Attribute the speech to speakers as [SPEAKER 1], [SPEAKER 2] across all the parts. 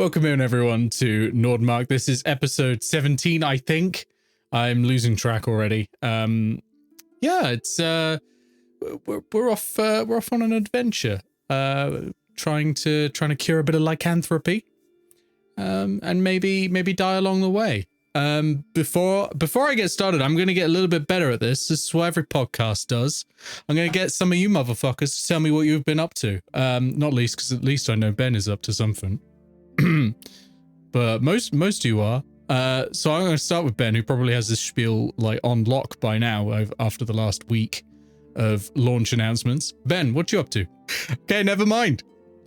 [SPEAKER 1] Welcome in, everyone, to Nordmark. This is episode 17, I think. I'm losing track already. Yeah, it's we're off on an adventure, trying to cure a bit of lycanthropy, and maybe die along the way. Before I get started, I'm going to get a little bit better at this. This is what every podcast does. I'm going to get some of you motherfuckers to tell me what you've been up to. Not least because at least I know Ben is up to something. But most of you are. So I'm going to start with Ben, who probably has this spiel like on lock by now after the last week of launch announcements. Ben, what you up to? Okay, never mind.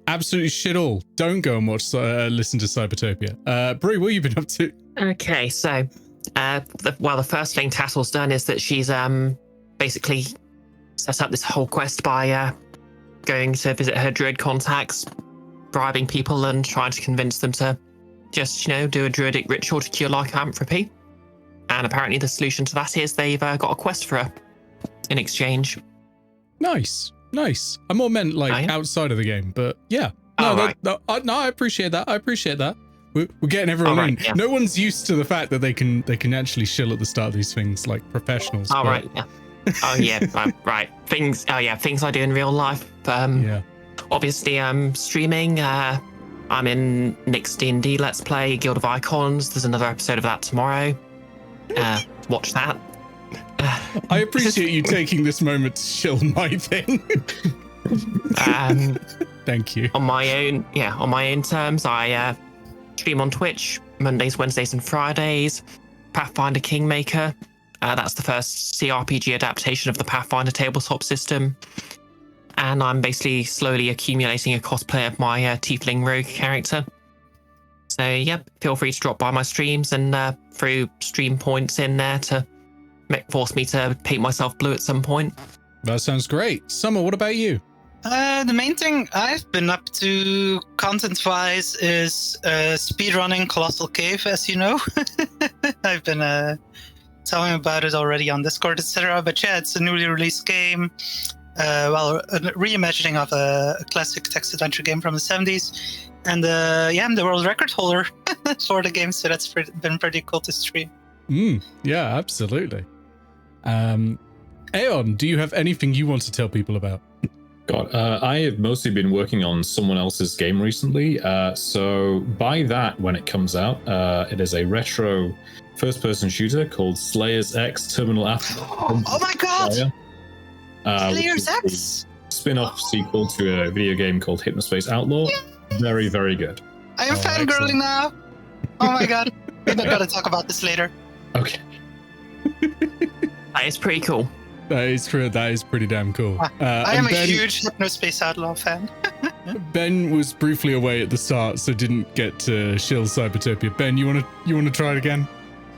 [SPEAKER 1] Absolutely shit all. Don't go and watch listen to Cybertopia. Brie, what have you been up to?
[SPEAKER 2] Okay, so the first thing Tattle's done is that she's basically set up this whole quest by going to visit her druid contacts, bribing people and trying to convince them to just, do a druidic ritual to cure lycanthropy. And apparently the solution to that is they've got a quest for her in exchange. Nice.
[SPEAKER 1] I more meant like outside of the game, but yeah. No, I appreciate that. We're getting everyone in. Yeah. No one's used to the fact that they can actually shill at the start of these things like professionals.
[SPEAKER 2] Right. Yeah. Oh yeah. Right. Things I do in real life.
[SPEAKER 1] Yeah.
[SPEAKER 2] Obviously, I'm streaming. I'm in Nick's D&D Let's Play, Guild of Icons. There's another episode of that tomorrow. Watch that.
[SPEAKER 1] I appreciate you taking this moment to shill my thing. Thank you.
[SPEAKER 2] On my own terms, I stream on Twitch Mondays, Wednesdays, and Fridays. Pathfinder Kingmaker. That's the first CRPG adaptation of the Pathfinder tabletop system. And I'm basically slowly accumulating a cosplay of my Tiefling Rogue character. So, yeah, feel free to drop by my streams and throw stream points in there to force me to paint myself blue at some point.
[SPEAKER 1] That sounds great. Summer, what about you?
[SPEAKER 3] The main thing I've been up to content-wise is speedrunning Colossal Cave, as you know. I've been telling about it already on Discord, etc. But yeah, it's a newly released game. A reimagining of a classic text adventure game from the 70s. And I'm the world record holder for the game, so that's been pretty cool to stream.
[SPEAKER 1] Yeah, absolutely. Aeon, do you have anything you want to tell people about?
[SPEAKER 4] God, I have mostly been working on someone else's game recently. So buy that when it comes out. It is a retro first-person shooter called Slayers X Terminal After.
[SPEAKER 3] Oh my god! Slayers X?
[SPEAKER 4] Spin-off sequel to a video game called Hypnospace Outlaw. Yeah. Very, very good.
[SPEAKER 3] I am fangirling now. Oh my god. We're gonna talk about this later.
[SPEAKER 4] Okay.
[SPEAKER 2] That is pretty cool.
[SPEAKER 1] That is pretty damn cool.
[SPEAKER 3] I am a huge Hypnospace Outlaw fan.
[SPEAKER 1] Ben was briefly away at the start, so didn't get to shill Cybertopia. Ben, you wanna try it again?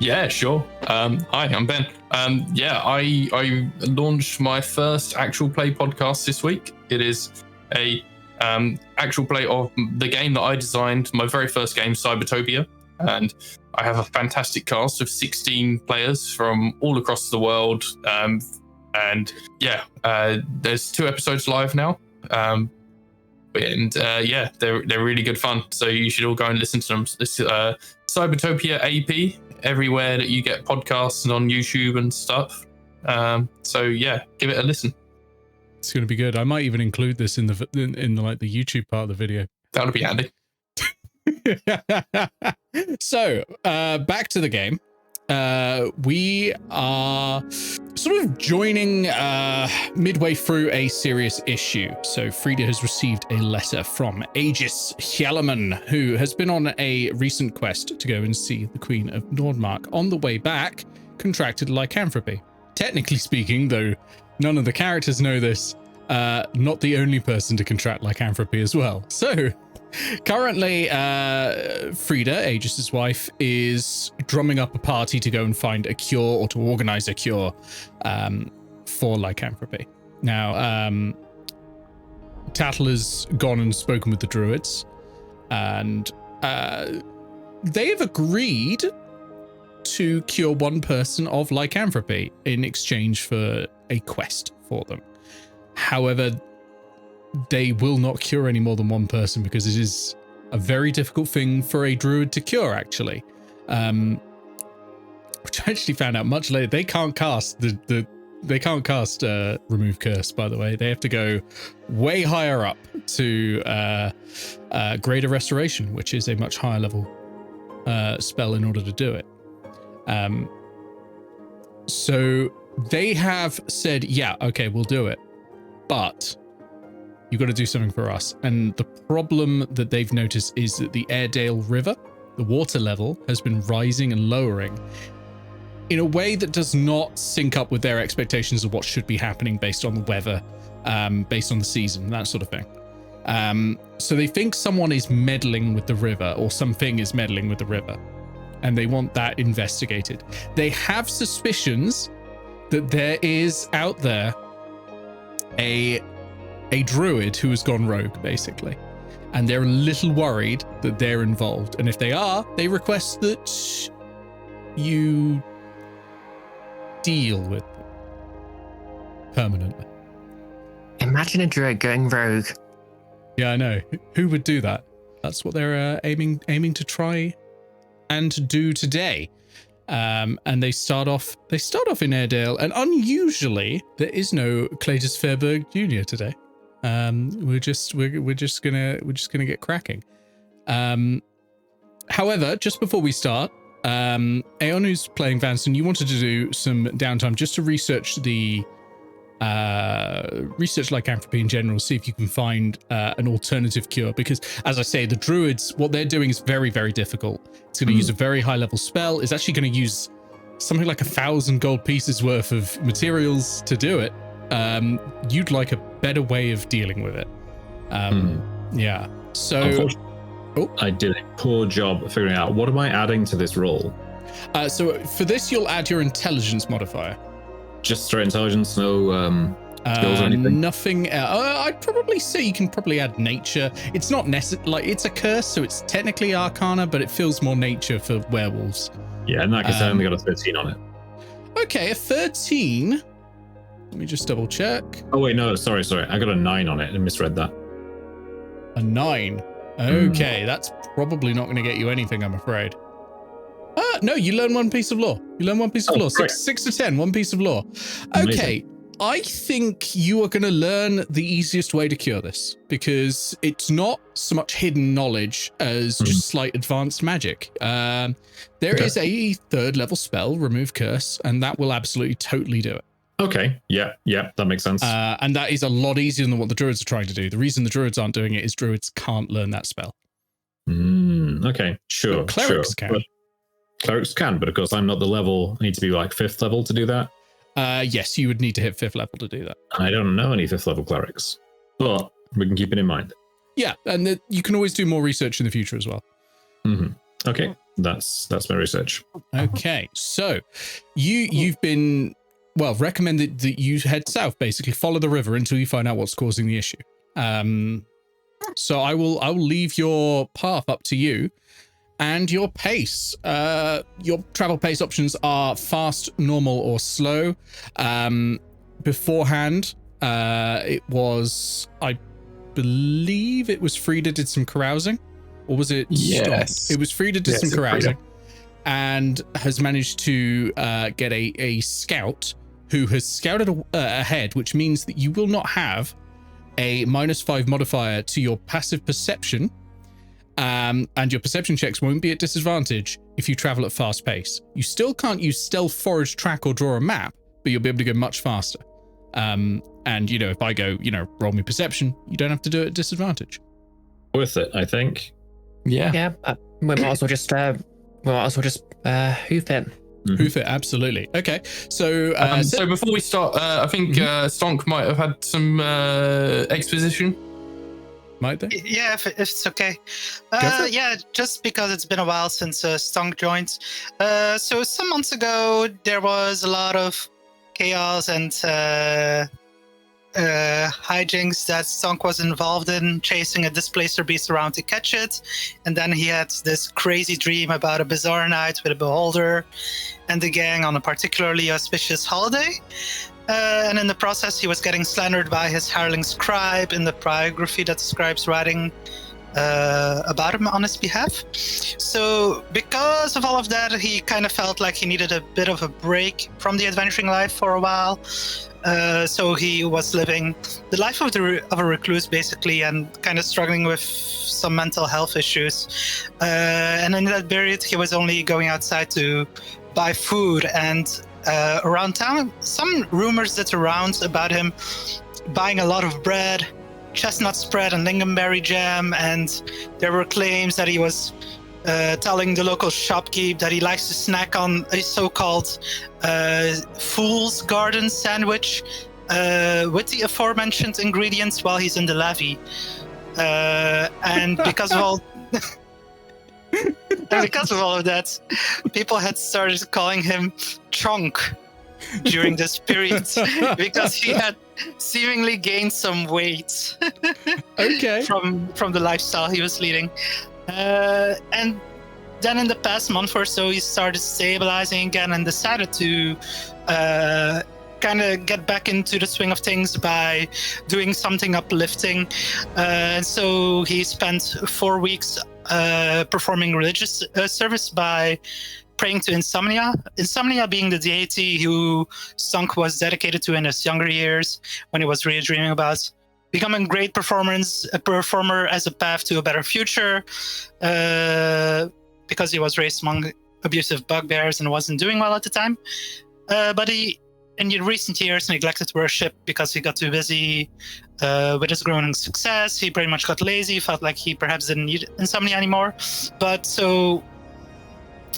[SPEAKER 5] Yeah, sure. Hi, I'm Ben. I launched my first actual play podcast this week. It is a actual play of the game that I designed, my very first game, Cybertopia. And I have a fantastic cast of 16 players from all across the world. There's 2 episodes live now. They're really good fun. So you should all go and listen to them. This Cybertopia AP, everywhere that you get podcasts and on YouTube and stuff. Give it a listen.
[SPEAKER 1] It's going to be good. I might even include this in the YouTube part of the video.
[SPEAKER 5] That would be handy.
[SPEAKER 1] So, back to the game. We are sort of joining midway through a serious issue. So Frida has received a letter from Aegis Hjelleman, who has been on a recent quest to go and see the Queen of Nordmark. On the way back, contracted lycanthropy. Technically speaking, though none of the characters know this, not the only person to contract lycanthropy as well. So currently, Frida, Aegis's wife, is drumming up a party to go and find a cure, or to organize a cure for lycanthropy. Now, Tattle has gone and spoken with the druids, and they have agreed to cure one person of lycanthropy in exchange for a quest for them. However, they will not cure any more than one person because it is a very difficult thing for a druid to cure, actually. Which I actually found out much later. They can't cast remove curse, by the way. They have to go way higher up to greater restoration, which is a much higher level spell in order to do it. So they have said, yeah, okay, we'll do it, but you've got to do something for us. And the problem that they've noticed is that the Airedale River, the water level, has been rising and lowering in a way that does not sync up with their expectations of what should be happening based on the weather, based on the season, that sort of thing. So they think someone is meddling with the river, or something is meddling with the river, and they want that investigated. They have suspicions that there is out there a druid who has gone rogue, basically, and they're a little worried that they're involved. And if they are, they request that you deal with them permanently.
[SPEAKER 2] Imagine a druid going rogue.
[SPEAKER 1] Yeah, I know. Who would do that? That's what they're aiming to try and to do today. And they start off in Airedale, and unusually there is no Cletus Fairberg Jr. today. We're just gonna get cracking. However, just before we start, Aeon, who's playing Vanstone, you wanted to do some downtime just to research the lycanthropy in general, see if you can find an alternative cure, because as I say, the druids, what they're doing is very, very difficult. It's going to use a very high level spell. It's actually going to use something like 1,000 gold pieces worth of materials to do it. You'd like a better way of dealing with it. Yeah. So
[SPEAKER 4] I did a poor job of figuring out what am I adding to this roll.
[SPEAKER 1] So for this, you'll add your intelligence modifier.
[SPEAKER 4] Just straight intelligence, no skills or anything?
[SPEAKER 1] Nothing. I'd probably say you can probably add nature. It's not necessary, like it's a curse, so it's technically arcana, but it feels more nature for werewolves.
[SPEAKER 4] Yeah, in that case, I only got a 13 on it. Okay,
[SPEAKER 1] a 13. Let me just double check.
[SPEAKER 4] Oh wait, no, sorry. I got a 9 on it and misread that.
[SPEAKER 1] A 9. Okay, that's probably not going to get you anything, I'm afraid. No, you learn one piece of law. You learn one piece of law.
[SPEAKER 4] Great.
[SPEAKER 1] 6 to 10, one piece of law. Okay, amazing. I think you are going to learn the easiest way to cure this, because it's not so much hidden knowledge as just slight advanced magic. There is a 3rd level spell, remove curse, and that will absolutely totally do it.
[SPEAKER 4] Okay, yeah, that makes sense.
[SPEAKER 1] And that is a lot easier than what the druids are trying to do. The reason the druids aren't doing it is druids can't learn that spell.
[SPEAKER 4] Okay, sure.
[SPEAKER 1] But clerics can.
[SPEAKER 4] But clerics can, but of course I'm not the level. I need to be like 5th level to do that.
[SPEAKER 1] Yes, you would need to hit 5th level to do that.
[SPEAKER 4] I don't know any 5th level clerics, but we can keep it in mind.
[SPEAKER 1] Yeah, and you can always do more research in the future as well.
[SPEAKER 4] Okay, that's my research. Okay,
[SPEAKER 1] so you've been recommended that you head south, basically follow the river until you find out what's causing the issue. So I will leave your path up to you. And your pace, your travel pace options are fast, normal, or slow. Beforehand, it was, I believe it was Frida did some carousing, or was it?
[SPEAKER 5] Yes.
[SPEAKER 1] Stonk? It was Frida did some carousing, and has managed to get a scout who has scouted ahead, which means that you will not have a -5 modifier to your passive perception. And your perception checks won't be at disadvantage if you travel at fast pace. You still can't use stealth, forage, track, or draw a map, but you'll be able to go much faster. And, if I go, roll me perception, you don't have to do it at disadvantage.
[SPEAKER 4] Worth it, I think.
[SPEAKER 5] Yeah.
[SPEAKER 2] Yeah, we might as well just hoof it.
[SPEAKER 1] Hoof it, absolutely. Okay, so...
[SPEAKER 5] so before we start, I think Stonk might have had some exposition.
[SPEAKER 1] Might they?
[SPEAKER 3] Yeah, if it's okay. Yeah, just because it's been a while since Stonk joined. So some months ago, there was a lot of chaos and hijinks that Stonk was involved in, chasing a displacer beast around to catch it. And then he had this crazy dream about a bizarre night with a beholder and the gang on a particularly auspicious holiday. And in the process, he was getting slandered by his hireling scribe in the biography that the scribe's writing about him on his behalf. So because of all of that, he kind of felt like he needed a bit of a break from the adventuring life for a while. So he was living the life of a recluse, basically, and kind of struggling with some mental health issues. And in that period, he was only going outside to buy food. And around town, some rumors that around about him buying a lot of bread, chestnut spread, and lingonberry jam. And there were claims that he was telling the local shopkeep that he likes to snack on a so-called fool's garden sandwich with the aforementioned ingredients while he's in the levy. And because of all of that, people had started calling him Chonk during this period because he had seemingly gained some weight
[SPEAKER 1] Okay.
[SPEAKER 3] from the lifestyle he was leading. And then in the past month or so, he started stabilizing again and decided to kind of get back into the swing of things by doing something uplifting. And so he spent 4 weeks performing religious service by praying to Insomnia. Insomnia being the deity who Stonk was dedicated to in his younger years when he was really dreaming about becoming a great performer as a path to a better future, because he was raised among abusive bugbears and wasn't doing well at the time. But he, in the recent years, neglected worship because he got too busy with his growing success. He pretty much got lazy, felt like he perhaps didn't need Insomnia anymore. But so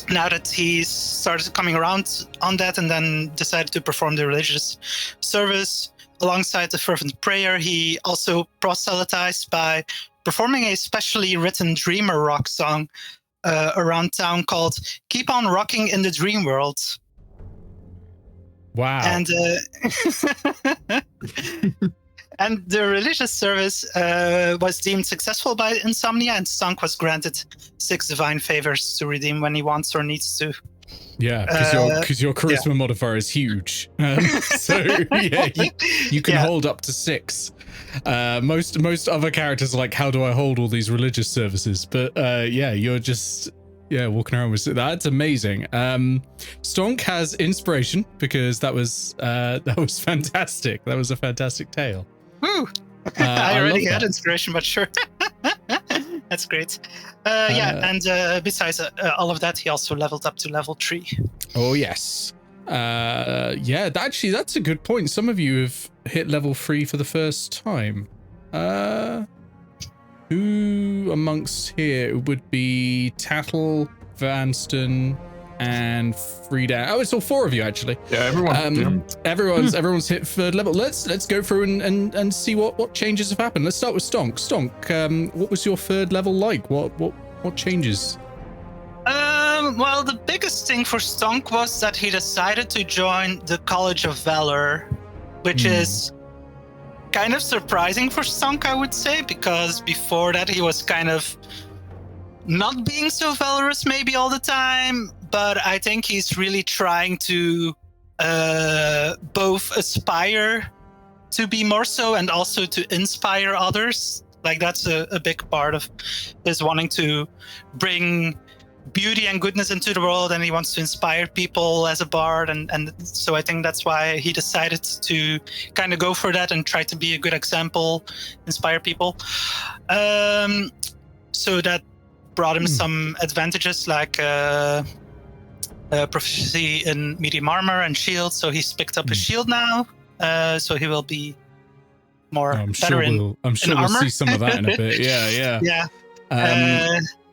[SPEAKER 3] now that he started coming around on that and then decided to perform the religious service alongside the fervent prayer, he also proselytized by performing a specially written dreamer rock song around town called Keep On Rocking in the Dream World.
[SPEAKER 1] Wow.
[SPEAKER 3] And and the religious service was deemed successful by Insomnia, and Stonk was granted 6 divine favors to redeem when he wants or needs to.
[SPEAKER 1] Yeah, because your charisma modifier is huge. So yeah, you can hold up to 6. Most other characters are like, how do I hold all these religious services? But you're just walking around with that's amazing. Stonk has inspiration because that was fantastic. That was a fantastic tale.
[SPEAKER 3] Woo! I already had inspiration, but sure. That's great. And besides all of that, he also leveled up to level 3. Oh,
[SPEAKER 1] yes. Actually, that's a good point. Some of you have hit level 3 for the first time. Who amongst here? It would be Tattle, Vanstone, and Frida. Oh, it's all 4 of you actually.
[SPEAKER 5] Yeah, everyone.
[SPEAKER 1] Everyone's hit 3rd level. Let's go through and see what changes have happened. Let's start with Stonk. Stonk, what was your 3rd level like? What changes?
[SPEAKER 3] Well, the biggest thing for Stonk was that he decided to join the College of Valor, which is kind of surprising for Stonk, I would say, because before that he was kind of not being so valorous maybe all the time, but I think he's really trying to both aspire to be more so and also to inspire others. Like that's a big part of his wanting to bring beauty and goodness into the world, and he wants to inspire people as a bard, and so I think that's why he decided to kind of go for that and try to be a good example, inspire people. So that brought him some advantages like proficiency in medium armor and shield, so he's picked up a shield now, so he will be more
[SPEAKER 1] I'm
[SPEAKER 3] better
[SPEAKER 1] sure we'll see some of that in a bit. Yeah.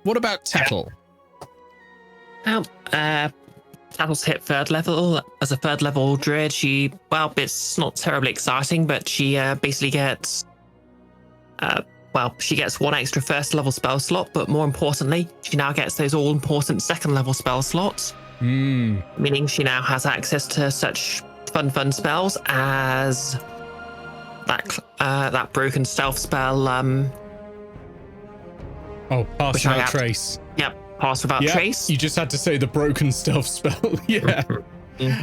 [SPEAKER 1] What about Tattle?
[SPEAKER 2] Tattle's hit 3rd level. As a 3rd level druid, it's not terribly exciting, but she basically gets she gets 1 extra 1st level spell slot, but more importantly, she now gets those all important 2nd level spell slots. Meaning she now has access to such fun spells as that broken stealth spell.
[SPEAKER 1] Pass Without Trace.
[SPEAKER 2] Yep. Pass Without Trace.
[SPEAKER 1] You just had to say the broken stealth spell. Yeah.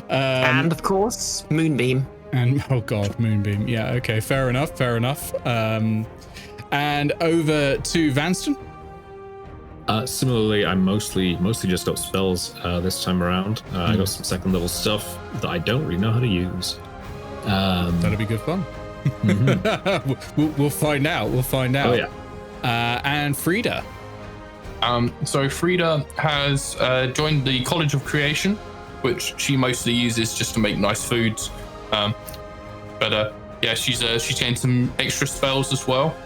[SPEAKER 2] And of course, Moonbeam.
[SPEAKER 1] And oh god, Moonbeam. Yeah, okay, fair enough. And over to Vanstone.
[SPEAKER 4] Similarly, I mostly just got spells this time around. I got some second level stuff that I don't really know how to use.
[SPEAKER 1] That'll be good fun. We'll find out. We'll find out.
[SPEAKER 4] Oh yeah.
[SPEAKER 1] And Frida.
[SPEAKER 5] So Frida has joined the College of Creation, which she mostly uses just to make nice foods. Yeah, she's gained some extra spells as well.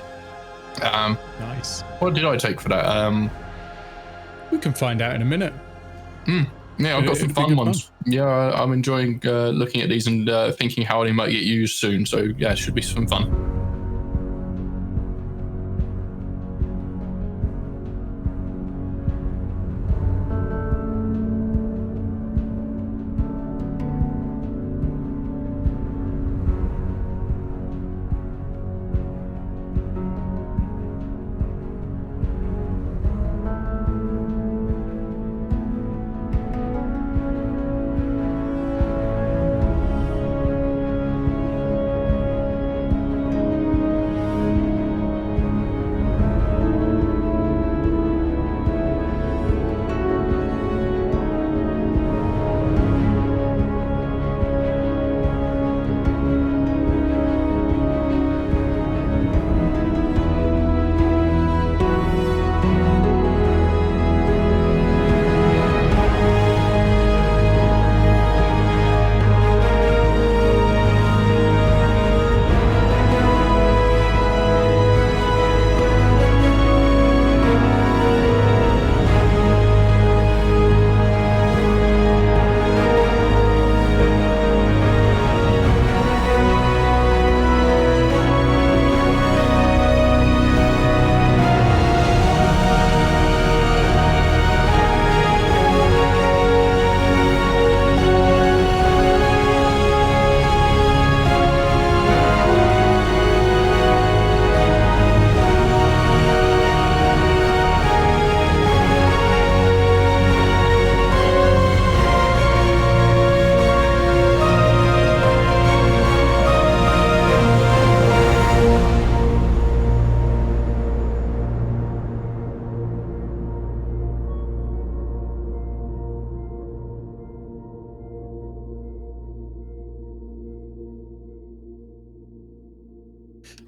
[SPEAKER 1] Nice.
[SPEAKER 5] What did I take for that?
[SPEAKER 1] We can find out in a minute.
[SPEAKER 5] Yeah, I've got some fun ones. Yeah, I'm enjoying looking at these and thinking how they might get used soon. So yeah, it should be some fun.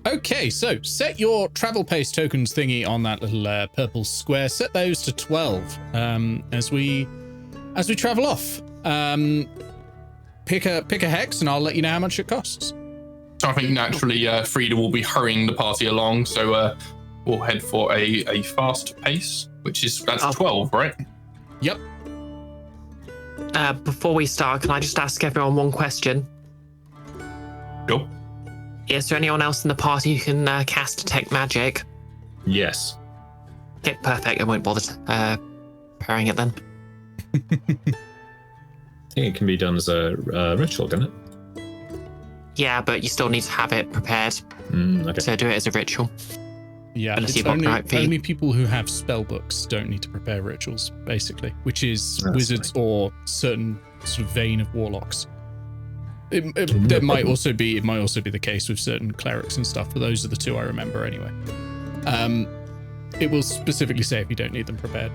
[SPEAKER 1] Okay, so set your travel pace tokens thingy on that little purple square. Set those to 12 as we travel off. Pick a hex, and I'll let you know how much it costs.
[SPEAKER 5] So I think naturally Frida will be hurrying the party along. So we'll head for a fast pace, that's 12, right?
[SPEAKER 1] Yep.
[SPEAKER 2] Before we start, can I just ask everyone one question?
[SPEAKER 5] Go.
[SPEAKER 2] Is there anyone else in the party who can cast Detect Magic?
[SPEAKER 4] Yes.
[SPEAKER 2] Okay, perfect. I won't bother preparing it then.
[SPEAKER 4] I think it can be done as a ritual, can it?
[SPEAKER 2] Yeah, but you still need to have it prepared.
[SPEAKER 4] Okay.
[SPEAKER 2] So do it as a ritual.
[SPEAKER 1] Yeah,
[SPEAKER 2] Unless
[SPEAKER 1] it's
[SPEAKER 2] you've got the right feed.
[SPEAKER 1] only people who have spell books don't need to prepare rituals, basically, which is
[SPEAKER 4] That's
[SPEAKER 1] wizards
[SPEAKER 4] fine.
[SPEAKER 1] or certain sort of vein of warlocks. That might also be the case with certain clerics and stuff, but those are the two I remember anyway. It will specifically say if you don't need them prepared.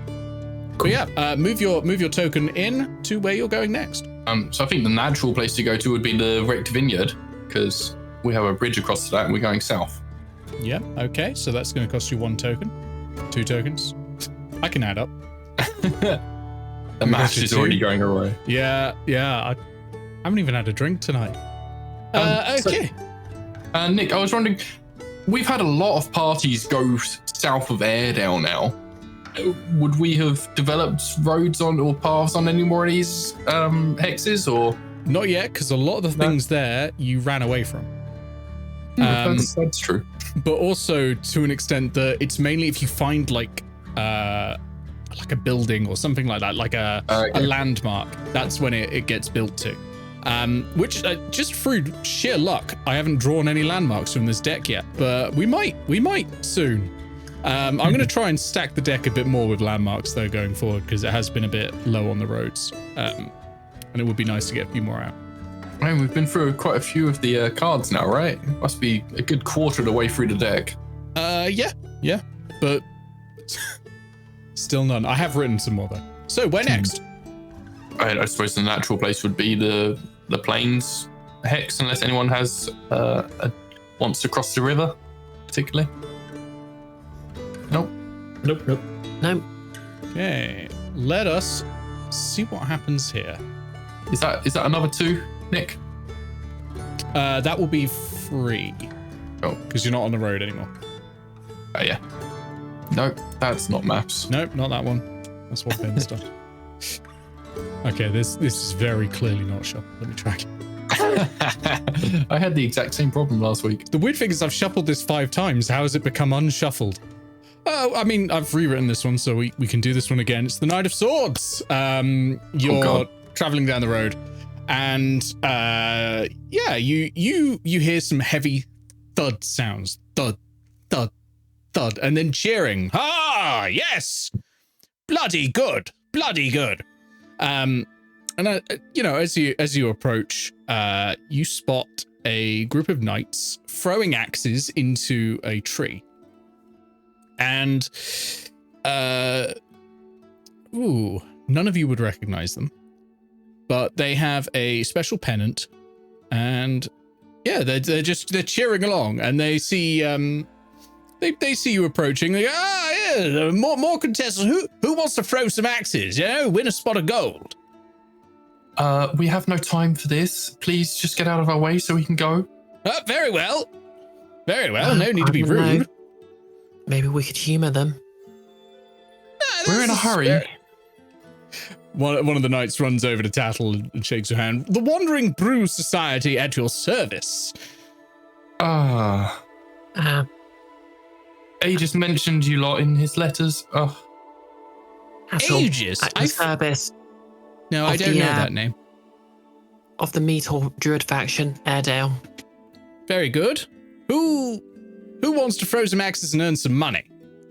[SPEAKER 1] Cool. But yeah, move your token in to where you're going next.
[SPEAKER 5] So I think the natural place to go to would be the Wrecked Vineyard, because we have a bridge across to that and we're going south.
[SPEAKER 1] Yeah, okay, so that's going to cost you 1 token. 2 tokens. I can add up.
[SPEAKER 5] The maths is already going away.
[SPEAKER 1] Yeah, I haven't even had a drink tonight. Okay.
[SPEAKER 5] Nick, I was wondering, we've had a lot of parties go south of Airedale now. Would we have developed roads on or paths on any more of these hexes, or?
[SPEAKER 1] Not yet, because a lot of the things there you ran away from.
[SPEAKER 5] That's true.
[SPEAKER 1] But also to an extent that it's mainly if you find like a building or something like that, like a landmark, that's when it gets built to. Which just through sheer luck, I haven't drawn any landmarks from this deck yet, but we might soon. I'm going to try and stack the deck a bit more with landmarks though going forward, because it has been a bit low on the roads, and it would be nice to get a few more out.
[SPEAKER 5] I mean, we've been through quite a few of the cards now, right? It must be a good quarter of the way through the deck.
[SPEAKER 1] Yeah, but still none. I have written some more though. So where next?
[SPEAKER 5] I suppose the natural place would be the plains hex, unless anyone has wants to cross the river, particularly. Nope.
[SPEAKER 2] No.
[SPEAKER 1] Okay, let us see what happens here.
[SPEAKER 5] Is that another 2, Nick?
[SPEAKER 1] That will be free.
[SPEAKER 5] Oh,
[SPEAKER 1] because you're not on the road anymore.
[SPEAKER 5] Oh yeah. Nope, that's not maps.
[SPEAKER 1] Nope, not that one. That's what Ben stuff. Okay, this is very clearly not shuffled. Let me try.
[SPEAKER 5] I had the exact same problem last week.
[SPEAKER 1] The weird thing is I've shuffled this 5 times. How has it become unshuffled? Oh, I mean, I've rewritten this one, so we can do this one again. It's the Knight of Swords. You're traveling down the road, and you hear some heavy thud sounds. Thud, thud, thud, and then cheering. Ah, yes! Bloody good. Bloody good. And as you approach, you spot a group of knights throwing axes into a tree. And none of you would recognize them, but they have a special pennant, and they're cheering along, and they see they see you approaching. They go, more contestants. Who wants to throw some axes? Win a spot of gold.
[SPEAKER 5] We have no time for this. Please just get out of our way so we can go.
[SPEAKER 1] Very well. No need to be rude.
[SPEAKER 2] Know. Maybe we could humor them.
[SPEAKER 5] We're in a hurry.
[SPEAKER 1] One of the knights runs over to Tattle and shakes her hand. The Wandering Brew Society at your service.
[SPEAKER 5] Aegis mentioned you lot in his letters.
[SPEAKER 1] Aegis?
[SPEAKER 2] At your service.
[SPEAKER 1] No, I don't know that name.
[SPEAKER 2] Of the Metal Druid faction, Airedale.
[SPEAKER 1] Very good. Who wants to throw some axes and earn some money?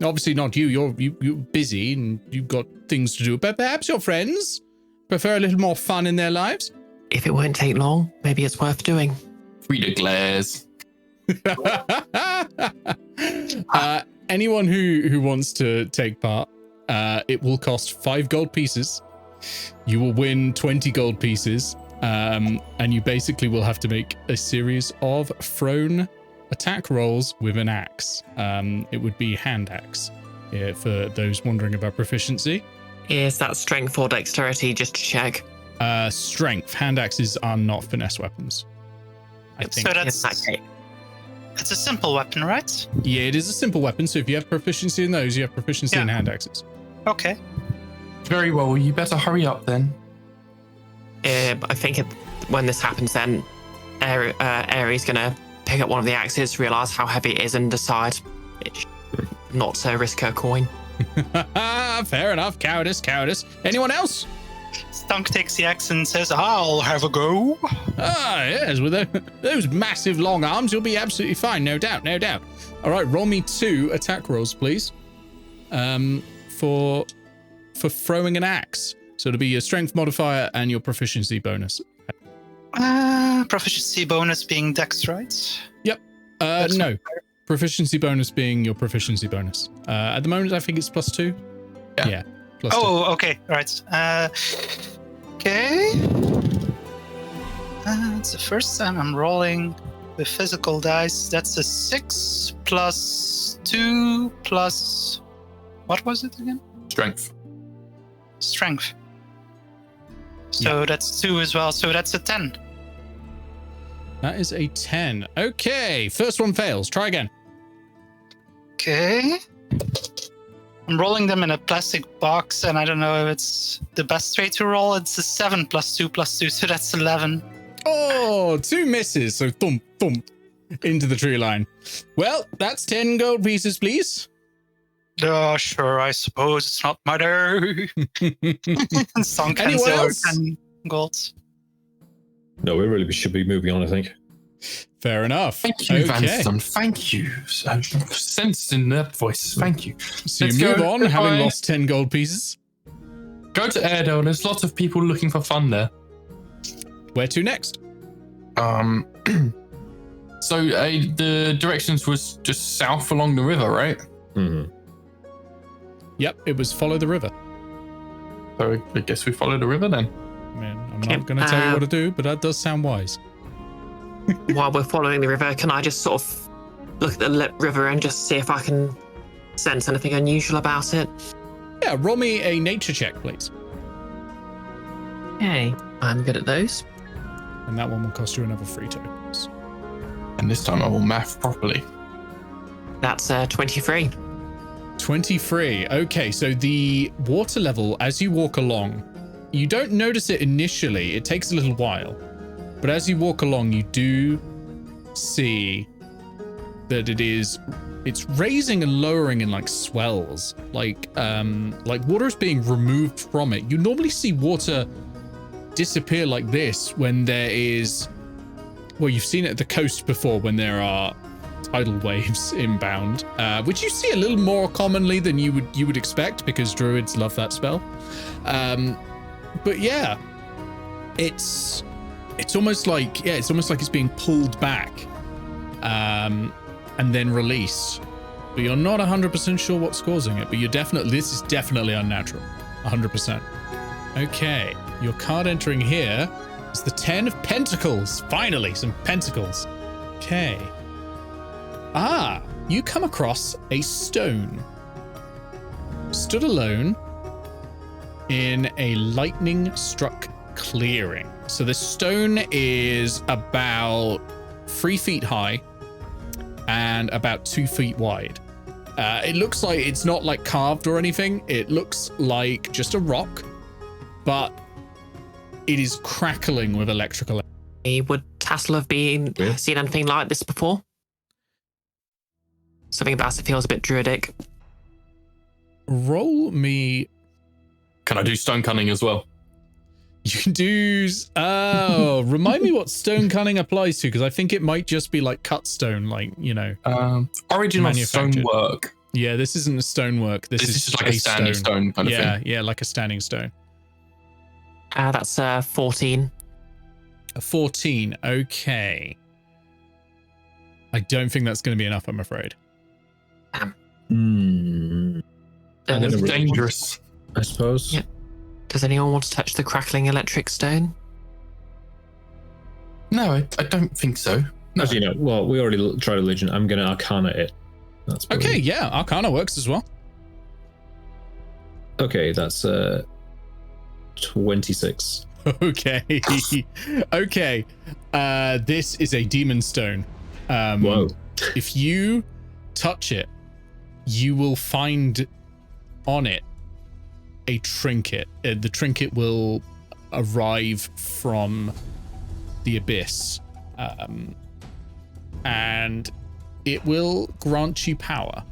[SPEAKER 1] Obviously not you. You're busy and you've got things to do. But perhaps your friends prefer a little more fun in their lives.
[SPEAKER 2] If it won't take long, maybe it's worth doing.
[SPEAKER 5] Frida glares.
[SPEAKER 1] Anyone who wants to take part, it will cost 5 gold pieces. You will win 20 gold pieces, and you basically will have to make a series of thrown attack rolls with an axe. It would be hand axe, for those wondering about proficiency.
[SPEAKER 2] Is that strength or dexterity, just to check?
[SPEAKER 1] Strength. Hand axes are not finesse weapons, I think.
[SPEAKER 3] So it's a simple weapon, right?
[SPEAKER 1] Yeah, it is a simple weapon, so if you have proficiency in those, you have proficiency in hand axes.
[SPEAKER 3] Okay.
[SPEAKER 5] Very well, you better hurry up then.
[SPEAKER 2] I think when this happens, then Aries gonna pick up one of the axes, realize how heavy it is, and decide not to risk her coin.
[SPEAKER 1] Fair enough. Cowardice. Anyone else?
[SPEAKER 3] Stonk takes the axe and says, I'll have a go.
[SPEAKER 1] Yes, with those massive long arms, you'll be absolutely fine. No doubt. All right, roll me 2 attack rolls, please. For throwing an axe. So it'll be your strength modifier and your proficiency bonus.
[SPEAKER 3] Proficiency bonus being dex, right?
[SPEAKER 1] Yep. No. Proficiency bonus being your proficiency bonus. At the moment, I think it's +2. Yeah. +2.
[SPEAKER 3] Oh, okay. Right. Okay. It's the first time I'm rolling the physical dice. That's a 6 plus 2 plus... What was it again?
[SPEAKER 5] Strength.
[SPEAKER 3] So that's 2 as well. So that's a 10.
[SPEAKER 1] That is a 10. Okay. First one fails. Try again.
[SPEAKER 3] Okay. I'm rolling them in a plastic box, and I don't know if it's the best way to roll. It's a 7 plus 2 plus 2, so that's 11.
[SPEAKER 1] Oh, 2 misses. So thump into the tree line. Well, that's 10 gold pieces, please.
[SPEAKER 3] Sure, I suppose it's not matter. Stonk hands
[SPEAKER 1] Anyone
[SPEAKER 3] over
[SPEAKER 1] else?
[SPEAKER 3] 10 golds.
[SPEAKER 4] No, we really should be moving on, I think.
[SPEAKER 1] Fair enough.
[SPEAKER 5] Thank you, Vanstone. Thank you. Sensed in that voice. Thank you.
[SPEAKER 1] So
[SPEAKER 5] Let's
[SPEAKER 1] you move
[SPEAKER 5] go.
[SPEAKER 1] on,
[SPEAKER 5] Goodbye.
[SPEAKER 1] having lost 10 gold pieces.
[SPEAKER 5] Go to Airedale. There's lots of people looking for fun there.
[SPEAKER 1] Where to next?
[SPEAKER 5] So the directions was just south along the river, right?
[SPEAKER 4] Mm-hmm.
[SPEAKER 1] Yep, it was follow the river.
[SPEAKER 5] So I guess we follow the river then.
[SPEAKER 1] I mean, I'm not going to tell you what to do, but that does sound wise.
[SPEAKER 2] While we're following the river, can I just sort of look at the river and just see if I can sense anything unusual about it?
[SPEAKER 1] Yeah, roll me a nature check, please.
[SPEAKER 2] Okay, I'm good at those.
[SPEAKER 1] And that one will cost you another 3 tokens.
[SPEAKER 5] And this time I will math properly.
[SPEAKER 2] That's 23.
[SPEAKER 1] 23. Okay, so the water level as you walk along, you don't notice it initially. It takes a little while. But as you walk along, you do see that it's raising and lowering in like swells. Like water is being removed from it. You normally see water disappear like this when there is, well, you've seen it at the coast before when there are tidal waves inbound, which you see a little more commonly than you would expect because druids love that spell. But yeah, it's almost like it's being pulled back and then released. But you're not 100% sure what's causing it, but this is definitely unnatural. 100%. Okay, your card entering here is the 10 of Pentacles. Finally, some pentacles. Okay. You come across a stone. Stood alone in a lightning-struck clearing. So this stone is about 3 feet high and about 2 feet wide. It looks like it's not like carved or anything. It looks like just a rock, but it is crackling with electrical.
[SPEAKER 2] Would Tattle have seen anything like this before? Something about it feels a bit druidic.
[SPEAKER 1] Roll me.
[SPEAKER 5] Can I do stone cunning as well?
[SPEAKER 1] You can do. Oh, remind me what stone cunning applies to, because I think it might just be like cut stone, like, you know.
[SPEAKER 5] Origin of stonework.
[SPEAKER 1] Yeah, this isn't a stonework. This is
[SPEAKER 5] just like a standing stone kind of thing.
[SPEAKER 1] Yeah, like a standing stone.
[SPEAKER 2] That's 14.
[SPEAKER 1] A 14. Okay. I don't think that's going to be enough, I'm afraid.
[SPEAKER 5] It's dangerous,
[SPEAKER 4] I suppose.
[SPEAKER 2] Yeah. Does anyone want to touch the crackling electric stone?
[SPEAKER 5] No, I don't think so. No.
[SPEAKER 4] As you know, well, we already tried religion. I'm going to Arcana it. That's probably...
[SPEAKER 1] Okay, yeah, Arcana works as well.
[SPEAKER 4] Okay, that's 26.
[SPEAKER 1] Okay. Okay. This is a demon stone.
[SPEAKER 4] Whoa.
[SPEAKER 1] If you touch it, you will find on it a trinket. The trinket will arrive from the abyss. And it will grant you power,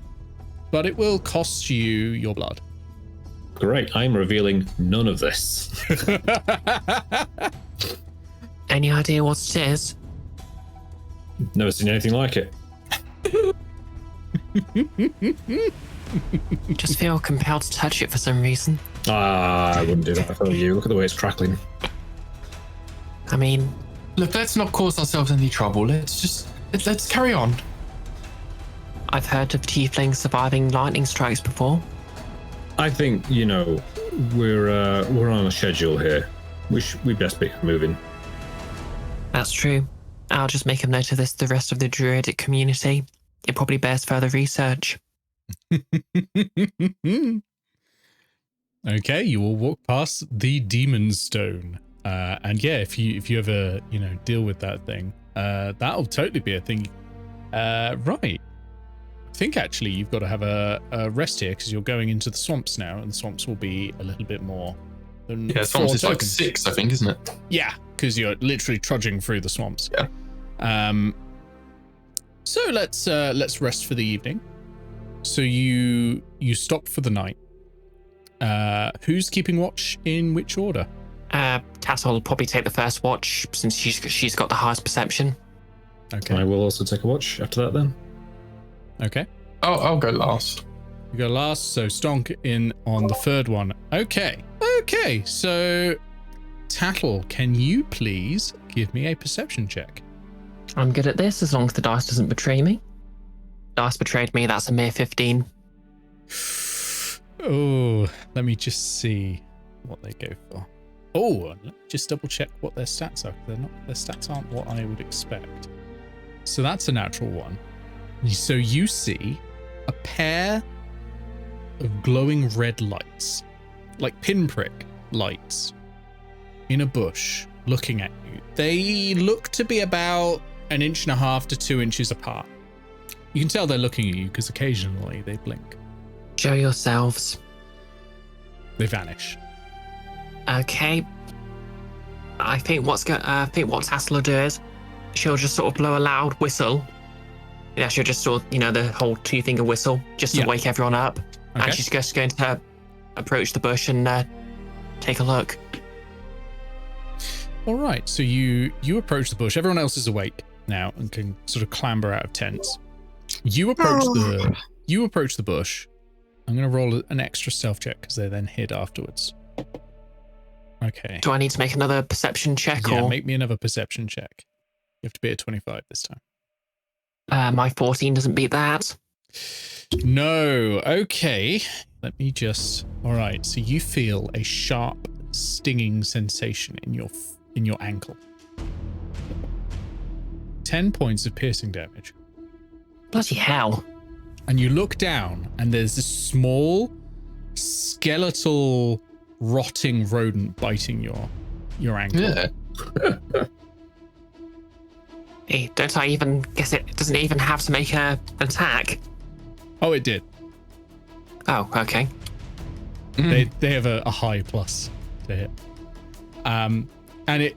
[SPEAKER 1] but it will cost you your blood.
[SPEAKER 4] Great. I'm revealing none of this.
[SPEAKER 2] Any idea what it is?
[SPEAKER 4] Never seen anything like it.
[SPEAKER 2] Just feel compelled to touch it for some reason.
[SPEAKER 4] I wouldn't do that if I were you. Look at the way it's crackling.
[SPEAKER 2] I mean,
[SPEAKER 5] look, let's not cause ourselves any trouble. Let's carry on.
[SPEAKER 2] I've heard of tieflings surviving lightning strikes before.
[SPEAKER 4] I think, you know, we're on a schedule here. We best be moving.
[SPEAKER 2] That's true. I'll just make a note of this to the rest of the druidic community. It probably bears further research.
[SPEAKER 1] Okay, you will walk past the demon stone. And yeah, if you ever, deal with that thing, that'll totally be a thing. Right. I think actually you've got to have a rest here because you're going into the swamps now, and the swamps will be a little bit more than
[SPEAKER 5] swamps is like 6, I think, isn't it?
[SPEAKER 1] Yeah, because you're literally trudging through the swamps.
[SPEAKER 5] Yeah.
[SPEAKER 1] So let's rest for the evening. So you stop for the night. Who's keeping watch in which order?
[SPEAKER 2] Tattle will probably take the first watch since she's got the highest perception.
[SPEAKER 1] Okay.
[SPEAKER 4] I will also take a watch after that then.
[SPEAKER 1] Okay.
[SPEAKER 5] I'll go last.
[SPEAKER 1] You go last, so Stonk in on the third one. Okay. So Tattle, can you please give me a perception check?
[SPEAKER 2] I'm good at this as long as the dice doesn't betray me. Dice betrayed me, that's a mere 15.
[SPEAKER 1] Oh, let me just see what they go for. Oh, let me just double check what their stats are. Their stats aren't what I would expect. So that's a natural one. So you see a pair of glowing red lights, like pinprick lights, in a bush looking at you. They look to be about 1.5 to 2 inches apart. You can tell they're looking at you because occasionally they blink.
[SPEAKER 2] Show yourselves.
[SPEAKER 1] They vanish.
[SPEAKER 2] Okay. I think what Tattle will do is she'll just sort of blow a loud whistle. Yeah, she'll just sort of, the whole 2-finger whistle just to wake everyone up.
[SPEAKER 1] Okay.
[SPEAKER 2] And she's just going to approach the bush and take a look.
[SPEAKER 1] All right, so you approach the bush. Everyone else is awake now and can sort of clamber out of tents. You approach the bush. I'm going to roll an extra stealth check because they're then hid afterwards. Okay.
[SPEAKER 2] Do I need to make another perception check?
[SPEAKER 1] Yeah,
[SPEAKER 2] or
[SPEAKER 1] make me another perception check. You have to be at 25 this time.
[SPEAKER 2] My 14 doesn't beat that.
[SPEAKER 1] No. Okay. Let me just. All right. So you feel a sharp, stinging sensation in your ankle. 10 points of piercing damage.
[SPEAKER 2] Bloody hell.
[SPEAKER 1] And you look down, and there's this small, skeletal, rotting rodent biting your ankle.
[SPEAKER 5] Yeah.
[SPEAKER 2] Hey, don't I even guess it doesn't even have to make an attack?
[SPEAKER 1] Oh, it did.
[SPEAKER 2] Oh, okay.
[SPEAKER 1] They have a high plus to hit. And it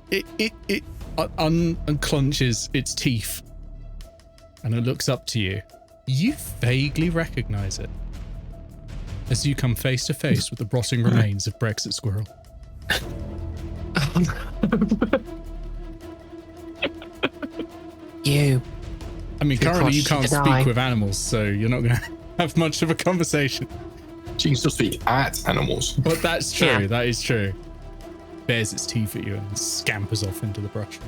[SPEAKER 1] unclenches its teeth, and it looks up to you. You vaguely recognize it as you come face to face with the rotting remains of Brexit Squirrel.
[SPEAKER 2] You.
[SPEAKER 1] I mean, currently you can't
[SPEAKER 2] die.
[SPEAKER 1] speak with animals, so you're not going to have much of a conversation.
[SPEAKER 5] She can still speak at animals.
[SPEAKER 1] But that's true.
[SPEAKER 2] Yeah.
[SPEAKER 1] That is true. Bares its teeth at you and scampers off into the brush.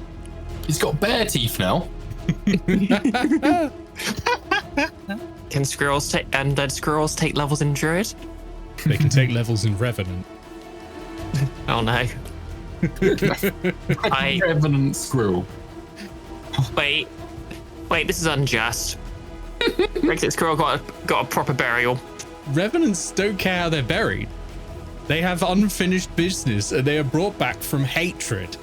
[SPEAKER 5] He's got bare teeth now.
[SPEAKER 2] Can squirrels take undead squirrels take levels in druid?
[SPEAKER 1] They can take levels in Revenant.
[SPEAKER 2] Oh no.
[SPEAKER 5] Revenant squirrel.
[SPEAKER 2] Wait, this is unjust. Brexit squirrel got a proper burial.
[SPEAKER 1] Revenants don't care how they're buried. They have unfinished business and they are brought back from hatred.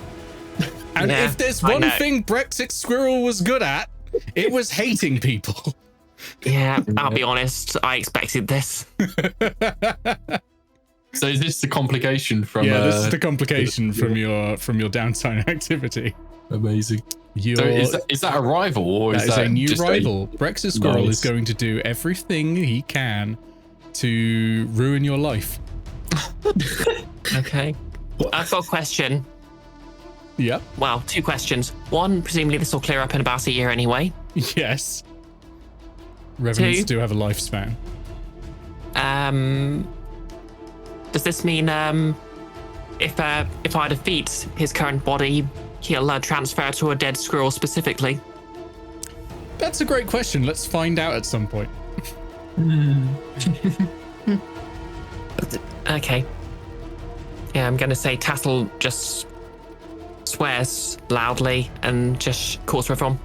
[SPEAKER 1] And
[SPEAKER 2] Yeah,
[SPEAKER 1] if there's
[SPEAKER 2] I
[SPEAKER 1] one
[SPEAKER 2] know.
[SPEAKER 1] thing Brexit Squirrel was good at, it was hating people.
[SPEAKER 2] Yeah, I'll be honest, I expected this.
[SPEAKER 5] So is this the complication from?
[SPEAKER 1] Yeah, this is the complication from your downtime activity.
[SPEAKER 5] Amazing.
[SPEAKER 1] Your,
[SPEAKER 5] So is that a rival or
[SPEAKER 1] that
[SPEAKER 5] is
[SPEAKER 1] is
[SPEAKER 5] that
[SPEAKER 1] a new
[SPEAKER 5] just
[SPEAKER 1] rival. Brexit Squirrel is
[SPEAKER 5] Nice.
[SPEAKER 1] going to do everything he can to ruin your life.
[SPEAKER 2] Okay. I've got a question.
[SPEAKER 1] Yep.
[SPEAKER 2] Well, 2 questions. One, presumably this will clear up in about a year anyway.
[SPEAKER 1] Yes. Revenants
[SPEAKER 2] 2.
[SPEAKER 1] do have a lifespan.
[SPEAKER 2] Does this mean if I defeat his current body, he'll transfer to a dead squirrel specifically?
[SPEAKER 1] That's a great question. Let's find out at some point.
[SPEAKER 2] Okay. Yeah, I'm gonna say Tattle just swears loudly and just calls for everyone.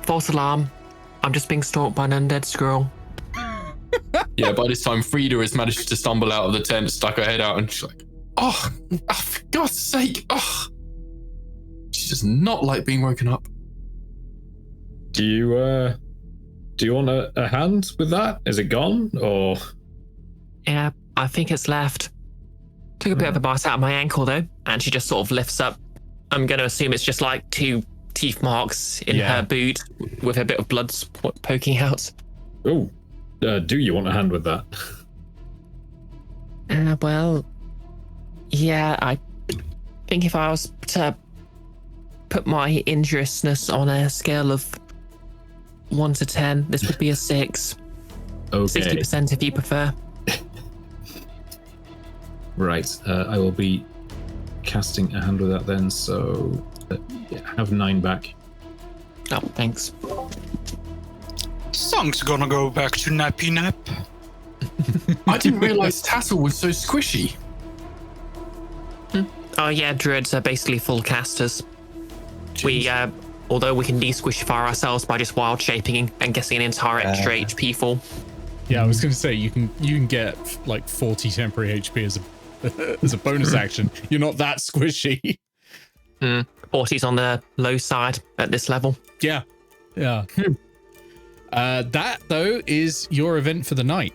[SPEAKER 2] False alarm. I'm just being stalked by an undead squirrel.
[SPEAKER 5] Yeah, by this time, Frida has managed to stumble out of the tent, stuck her head out, and she's like, oh, for God's sake, oh. She does not like being woken up.
[SPEAKER 4] Do you want a hand with that? Is it gone or?
[SPEAKER 2] Yeah, I think it's left. Took a bit of a bite out of my ankle though, and she just sort of lifts up. I'm going to assume it's just like 2 teeth marks in her boot with a bit of blood poking out.
[SPEAKER 4] Oh, do you want a hand with that?
[SPEAKER 2] Well, yeah, I think if I was to put my injuriousness on a scale of 1 to 10, this would be a 6.
[SPEAKER 4] Okay.
[SPEAKER 2] 60% if you prefer.
[SPEAKER 4] Right. I will be casting a hand with that then. So have 9 back.
[SPEAKER 2] Oh, thanks.
[SPEAKER 3] Stonk's gonna go back to nappy nap.
[SPEAKER 5] I didn't realize Tattle was so squishy.
[SPEAKER 2] Oh yeah, druids are basically full casters. We, although we can de-squishify ourselves by just wild shaping and getting an entire extra HP full.
[SPEAKER 1] Yeah, I was going to say you can get like 40 temporary HP as a bonus action. You're not that squishy.
[SPEAKER 2] 40's on the low side at this level.
[SPEAKER 1] Yeah. That though is your event for the night,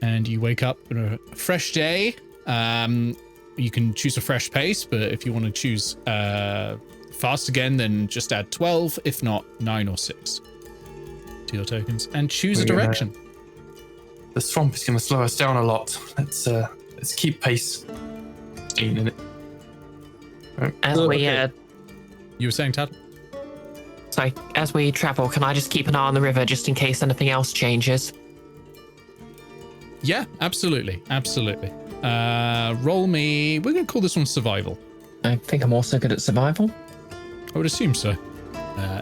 [SPEAKER 1] and you wake up on a fresh day. You can choose a fresh pace, but if you want to choose fast again, then just add 12, if not 9 or 6 to your tokens, and choose a direction.
[SPEAKER 5] The swamp is going to slow us down a lot. Let's keep pace. Staying in it.
[SPEAKER 2] As we
[SPEAKER 1] You were saying, Tattle?
[SPEAKER 2] so as we travel, can I just keep an eye on the river just in case anything else changes?
[SPEAKER 1] Yeah, absolutely. Roll me. We're going to call this one survival.
[SPEAKER 2] I think I'm also good at survival.
[SPEAKER 1] I would assume so.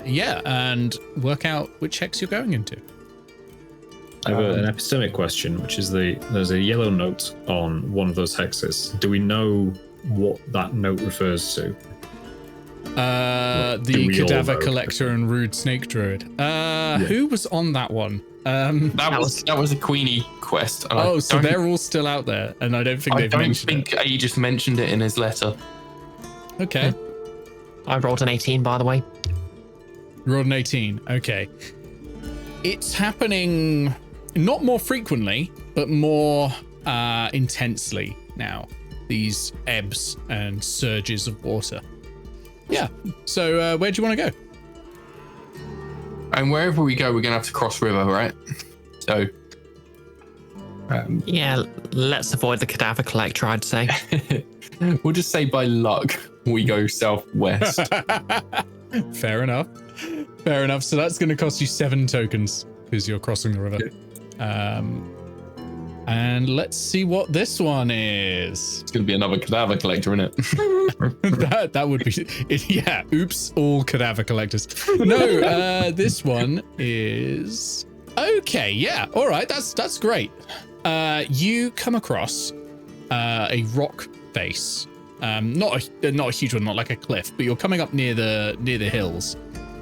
[SPEAKER 1] Yeah, and work out which hex you're going into.
[SPEAKER 4] I have an epistemic question, which is there's a yellow note on one of those hexes. Do we know what that note refers to?
[SPEAKER 1] The cadaver collector and rude snake druid. Who was on that one?
[SPEAKER 5] That was a Queenie quest.
[SPEAKER 1] And so they're all still out there, and I don't think they've mentioned it.
[SPEAKER 5] I don't think he just mentioned it in his letter.
[SPEAKER 1] Okay.
[SPEAKER 2] I rolled an 18, by the way.
[SPEAKER 1] You rolled an 18. Okay. It's happening not more frequently, but more intensely now. These ebbs and surges of water. Yeah. So where do you want to go?
[SPEAKER 5] And wherever we go, we're going to have to cross river, right? So.
[SPEAKER 2] Yeah, let's avoid the cadaver collector, I'd say.
[SPEAKER 5] We'll just say by luck, we go southwest.
[SPEAKER 1] Fair enough. So that's going to cost you 7 tokens because you're crossing the river. And let's see what this one is.
[SPEAKER 5] It's going to be another cadaver collector, isn't it?
[SPEAKER 1] that would be, yeah. Oops, all cadaver collectors. No, this one is okay. Yeah, all right. That's great. You come across a rock face. Not a huge one, not like a cliff, but you're coming up near the hills,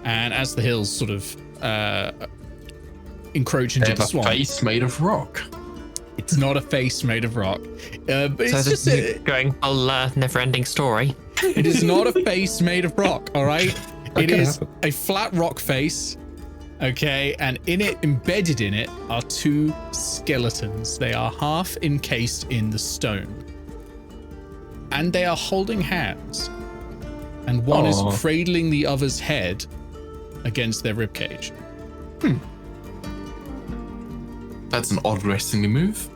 [SPEAKER 1] and as the hills sort of encroach into the swamp.
[SPEAKER 5] A face made of rock.
[SPEAKER 1] It's not a face made of rock, but it's
[SPEAKER 2] so
[SPEAKER 1] just
[SPEAKER 2] going full never-ending story.
[SPEAKER 1] It is not a face made of rock. All right, it is a flat rock face. Okay, and embedded in it are 2 skeletons. They are half encased in the stone, and they are holding hands, and one is cradling the other's head against their ribcage.
[SPEAKER 5] That's an odd wrestling move.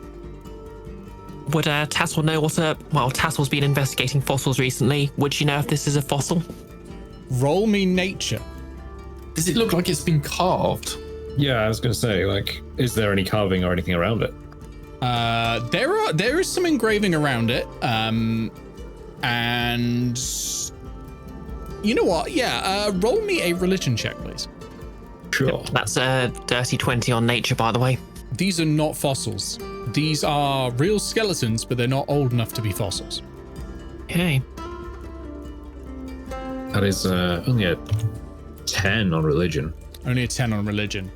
[SPEAKER 2] Would Tattle know what Tattle's been investigating fossils recently. Would you know if this is a fossil?
[SPEAKER 1] Roll me nature.
[SPEAKER 5] Does it look like it's been carved?
[SPEAKER 4] Yeah, I was going to say, like, is there any carving or anything around it?
[SPEAKER 1] There is some engraving around it. And you know what? Yeah, roll me a religion check, please.
[SPEAKER 4] Sure.
[SPEAKER 2] That's a dirty 20 on nature, by the way.
[SPEAKER 1] These are not fossils. These are real skeletons, but they're not old enough to be fossils.
[SPEAKER 2] Okay.
[SPEAKER 4] That is only a 10 on religion.
[SPEAKER 1] Only a 10 on religion.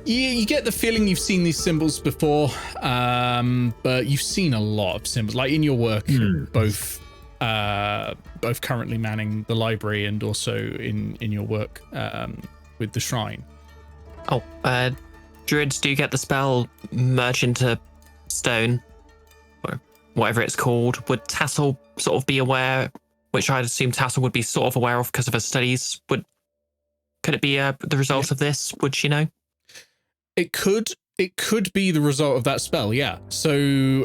[SPEAKER 1] You get the feeling you've seen these symbols before, but you've seen a lot of symbols, like in your work, both currently manning the library and also in your work with the shrine.
[SPEAKER 2] Druids do get the spell merge into stone, or whatever it's called. Would Tattle sort of be aware, which I'd assume Tattle would be sort of aware of because of her studies? Could it be the result of this? Would she know? It could
[SPEAKER 1] be the result of that spell, yeah. So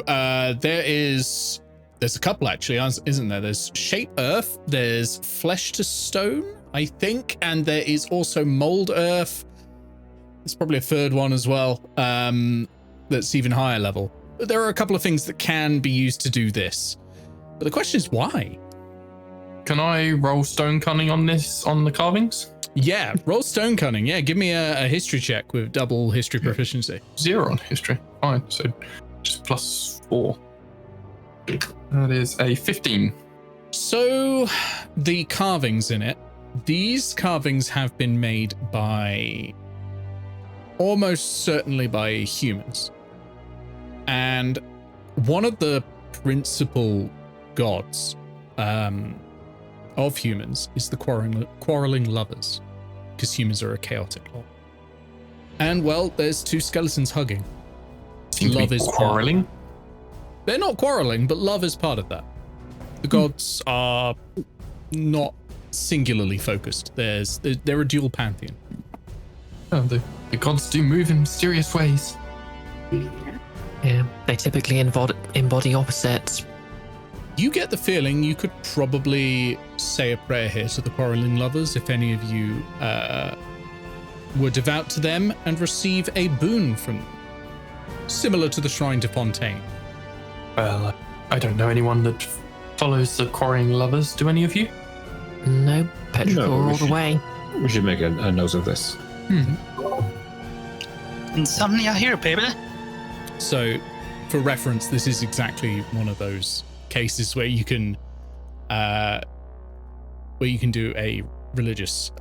[SPEAKER 1] there's a couple actually, isn't there? There's shape earth, there's flesh to stone, I think, and there is also mold earth. There's probably a third one as well, that's even higher level. But there are a couple of things that can be used to do this. But the question is why?
[SPEAKER 5] Can I roll stone cunning on the carvings?
[SPEAKER 1] Yeah, roll stone cunning. Yeah, give me a history check with double history proficiency.
[SPEAKER 5] 0 on history. Fine. So just +4. That is a 15.
[SPEAKER 1] So the carvings in it, these carvings have been made by almost certainly by humans. And one of the principal gods of humans is the quarreling lovers, because humans are a chaotic lot. And well, there's two skeletons hugging.
[SPEAKER 5] Love is quarreling.
[SPEAKER 1] They're not quarreling, but love is part of that. The gods are not singularly focused. They're a dual pantheon.
[SPEAKER 5] Oh, the gods do move in mysterious ways.
[SPEAKER 2] Yeah, they typically embody opposites.
[SPEAKER 1] You get the feeling you could probably say a prayer here to the quarreling lovers if any of you were devout to them and receive a boon from them, similar to the Shrine to Fontaine.
[SPEAKER 5] Well, I don't know anyone that follows the quarrying lovers. Do any of you?
[SPEAKER 2] No, petrichor all the way.
[SPEAKER 4] We should make a note of this.
[SPEAKER 3] Insomnia here, baby.
[SPEAKER 1] So, for reference, this is exactly one of those cases where you can do a religious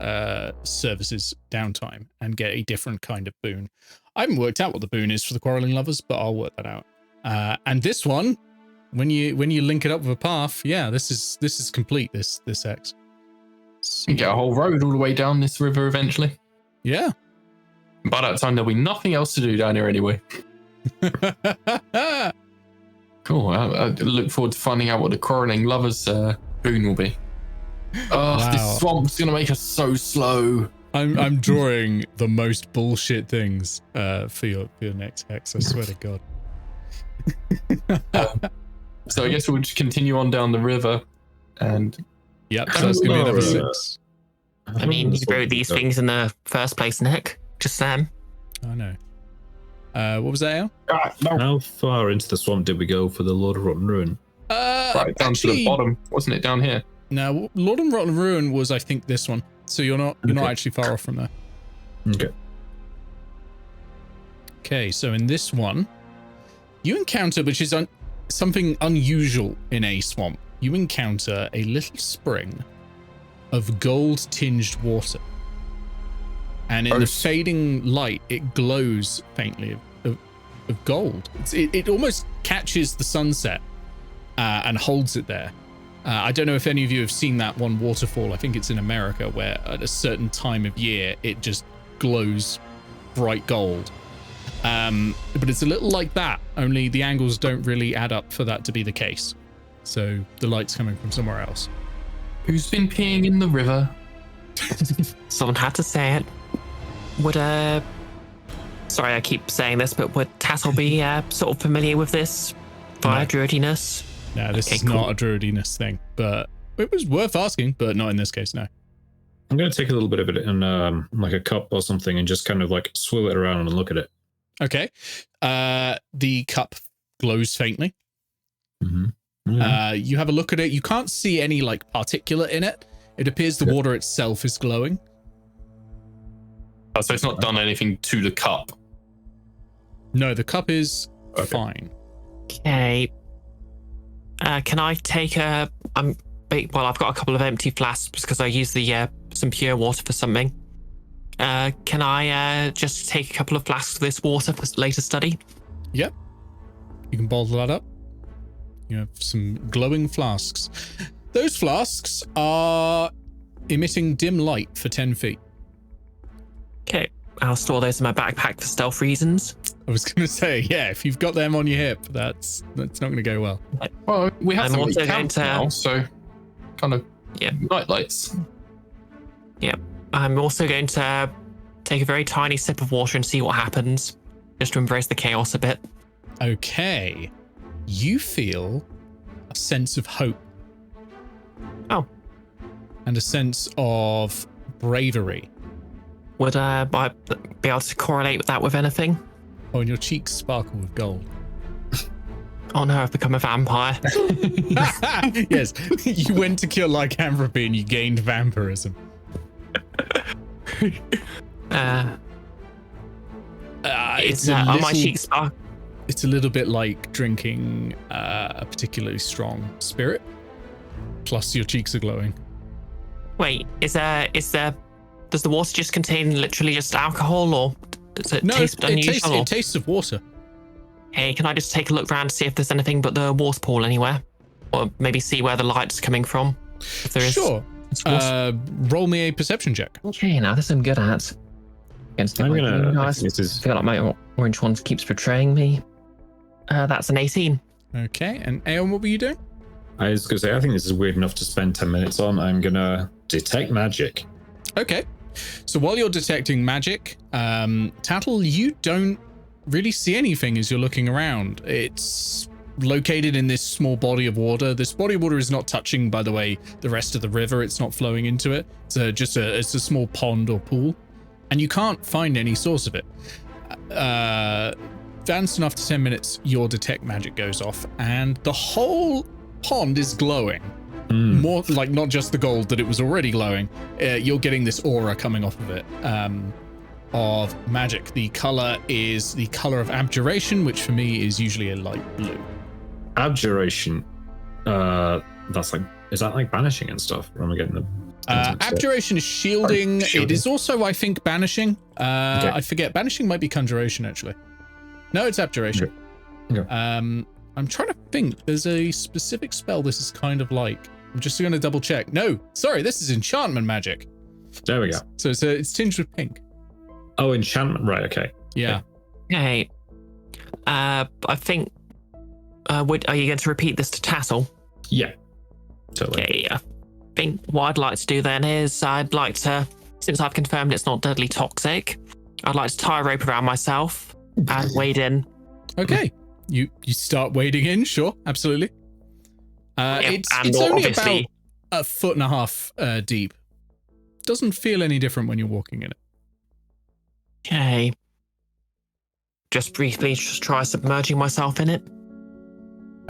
[SPEAKER 1] services downtime and get a different kind of boon. I haven't worked out what the boon is for the quarreling lovers, but I'll work that out. And this one, when you link it up with a path, yeah, this is complete. This X.
[SPEAKER 5] You get a whole road all the way down this river eventually.
[SPEAKER 1] Yeah.
[SPEAKER 5] By that time, there'll be nothing else to do down here anyway. Cool. I look forward to finding out what the quarreling lovers boon will be. Oh,
[SPEAKER 1] Wow.
[SPEAKER 5] This swamp's gonna make us so slow.
[SPEAKER 1] I'm drawing the most bullshit things for your next X. I swear to God.
[SPEAKER 5] So I guess we'll just continue on down the river, and
[SPEAKER 1] Yep. So that's gonna be another 6.
[SPEAKER 2] I mean, you wrote these things in the first place, Nick. Just Sam.
[SPEAKER 1] I know. What was that, Al?
[SPEAKER 4] How far into the swamp did we go for the Lord of Rotten Ruin?
[SPEAKER 5] right down to the bottom, wasn't it? Down here.
[SPEAKER 1] Now, Lord of Rotten Ruin was, I think, this one. So you're not actually far off from there.
[SPEAKER 4] Okay.
[SPEAKER 1] Okay, so in this one, you encounter, which is something unusual in a swamp, you encounter a little spring of gold-tinged water. And in the fading light, it glows faintly of gold. It almost catches the sunset and holds it there. I don't know if any of you have seen that one waterfall. I think it's in America, where at a certain time of year, it just glows bright gold. But it's a little like that, only the angles don't really add up for that to be the case. So the light's coming from somewhere else.
[SPEAKER 5] Who's been peeing in the river?
[SPEAKER 2] Someone had to say it. Would sorry, I keep saying this, but would Tattle be sort of familiar with this via druidiness?
[SPEAKER 1] No, this is not a druidiness thing, but it was worth asking, but not in this case, no.
[SPEAKER 4] I'm going to take a little bit of it in like a cup or something and just kind of like swirl it around and look at it.
[SPEAKER 1] Okay. The cup glows faintly.
[SPEAKER 4] Mm-hmm. Yeah.
[SPEAKER 1] You have a look at it. You can't see any like particulate in it. It appears the water itself is glowing.
[SPEAKER 5] Oh, so it's not done anything to the cup.
[SPEAKER 1] No, the cup is fine.
[SPEAKER 2] Okay. Can I take a? Well, I've got a couple of empty flasks because I use the some pure water for something. Can I just take a couple of flasks of this water for later study?
[SPEAKER 1] Yep. You can bottle that up. You have some glowing flasks. Those flasks are emitting dim light for 10 feet.
[SPEAKER 2] Okay. I'll store those in my backpack for stealth reasons.
[SPEAKER 1] I was going to say, yeah, if you've got them on your hip, that's not going to go well.
[SPEAKER 5] Well, we have
[SPEAKER 2] I'm
[SPEAKER 5] some
[SPEAKER 2] also
[SPEAKER 5] camps
[SPEAKER 2] going to-
[SPEAKER 5] now, so kind of
[SPEAKER 2] Yeah.
[SPEAKER 5] night lights.
[SPEAKER 2] Yeah. I'm also going to take a very tiny sip of water and see what happens, just to embrace the chaos a bit.
[SPEAKER 1] Okay. You feel a sense of hope.
[SPEAKER 2] Oh.
[SPEAKER 1] And a sense of bravery.
[SPEAKER 2] Would I be able to correlate that with anything?
[SPEAKER 1] Oh, and your cheeks sparkle with gold.
[SPEAKER 2] Oh no, I've become a vampire.
[SPEAKER 1] Yes, you went to kill lycanthropy and you gained vampirism. It's
[SPEAKER 2] are my cheeks?
[SPEAKER 1] It's a little bit like drinking a particularly strong spirit. Plus, your cheeks are glowing.
[SPEAKER 2] Wait, does the water just contain literally just alcohol, or does it taste unusual?
[SPEAKER 1] It tastes of water.
[SPEAKER 2] Hey, can I just take a look around to see if there's anything but the water pool anywhere? Or maybe see where the light's coming from? If there is.
[SPEAKER 1] Sure. Roll me a perception check.
[SPEAKER 2] Okay, now this I'm good at. Against
[SPEAKER 4] I'm gonna.
[SPEAKER 2] guys.
[SPEAKER 4] This is.
[SPEAKER 2] I feel like my orange one keeps betraying me. That's an 18.
[SPEAKER 1] Okay, and Aeon, what were you doing?
[SPEAKER 4] I was gonna say, I think this is weird enough to spend 10 minutes on. I'm gonna detect magic.
[SPEAKER 1] Okay. So while you're detecting magic, Tattle, you don't really see anything as you're looking around. It's located in this small body of water. This body of water is not touching, by the way, the rest of the river. It's not flowing into it. It's it's a small pond or pool, and you can't find any source of it. Vanstone, after 10 minutes, your detect magic goes off, and the whole pond is glowing. More like not just the gold that it was already glowing. You're getting this aura coming off of it. Of magic. The color is the color of abjuration, which for me is usually a light blue.
[SPEAKER 4] Abjuration. That's like. Is that like banishing and stuff? Or am I getting the?
[SPEAKER 1] Abjuration is shielding. It is also, I think, banishing.
[SPEAKER 4] Okay.
[SPEAKER 1] I forget. Banishing might be conjuration, actually. No, it's abjuration.
[SPEAKER 4] Okay.
[SPEAKER 1] I'm trying to think. There's a specific spell this is kind of like. I'm just going to double check. No, sorry, this is enchantment magic.
[SPEAKER 4] There we go.
[SPEAKER 1] So it's tinged with pink.
[SPEAKER 4] Oh, enchantment. Right. Okay.
[SPEAKER 1] Yeah.
[SPEAKER 2] Okay. I think. Are you going to repeat this to Tattle?
[SPEAKER 4] Yeah. Totally.
[SPEAKER 2] Okay. I think what I'd like to do then is I'd like to, since I've confirmed it's not deadly toxic, I'd like to tie a rope around myself and wade in.
[SPEAKER 1] Okay. You start wading in. Sure. Absolutely. It's only about 1.5 feet deep. Doesn't feel any different when you're walking in it.
[SPEAKER 2] Okay. Just briefly try submerging myself in it.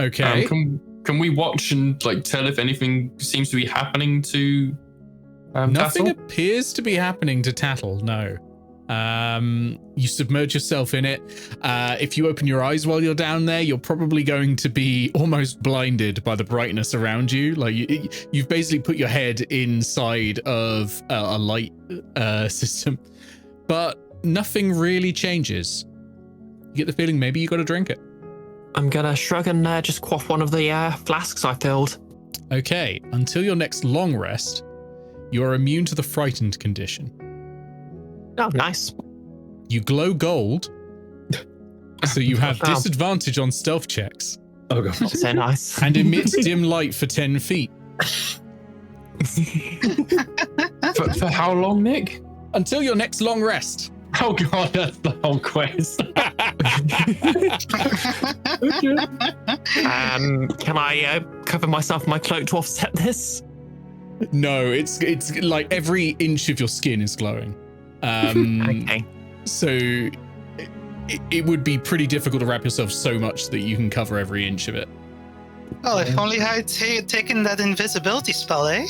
[SPEAKER 1] Okay.
[SPEAKER 5] Can we watch and like tell if anything seems to be happening to
[SPEAKER 1] Nothing
[SPEAKER 5] Tattle?
[SPEAKER 1] appears to be happening to Tattle, no. You submerge yourself in it. If you open your eyes while you're down there, you're probably going to be almost blinded by the brightness around you. Like you've basically put your head inside of a light system, but nothing really changes. You get the feeling maybe you got to drink it.
[SPEAKER 2] I'm gonna shrug and just quaff one of the flasks I filled.
[SPEAKER 1] Okay, until your next long rest, you are immune to the frightened condition.
[SPEAKER 2] Oh, nice.
[SPEAKER 1] You glow gold, so you have disadvantage on stealth checks.
[SPEAKER 4] Oh god.
[SPEAKER 2] Not so nice.
[SPEAKER 1] And emit dim light for 10 feet.
[SPEAKER 5] For how long, Nick?
[SPEAKER 1] Until your next long rest.
[SPEAKER 5] Oh god, that's the whole quest.
[SPEAKER 2] Can I cover myself in my cloak to offset this?
[SPEAKER 1] No, it's like every inch of your skin is glowing.
[SPEAKER 2] Okay.
[SPEAKER 1] So it would be pretty difficult to wrap yourself so much that you can cover every inch of it.
[SPEAKER 3] Well, if only I had taken that invisibility spell, eh?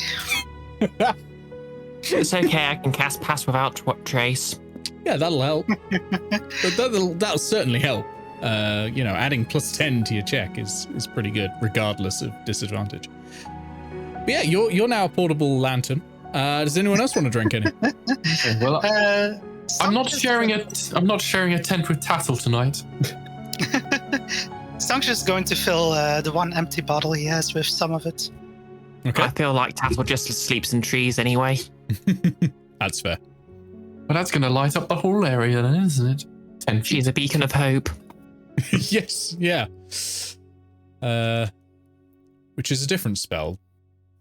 [SPEAKER 2] It's okay, I can cast Pass Without Trace.
[SPEAKER 1] Yeah, that'll help. But that'll certainly help. Adding +10 to your check is pretty good, regardless of disadvantage. But yeah, you're now a portable lantern. Does anyone else want to drink any?
[SPEAKER 5] Well, I'm not sharing a tent with Tattle tonight.
[SPEAKER 3] Stonk's just going to fill the one empty bottle he has with some of it.
[SPEAKER 1] Okay,
[SPEAKER 2] I feel like Tattle just sleeps in trees anyway.
[SPEAKER 1] that's fair.
[SPEAKER 5] But that's going to light up the whole area then, isn't it? 10 feet.
[SPEAKER 2] She's a beacon of hope.
[SPEAKER 1] Yes, yeah. Which is a different spell.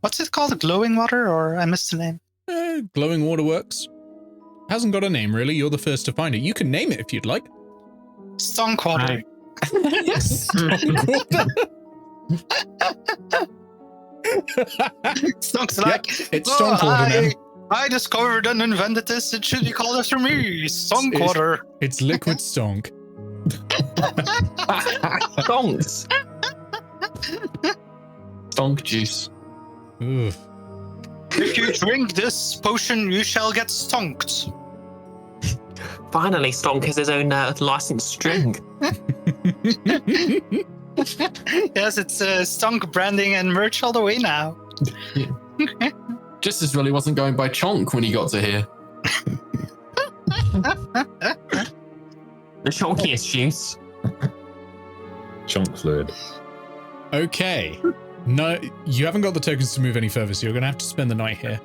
[SPEAKER 3] What's it called? Glowing water? Or I missed the name.
[SPEAKER 1] Glowing water works. Hasn't got a name, really. You're the first to find it. You can name it if you'd like.
[SPEAKER 3] Stonk water. Stonk's like,
[SPEAKER 1] It's Stonk water now.
[SPEAKER 3] I discovered and invented this. It should be called after me. Stonk water.
[SPEAKER 1] It's liquid stonk.
[SPEAKER 2] Stonks.
[SPEAKER 5] Stonk juice.
[SPEAKER 1] Ooh.
[SPEAKER 3] If you drink this potion, you shall get stonked.
[SPEAKER 2] Finally, Stonk has his own licensed drink.
[SPEAKER 3] Yes, it's Stonk branding and merch all the way now.
[SPEAKER 5] Just as well he wasn't going by Chonk when he got to here.
[SPEAKER 2] The chonkiest juice.
[SPEAKER 4] Chunk fluid.
[SPEAKER 1] Okay. No, you haven't got the tokens to move any further, so you're going to have to spend the night here.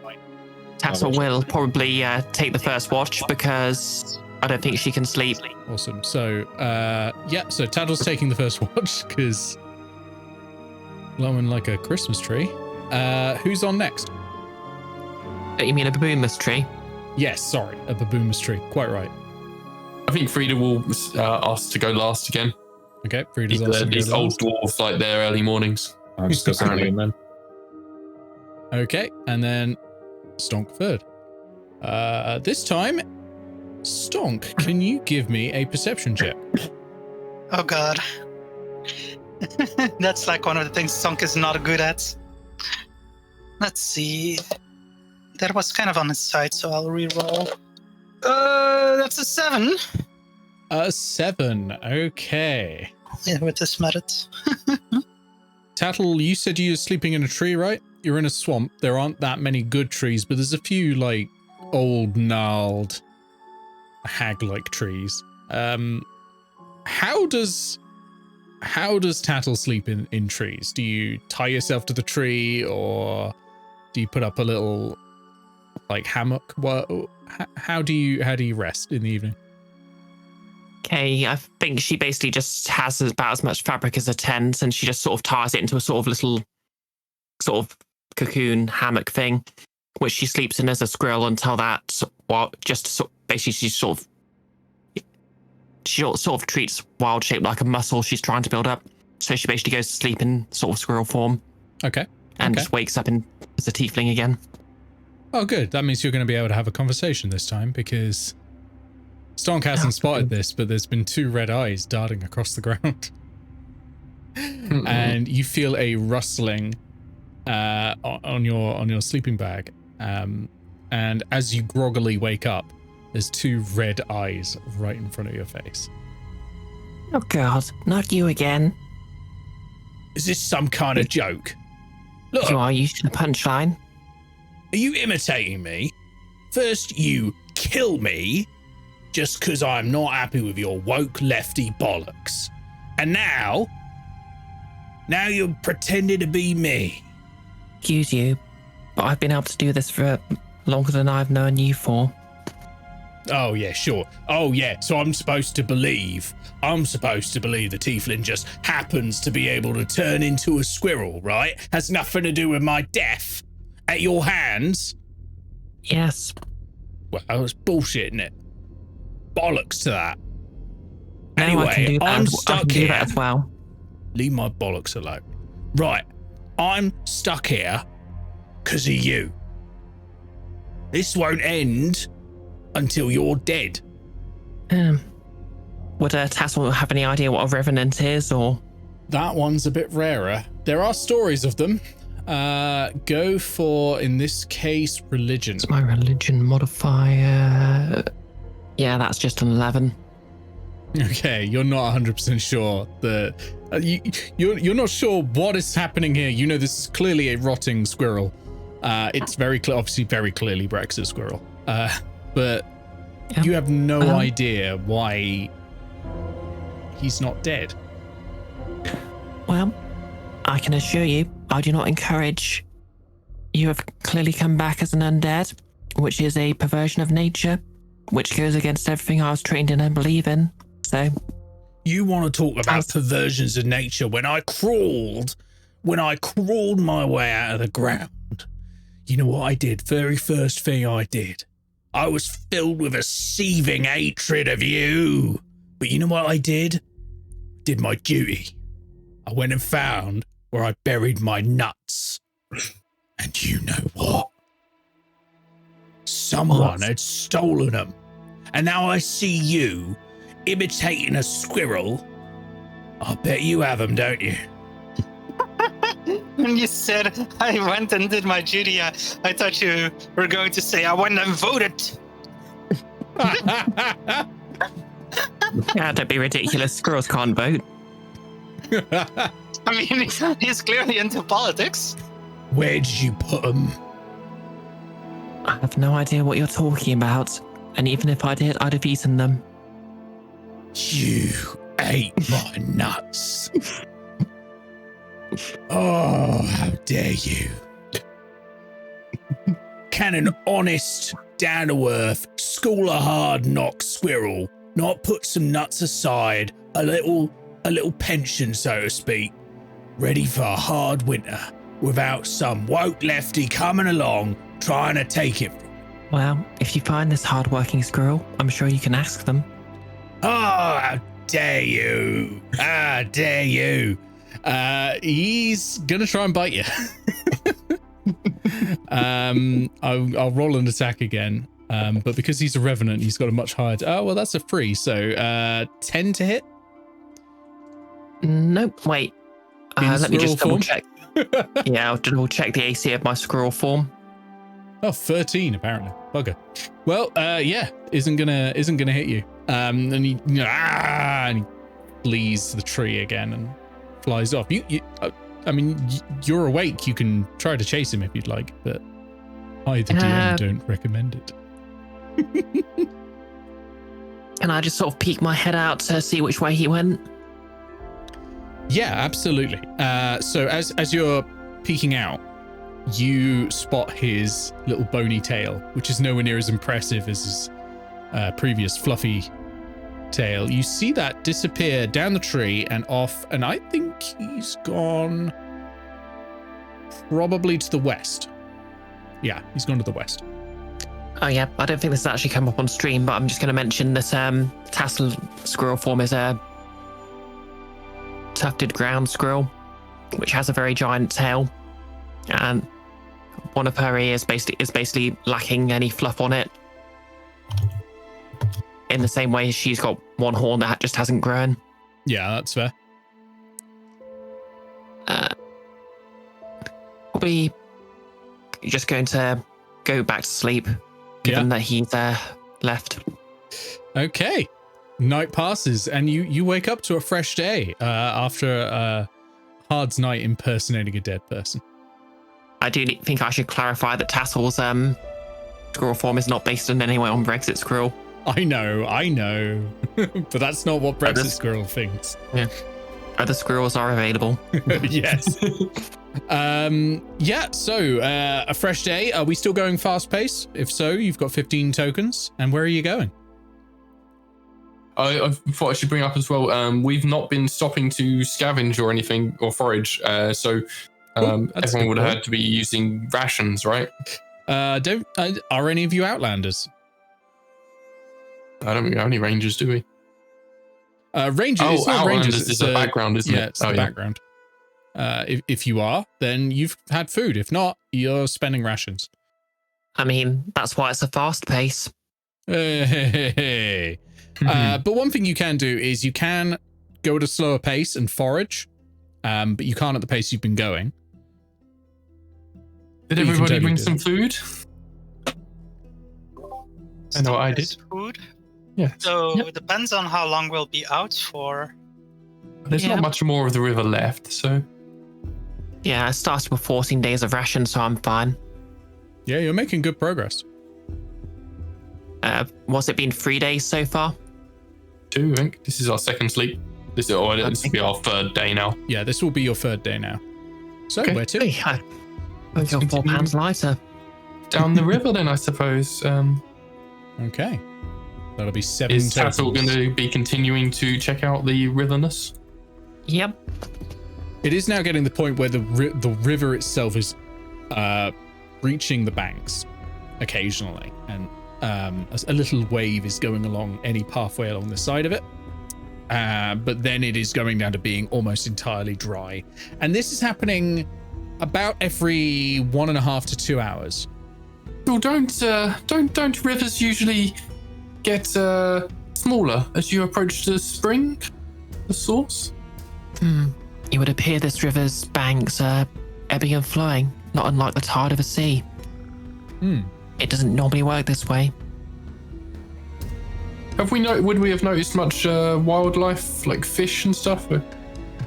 [SPEAKER 2] Tattle will probably take the first watch because I don't think she can sleep.
[SPEAKER 1] Awesome. So, so Tattle's taking the first watch because glowing like a Christmas tree. Who's on next?
[SPEAKER 2] You mean a baboonmas tree?
[SPEAKER 1] Yes, sorry, a baboonmas tree. Quite right.
[SPEAKER 5] I think Frida will ask to go last again.
[SPEAKER 1] Okay, Frida's also
[SPEAKER 5] These old dwarves like their early mornings.
[SPEAKER 4] I'll just go second again then.
[SPEAKER 1] Okay, and then Stonk third. This time, Stonk, can you give me a perception check?
[SPEAKER 3] Oh god. That's like one of the things Stonk is not good at. Let's see. That was kind of on his side, so I'll re-roll. That's a 7.
[SPEAKER 1] A 7. Okay.
[SPEAKER 3] Yeah, with this method.
[SPEAKER 1] Tattle, you said you were sleeping in a tree, right? You're in a swamp. There aren't that many good trees, but there's a few, like, old, gnarled, hag-like trees. How does Tattle sleep in trees? Do you tie yourself to the tree, or do you put up a little, like, hammock? How do you rest in the evening?
[SPEAKER 2] Okay, I think she basically just has about as much fabric as a tent, and she just sort of ties it into a sort of little sort of cocoon hammock thing, which she sleeps in as a squirrel until that, well, basically she sort of treats wild shape like a muscle she's trying to build up. So she basically goes to sleep in sort of squirrel form.
[SPEAKER 1] Okay.
[SPEAKER 2] And just wakes up as a tiefling again.
[SPEAKER 1] Oh, good. That means you're going to be able to have a conversation this time, because Stonk hasn't spotted this, but there's been 2 red eyes darting across the ground. And you feel a rustling on your sleeping bag. And as you groggily wake up, there's 2 red eyes right in front of your face.
[SPEAKER 2] Oh god, not you again.
[SPEAKER 1] Is this some kind of joke? Look,
[SPEAKER 2] You are used to the punchline.
[SPEAKER 1] are you imitating me? First you kill me just because I'm not happy with your woke lefty bollocks. And now you're pretending to be me.
[SPEAKER 2] Excuse you, but I've been able to do this for longer than I've known you for.
[SPEAKER 1] Oh, yeah, sure. Oh, yeah, so I'm supposed to believe the tiefling just happens to be able to turn into a squirrel, right? Has nothing to do with my death at your hands?
[SPEAKER 2] Yes.
[SPEAKER 1] Well, that's bullshit, isn't it? Bollocks to that.
[SPEAKER 2] No,
[SPEAKER 1] Anyway,
[SPEAKER 2] I can do that.
[SPEAKER 1] I'm
[SPEAKER 2] I
[SPEAKER 1] stuck
[SPEAKER 2] can do
[SPEAKER 1] here.
[SPEAKER 2] that as well.
[SPEAKER 1] Leave my bollocks alone. Right, I'm stuck here because of you. This won't end until you're dead.
[SPEAKER 2] Would Tattle have any idea what a revenant is, or?
[SPEAKER 1] That one's a bit rarer. There are stories of them. Go for, in this case, religion.
[SPEAKER 2] It's my religion modifier. Yeah, that's just an 11.
[SPEAKER 1] Okay, you're not 100% sure that you're not sure what is happening here. You know, this is clearly a rotting squirrel. It's obviously very clearly Brex's squirrel. But
[SPEAKER 2] Yeah.
[SPEAKER 1] you have no idea why he's not dead.
[SPEAKER 2] Well, I can assure you, I do not encourage. You have clearly come back as an undead, which is a perversion of nature, which goes against everything I was trained in and believe in. So,
[SPEAKER 1] You want to talk about perversions of nature when I crawled my way out of the ground. You know what I did? Very first thing I did. I was filled with a seething hatred of you. But you know what I did? Did my duty. I went and found where I buried my nuts. And you know what? Someone had stolen them. And now I see you imitating a squirrel. I bet you have them, don't you?
[SPEAKER 3] When you said I went and did my duty, I thought you were going to say I went and voted.
[SPEAKER 2] Yeah, don't be ridiculous. Squirrels can't vote.
[SPEAKER 3] I mean, he's clearly into politics.
[SPEAKER 1] Where did you put them?
[SPEAKER 2] I have no idea what you're talking about. And even if I did, I'd have eaten them.
[SPEAKER 1] You ate my nuts. Oh, how dare you. Can an honest, down-to-earth, school of hard knock squirrel not put some nuts aside, a little pension, so to speak, ready for a hard winter, without some woke lefty coming along trying to take it?
[SPEAKER 2] Well, if you find this hard-working squirrel, I'm sure you can ask them.
[SPEAKER 1] Oh, how dare you. How dare you. He's gonna try and bite you. I'll roll an attack again. But because he's a revenant, he's got a much higher. Oh, well, that's a 3. So 10 to hit.
[SPEAKER 2] Nope. Wait. Let me just double
[SPEAKER 1] form?
[SPEAKER 2] check. Yeah, I'll double check the AC of my squirrel form.
[SPEAKER 1] Oh, 13 apparently. Bugger. Well, yeah, isn't gonna hit you. And he and he flees to the tree again and flies off. I mean, you're awake. You can try to chase him if you'd like, but I, the DM, don't recommend it.
[SPEAKER 2] Can I just sort of peek my head out to see which way he went?
[SPEAKER 1] Yeah, absolutely. So as you're peeking out, you spot his little bony tail, which is nowhere near as impressive as his previous fluffy tail. You see that disappear down the tree and off, and I think he's gone probably to the west. Yeah, he's gone to the west.
[SPEAKER 2] Oh yeah, I don't think this has actually come up on stream, but I'm just going to mention that Tattle squirrel form is a tufted ground squirrel, which has a very giant tail, and one of her ears is basically lacking any fluff on it. In the same way, she's got one horn that just hasn't grown.
[SPEAKER 1] Yeah, that's fair.
[SPEAKER 2] Probably just going to go back to sleep, given that he's left.
[SPEAKER 1] Okay. Night passes and you wake up to a fresh day after a hard night impersonating a dead person.
[SPEAKER 2] I do think I should clarify that Tassle's squirrel form is not based in any way on Brexit squirrel.
[SPEAKER 1] I know. But that's not what Brexit squirrel thinks.
[SPEAKER 2] Yeah. Other squirrels are available.
[SPEAKER 1] Yes. Yeah, so a fresh day. Are we still going fast pace? If so, you've got 15 tokens. And where are you going?
[SPEAKER 5] I thought I should bring up as well. We've not been stopping to scavenge or anything or forage. So everyone would have had to be using rations, right?
[SPEAKER 1] Are any of you Outlanders?
[SPEAKER 5] I don't think we have any rangers, do we?
[SPEAKER 1] Rangers.
[SPEAKER 5] Oh,
[SPEAKER 1] it's not
[SPEAKER 5] Outlanders
[SPEAKER 1] rangers.
[SPEAKER 5] is the background, isn't it?
[SPEAKER 1] Yeah, it's the background. If you are, then you've had food. If not, you're spending rations.
[SPEAKER 2] I mean, that's why it's a fast pace.
[SPEAKER 1] Hey. But one thing you can do is you can go at a slower pace and forage, but you can't at the pace you've been going.
[SPEAKER 5] Did everybody bring some food? I know I did.
[SPEAKER 3] Food.
[SPEAKER 5] Yeah.
[SPEAKER 3] So it depends on how long we'll be out for.
[SPEAKER 5] There's not much more of the river left, so.
[SPEAKER 2] Yeah, I started with 14 days of ration, so I'm fine.
[SPEAKER 1] Yeah, you're making good progress.
[SPEAKER 2] What's it been, 3 days so far?
[SPEAKER 5] 2, I think. This is our second sleep. This will be our third day now.
[SPEAKER 1] Yeah, this will be your third day now. So where to?
[SPEAKER 2] I feel 4 pounds lighter.
[SPEAKER 5] Down the river then, I suppose.
[SPEAKER 1] Okay. That'll be 7
[SPEAKER 5] Is
[SPEAKER 1] tokens.
[SPEAKER 5] Tattle going to be continuing to check out the riverness?
[SPEAKER 2] Yep.
[SPEAKER 1] It is now getting the point where the river itself is reaching the banks occasionally, and a little wave is going along any pathway along the side of it. But then it is going down to being almost entirely dry. And this is happening about every 1.5 to 2 hours.
[SPEAKER 5] Well, don't rivers usually get smaller as you approach the spring, the source?
[SPEAKER 2] It would appear this river's banks are ebbing and flowing, not unlike the tide of a sea. It doesn't normally work this way.
[SPEAKER 5] Would we have noticed much wildlife, like fish and stuff?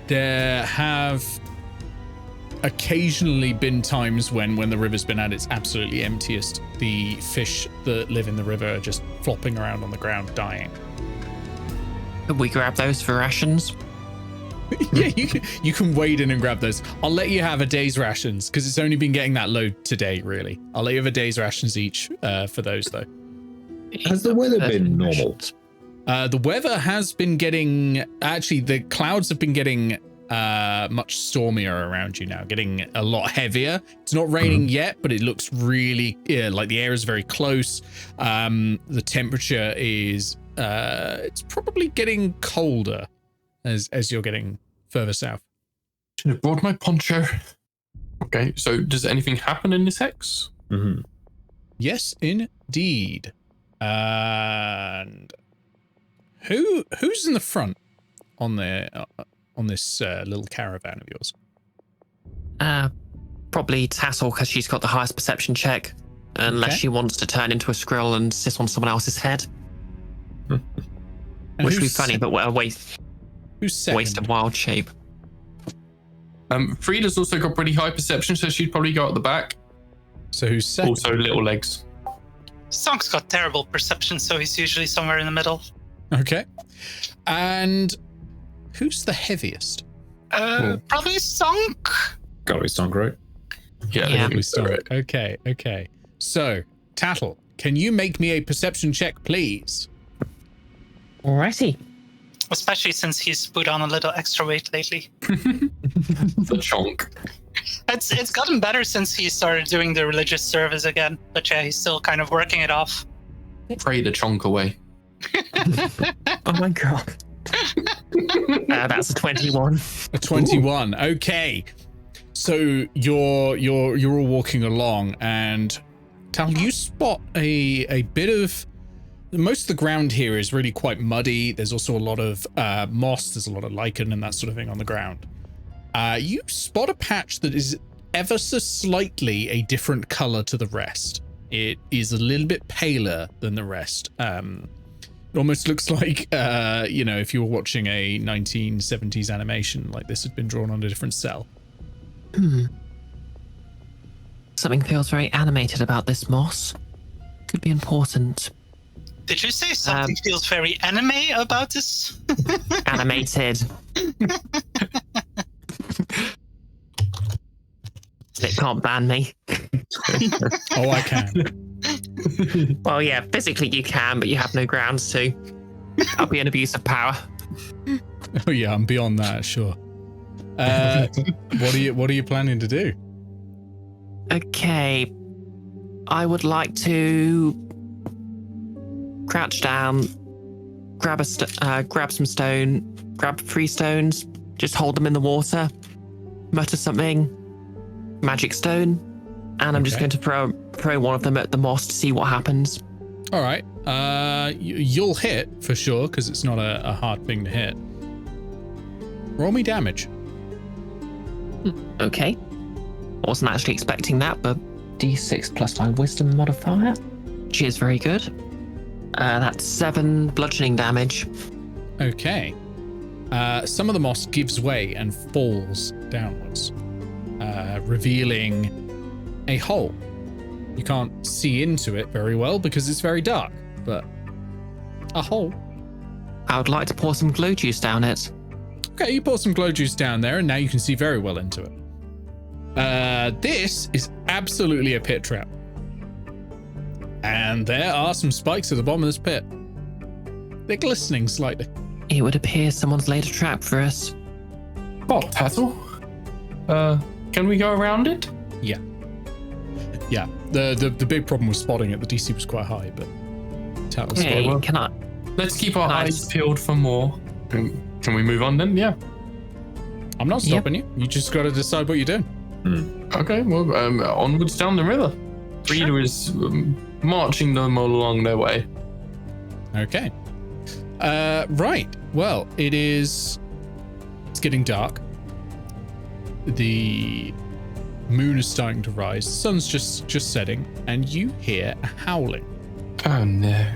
[SPEAKER 1] There have occasionally been times when the river's been at its absolutely emptiest. The fish that live in the river are just flopping around on the ground, dying.
[SPEAKER 2] Could we grab those for rations?
[SPEAKER 1] Yeah, you can wade in and grab those. I'll let you have a day's rations because it's only been getting that low today, really. I'll let you have a day's rations each for those, though.
[SPEAKER 4] Has the weather been normal?
[SPEAKER 1] The weather has been getting... Actually, the clouds have been getting much stormier around you now, getting a lot heavier. It's not raining yet, but it looks really... like the air is very close. The temperature is... it's probably getting colder as you're getting further south.
[SPEAKER 5] Should have brought my poncho. Okay, so does anything happen in this hex?
[SPEAKER 1] Yes, indeed. And who's in the front on this little caravan of yours?
[SPEAKER 2] Probably Tattle, because she's got the highest perception check, unless she wants to turn into a squirrel and sit on someone else's head. Which would be funny, but a waste of wild shape.
[SPEAKER 5] Frida's also got pretty high perception, so she'd probably go at the back.
[SPEAKER 1] So who's second?
[SPEAKER 5] Also little legs.
[SPEAKER 3] Stonk's got terrible perception, so he's usually somewhere in the middle.
[SPEAKER 1] Okay. And who's the heaviest?
[SPEAKER 3] Probably Stonk.
[SPEAKER 4] Gotta be Stonk, right?
[SPEAKER 5] Yeah.
[SPEAKER 1] Probably Stonk. Okay. So, Tattle, can you make me a perception check, please?
[SPEAKER 2] Alrighty.
[SPEAKER 3] Especially since he's put on a little extra weight lately.
[SPEAKER 5] The chonk.
[SPEAKER 3] It's gotten better since he started doing the religious service again. But yeah, he's still kind of working it off.
[SPEAKER 5] Pray the chonk away.
[SPEAKER 2] Oh my god. That's a 21.
[SPEAKER 1] A 21. Ooh. Okay. So you're all walking along, and Tattle, you spot a bit of... Most of the ground here is really quite muddy. There's also a lot of moss. There's a lot of lichen and that sort of thing on the ground. You spot a patch that is ever so slightly a different color to the rest. It is a little bit paler than the rest. It almost looks like, if you were watching a 1970s animation, like this had been drawn on a different cell.
[SPEAKER 2] Something feels very animated about this moss. Could be important.
[SPEAKER 3] Did you say something feels very anime about this?
[SPEAKER 2] Animated. It can't ban me.
[SPEAKER 1] Oh, I can.
[SPEAKER 2] Well, yeah, physically you can, but you have no grounds to. That'll be an abuse of power.
[SPEAKER 1] Oh yeah, I'm beyond that, sure. What are you planning to do?
[SPEAKER 2] Okay, I would like to crouch down, grab some stone, grab 3 stones, just hold them in the water, mutter something, magic stone, and I'm just going to throw one of them at the moss to see what happens.
[SPEAKER 1] All right. You'll hit for sure because it's not a hard thing to hit. Roll me damage.
[SPEAKER 2] Okay. I wasn't actually expecting that, but D6 plus my wisdom modifier, which is very good. That's 7 bludgeoning damage.
[SPEAKER 1] Okay. Some of the moss gives way and falls downwards, revealing a hole. You can't see into it very well because it's very dark, but a hole.
[SPEAKER 2] I would like to pour some glow juice down it.
[SPEAKER 1] Okay, you pour some glow juice down there, and now you can see very well into it. This is absolutely a pit trap. And there are some spikes at the bottom of this pit. They're glistening slightly.
[SPEAKER 2] It would appear someone's laid a trap for us.
[SPEAKER 5] What, Tattle? Can we go around it?
[SPEAKER 1] Yeah. Yeah. The big problem was spotting it. The DC was quite high, but Tattle's
[SPEAKER 2] Hey,
[SPEAKER 5] well.
[SPEAKER 2] can I?
[SPEAKER 5] Let's keep our eyes peeled for more. Can we move on then? Yeah.
[SPEAKER 1] I'm not stopping you. You just got to decide what you're doing.
[SPEAKER 5] Okay, well, onwards down the river. Frida is marching them along their way.
[SPEAKER 1] Okay. Right. Well, it's getting dark. The Moon is starting to rise. The sun's just setting, and you hear a howling.
[SPEAKER 5] Oh no.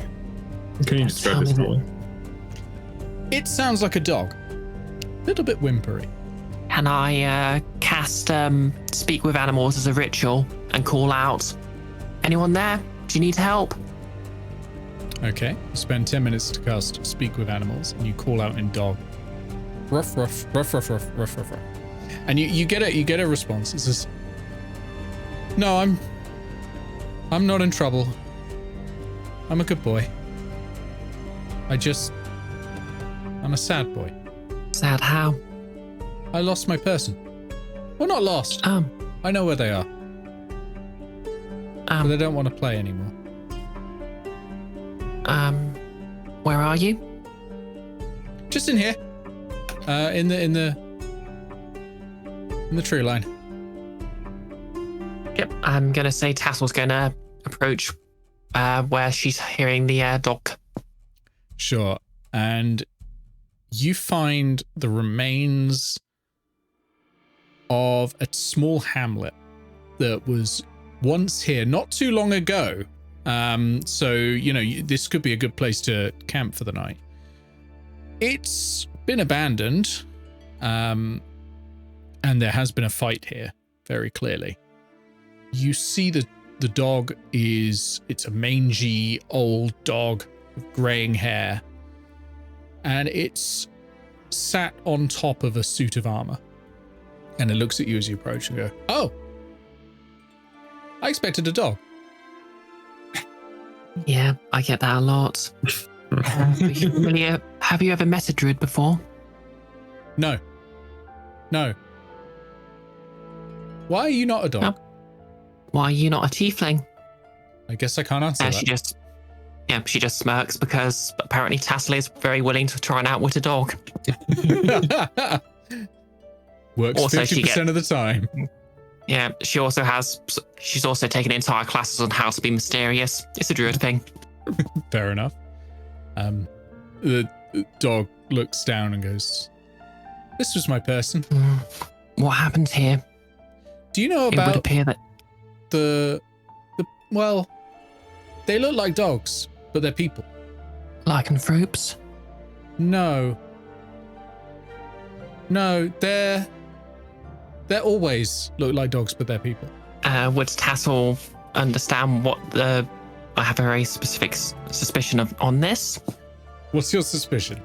[SPEAKER 4] Can you describe this for me?
[SPEAKER 1] It sounds like a dog. A little bit whimpery.
[SPEAKER 2] Can I cast Speak with Animals as a ritual and call out, anyone there? Do you need help?
[SPEAKER 1] Okay. You spend 10 minutes to cast Speak with Animals, and you call out in dog. Ruff, ruff, ruff, ruff, ruff, ruff, ruff, ruff. And you get a response. It says, "No, I'm not in trouble. I'm a good boy. I'm a sad boy.
[SPEAKER 2] Sad how?
[SPEAKER 1] I lost my person. Well, not lost. I know where they are. But they don't want to play anymore.
[SPEAKER 2] Where are you?
[SPEAKER 1] Just in here. In the tree line.
[SPEAKER 2] Yep, I'm gonna say Tattle's gonna approach where she's hearing the dog.
[SPEAKER 1] Sure. And you find the remains of a small hamlet that was once here not too long ago. So, this could be a good place to camp for the night. It's been abandoned. And there has been a fight here, very clearly. You see the dog it's a mangy old dog with graying hair. And it's sat on top of a suit of armor. And it looks at you as you approach and go, "Oh, I expected a dog."
[SPEAKER 2] Yeah, I get that a lot. Have you ever met a druid before?
[SPEAKER 1] No. Why are you not a dog?
[SPEAKER 2] No. Why are you not a tiefling?
[SPEAKER 1] I guess I can't answer that.
[SPEAKER 2] She just smirks because apparently Tattle is very willing to try and outwit a dog.
[SPEAKER 1] Works
[SPEAKER 2] Also,
[SPEAKER 1] 50% of the time.
[SPEAKER 2] Yeah, she's also taken entire classes on how to be mysterious. It's a druid thing.
[SPEAKER 1] Fair enough. The dog looks down and goes, "This was my person."
[SPEAKER 2] What happened here?
[SPEAKER 1] Do you know
[SPEAKER 2] It would
[SPEAKER 1] about
[SPEAKER 2] appear that
[SPEAKER 1] well, they look like dogs, but they're people.
[SPEAKER 2] lycanthropes?
[SPEAKER 1] No, they're always look like dogs, but they're people.
[SPEAKER 2] Would Tattle understand what I have a very specific suspicion on this?
[SPEAKER 1] What's your suspicion?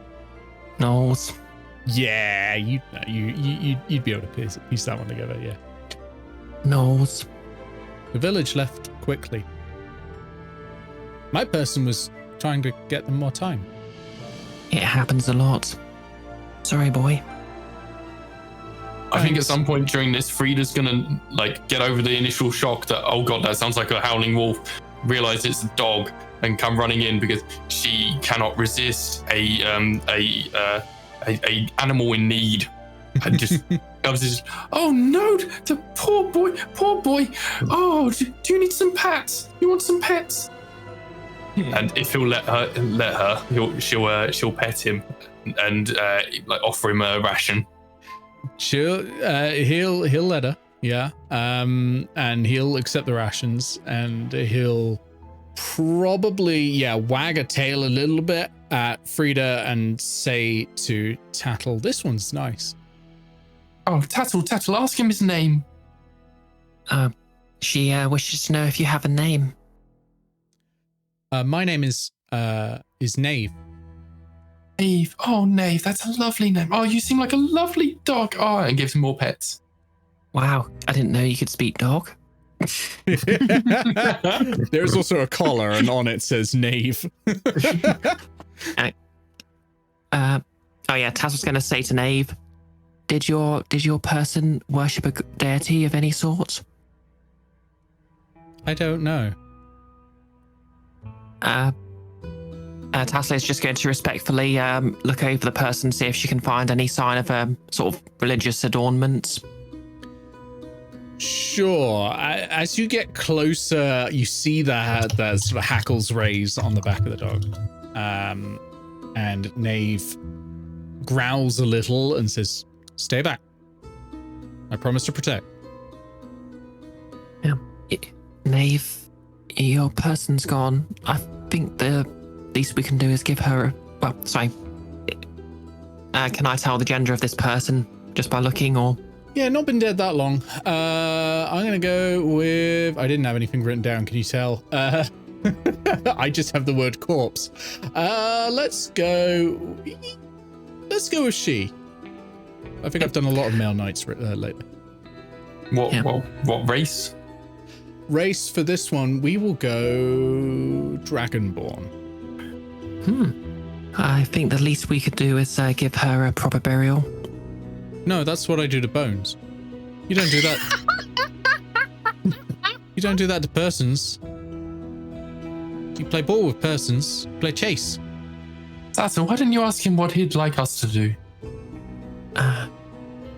[SPEAKER 2] Knowles.
[SPEAKER 1] Yeah, you'd be able to piece that one together. Yeah.
[SPEAKER 2] Knowles.
[SPEAKER 1] The village left quickly. My person was trying to get them more time.
[SPEAKER 2] It happens a lot. Sorry, boy.
[SPEAKER 5] I think at some point during this, Frida's gonna get over the initial shock that, oh god, that sounds like a howling wolf, realize it's a dog, and come running in because she cannot resist a animal in need, and just comes and oh no, the poor boy. Oh, do you need some pets? You want some pets? And if he'll let her, she'll pet him and offer him a ration.
[SPEAKER 1] He'll let her, yeah. And he'll accept the rations, and he'll probably wag a tail a little bit at Frida and say to Tattle, "This one's nice."
[SPEAKER 5] Oh, Tattle, ask him his name.
[SPEAKER 2] She wishes to know if you have a name.
[SPEAKER 1] My name is Nave.
[SPEAKER 5] Nave. Oh, Nave, that's a lovely name. Oh, you seem like a lovely dog. Oh, and gives him more pets.
[SPEAKER 2] Wow, I didn't know you could speak dog.
[SPEAKER 1] There's also a collar, and on it says Nave.
[SPEAKER 2] Tattle's going to say to Nave, did your person worship a deity of any sort?
[SPEAKER 1] I don't know.
[SPEAKER 2] Tattle is just going to respectfully look over the person, see if she can find any sign of sort of religious adornment.
[SPEAKER 1] Sure. As you get closer, you see the sort of hackles raised on the back of the dog. And Nave growls a little and says, "Stay back. I promise to protect."
[SPEAKER 2] Knave, your person's gone. I think the least we can do is give her. Can I tell the gender of this person just by looking, or?
[SPEAKER 1] Yeah, not been dead that long. I'm gonna go with. I didn't have anything written down. Can you tell? I just have the word corpse. Let's go with she. I think I've done a lot of male knights lately.
[SPEAKER 5] What race?
[SPEAKER 1] Race for this one, we will go Dragonborn.
[SPEAKER 2] I think the least we could do is give her a proper burial.
[SPEAKER 1] No, that's what I do to bones. You don't do that. You don't do that to persons. You play ball with persons. Play chase.
[SPEAKER 5] Tattle, why didn't you ask him what he'd like us to do?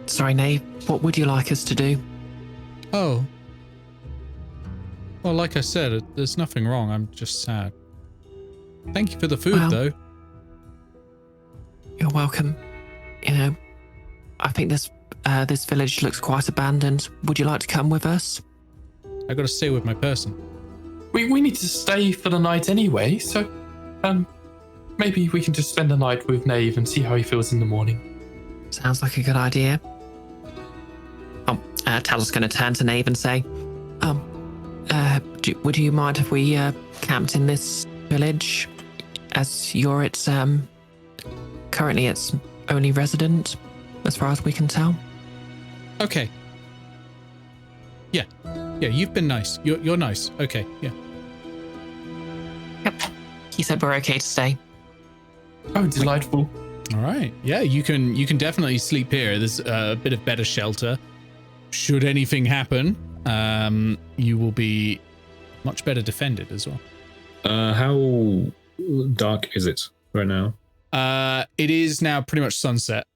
[SPEAKER 2] Sorry, Knave. What would you like us to do?
[SPEAKER 1] Oh. Well, like I said, there's nothing wrong. I'm just sad. Thank you for the food, though.
[SPEAKER 2] You're welcome. I think this village looks quite abandoned. Would you like to come with us?
[SPEAKER 1] I gotta stay with my person.
[SPEAKER 5] We need to stay for the night anyway, so maybe we can just spend the night with Knave and see how he feels in the morning.
[SPEAKER 2] Sounds like a good idea. Tattle's going to turn to Knave and say, would you mind if we camped in this village, as you're its currently its only resident, as far as we can tell?
[SPEAKER 1] Okay. Yeah, you've been nice. You're nice. Okay, yeah.
[SPEAKER 2] Yep. He said we're okay to stay.
[SPEAKER 5] Oh, delightful.
[SPEAKER 1] All right. Yeah, you can definitely sleep here. There's a bit of better shelter. Should anything happen, you will be much better defended as well.
[SPEAKER 4] How dark is it right now?
[SPEAKER 1] It is now pretty much sunset.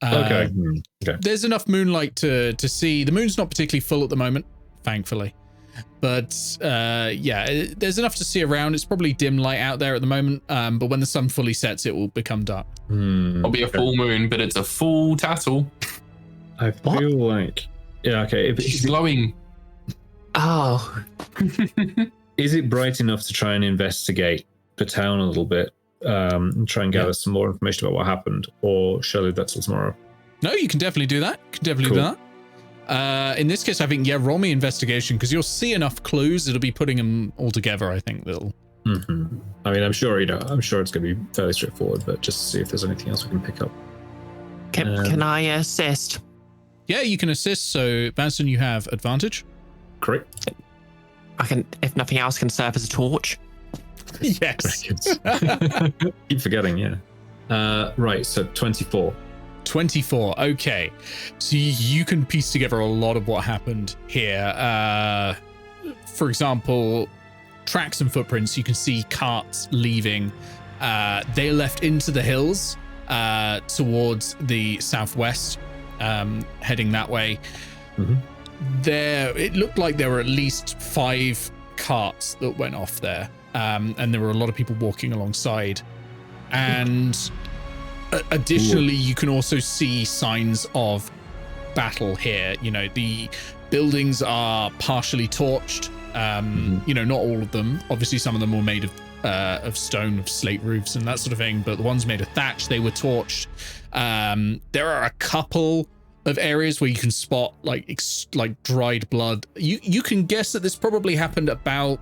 [SPEAKER 4] Okay.
[SPEAKER 1] There's enough moonlight to see. The moon's not particularly full at the moment, thankfully. But there's enough to see around. It's probably dim light out there at the moment. But when the sun fully sets, it will become dark.
[SPEAKER 5] It'll be a full moon, but it's a full Tattle.
[SPEAKER 4] I feel like... Yeah, okay.
[SPEAKER 5] She's glowing.
[SPEAKER 2] Oh.
[SPEAKER 4] Is it bright enough to try and investigate the town a little bit and try and gather some more information about what happened? Or shall I leave that till tomorrow?
[SPEAKER 1] No, you can definitely do that. Do that. In this case, I think, roll me investigation, because you'll see enough clues. It'll be putting them all together, I think.
[SPEAKER 4] Mm-hmm. I mean, I'm sure it's going to be fairly straightforward, but just to see if there's anything else we can pick up.
[SPEAKER 2] Can I assist?
[SPEAKER 1] Yeah, you can assist. So, Vanstone, you have advantage.
[SPEAKER 4] Correct.
[SPEAKER 2] I can, if nothing else, can serve as a torch.
[SPEAKER 1] Yes.
[SPEAKER 4] Keep forgetting, yeah. Right, so 24.
[SPEAKER 1] 24. Okay. So you can piece together a lot of what happened here. For example, tracks and footprints. You can see carts leaving. They left into the hills towards the southwest, heading that way.
[SPEAKER 4] Mm-hmm.
[SPEAKER 1] It looked like there were at least 5 carts that went off there. And there were a lot of people walking alongside. And additionally, you can also see signs of battle here. The buildings are partially torched. Not all of them. Obviously, some of them were made of stone, with slate roofs and that sort of thing. But the ones made of thatch, they were torched. There are a couple of areas where you can spot like dried blood. You can guess that this probably happened about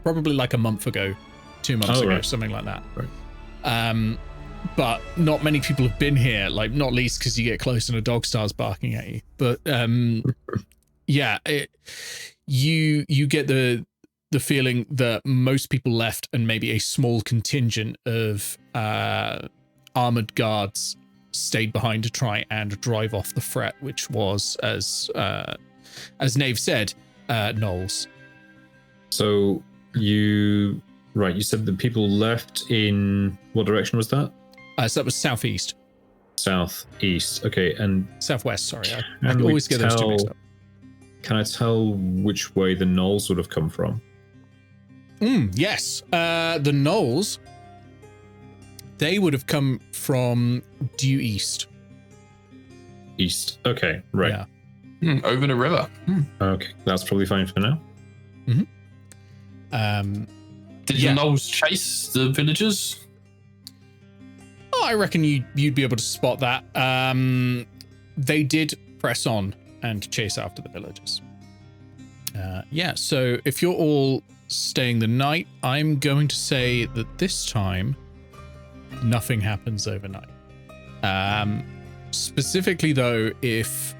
[SPEAKER 1] like a month ago, 2 months ago, right. Something like that. Right. But not many people have been here, like not least because you get close and a dog starts barking at you. But you get the feeling that most people left, and maybe a small contingent of armored guards stayed behind to try and drive off the threat, which was, as Knave said, gnolls.
[SPEAKER 4] So you said that people left in what direction was that?
[SPEAKER 1] So that was southeast.
[SPEAKER 4] Southeast, okay, and
[SPEAKER 1] southwest. Sorry, I always get those two mixed up.
[SPEAKER 4] Can I tell which way the gnolls would have come from?
[SPEAKER 1] Yes, the gnolls. They would have come from due east.
[SPEAKER 4] East. Okay, right.
[SPEAKER 1] Yeah.
[SPEAKER 5] Over the river.
[SPEAKER 4] Okay, that's probably fine for now.
[SPEAKER 5] Did the gnolls chase the villagers?
[SPEAKER 1] Oh, I reckon you'd be able to spot that. They did press on and chase after the villagers. So if you're all staying the night, I'm going to say that this time nothing happens overnight. Specifically though, if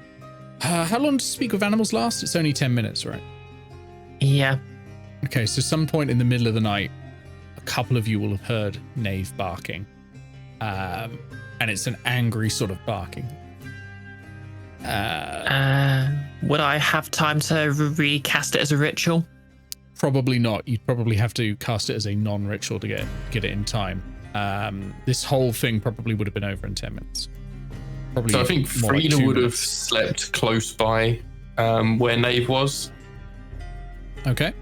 [SPEAKER 1] how long does Speak with Animals last? It's only 10 minutes, right?
[SPEAKER 2] Yeah.
[SPEAKER 1] Okay, so some point in the middle of the night, a couple of you will have heard Knave barking. And it's an angry sort of barking.
[SPEAKER 2] Would I have time to recast it as a ritual?
[SPEAKER 1] Probably not. You'd probably have to cast it as a non-ritual to get it in time. This whole thing probably would have been over in 10 minutes. Probably.
[SPEAKER 5] So I think
[SPEAKER 1] more like
[SPEAKER 5] Frida
[SPEAKER 1] 2
[SPEAKER 5] would have
[SPEAKER 1] minutes.
[SPEAKER 5] slept close by where Knave was.
[SPEAKER 1] Okay.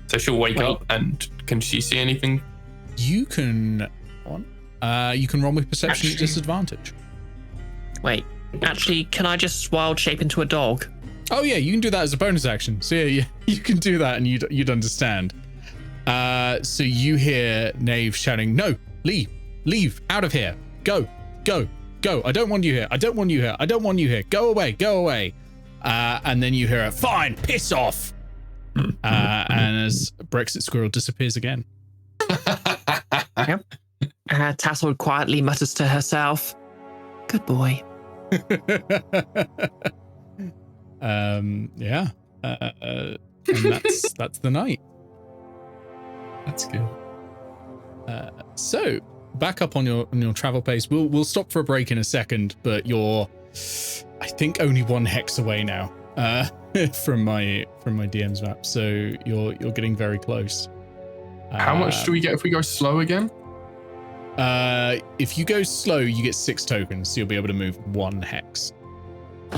[SPEAKER 5] So she'll wake up, and can she see anything?
[SPEAKER 1] You can roll with perception at
[SPEAKER 5] Actually-
[SPEAKER 1] disadvantage.
[SPEAKER 2] Wait, actually, can I just wild shape into a dog?
[SPEAKER 1] Oh yeah, you can do that as a bonus action. So yeah, you can do that, and you'd understand. So you hear Knave shouting, "No, leave, out of here, go. I don't want you here. I don't want you here. I don't want you here. Go away. And then you hear a fine, piss off. And as Brexit Squirrel disappears again.
[SPEAKER 2] Yep. Tattle quietly mutters to herself, "Good boy."
[SPEAKER 1] Yeah. And that's the night.
[SPEAKER 5] That's good.
[SPEAKER 1] So back up on your travel pace. We'll stop for a break in a second, but you're, I think, only 1 hex away now from my DM's map. So you're getting very close.
[SPEAKER 5] How much do we get if we go slow again?
[SPEAKER 1] If you go slow, you get 6 tokens, so you'll be able to move 1 hex.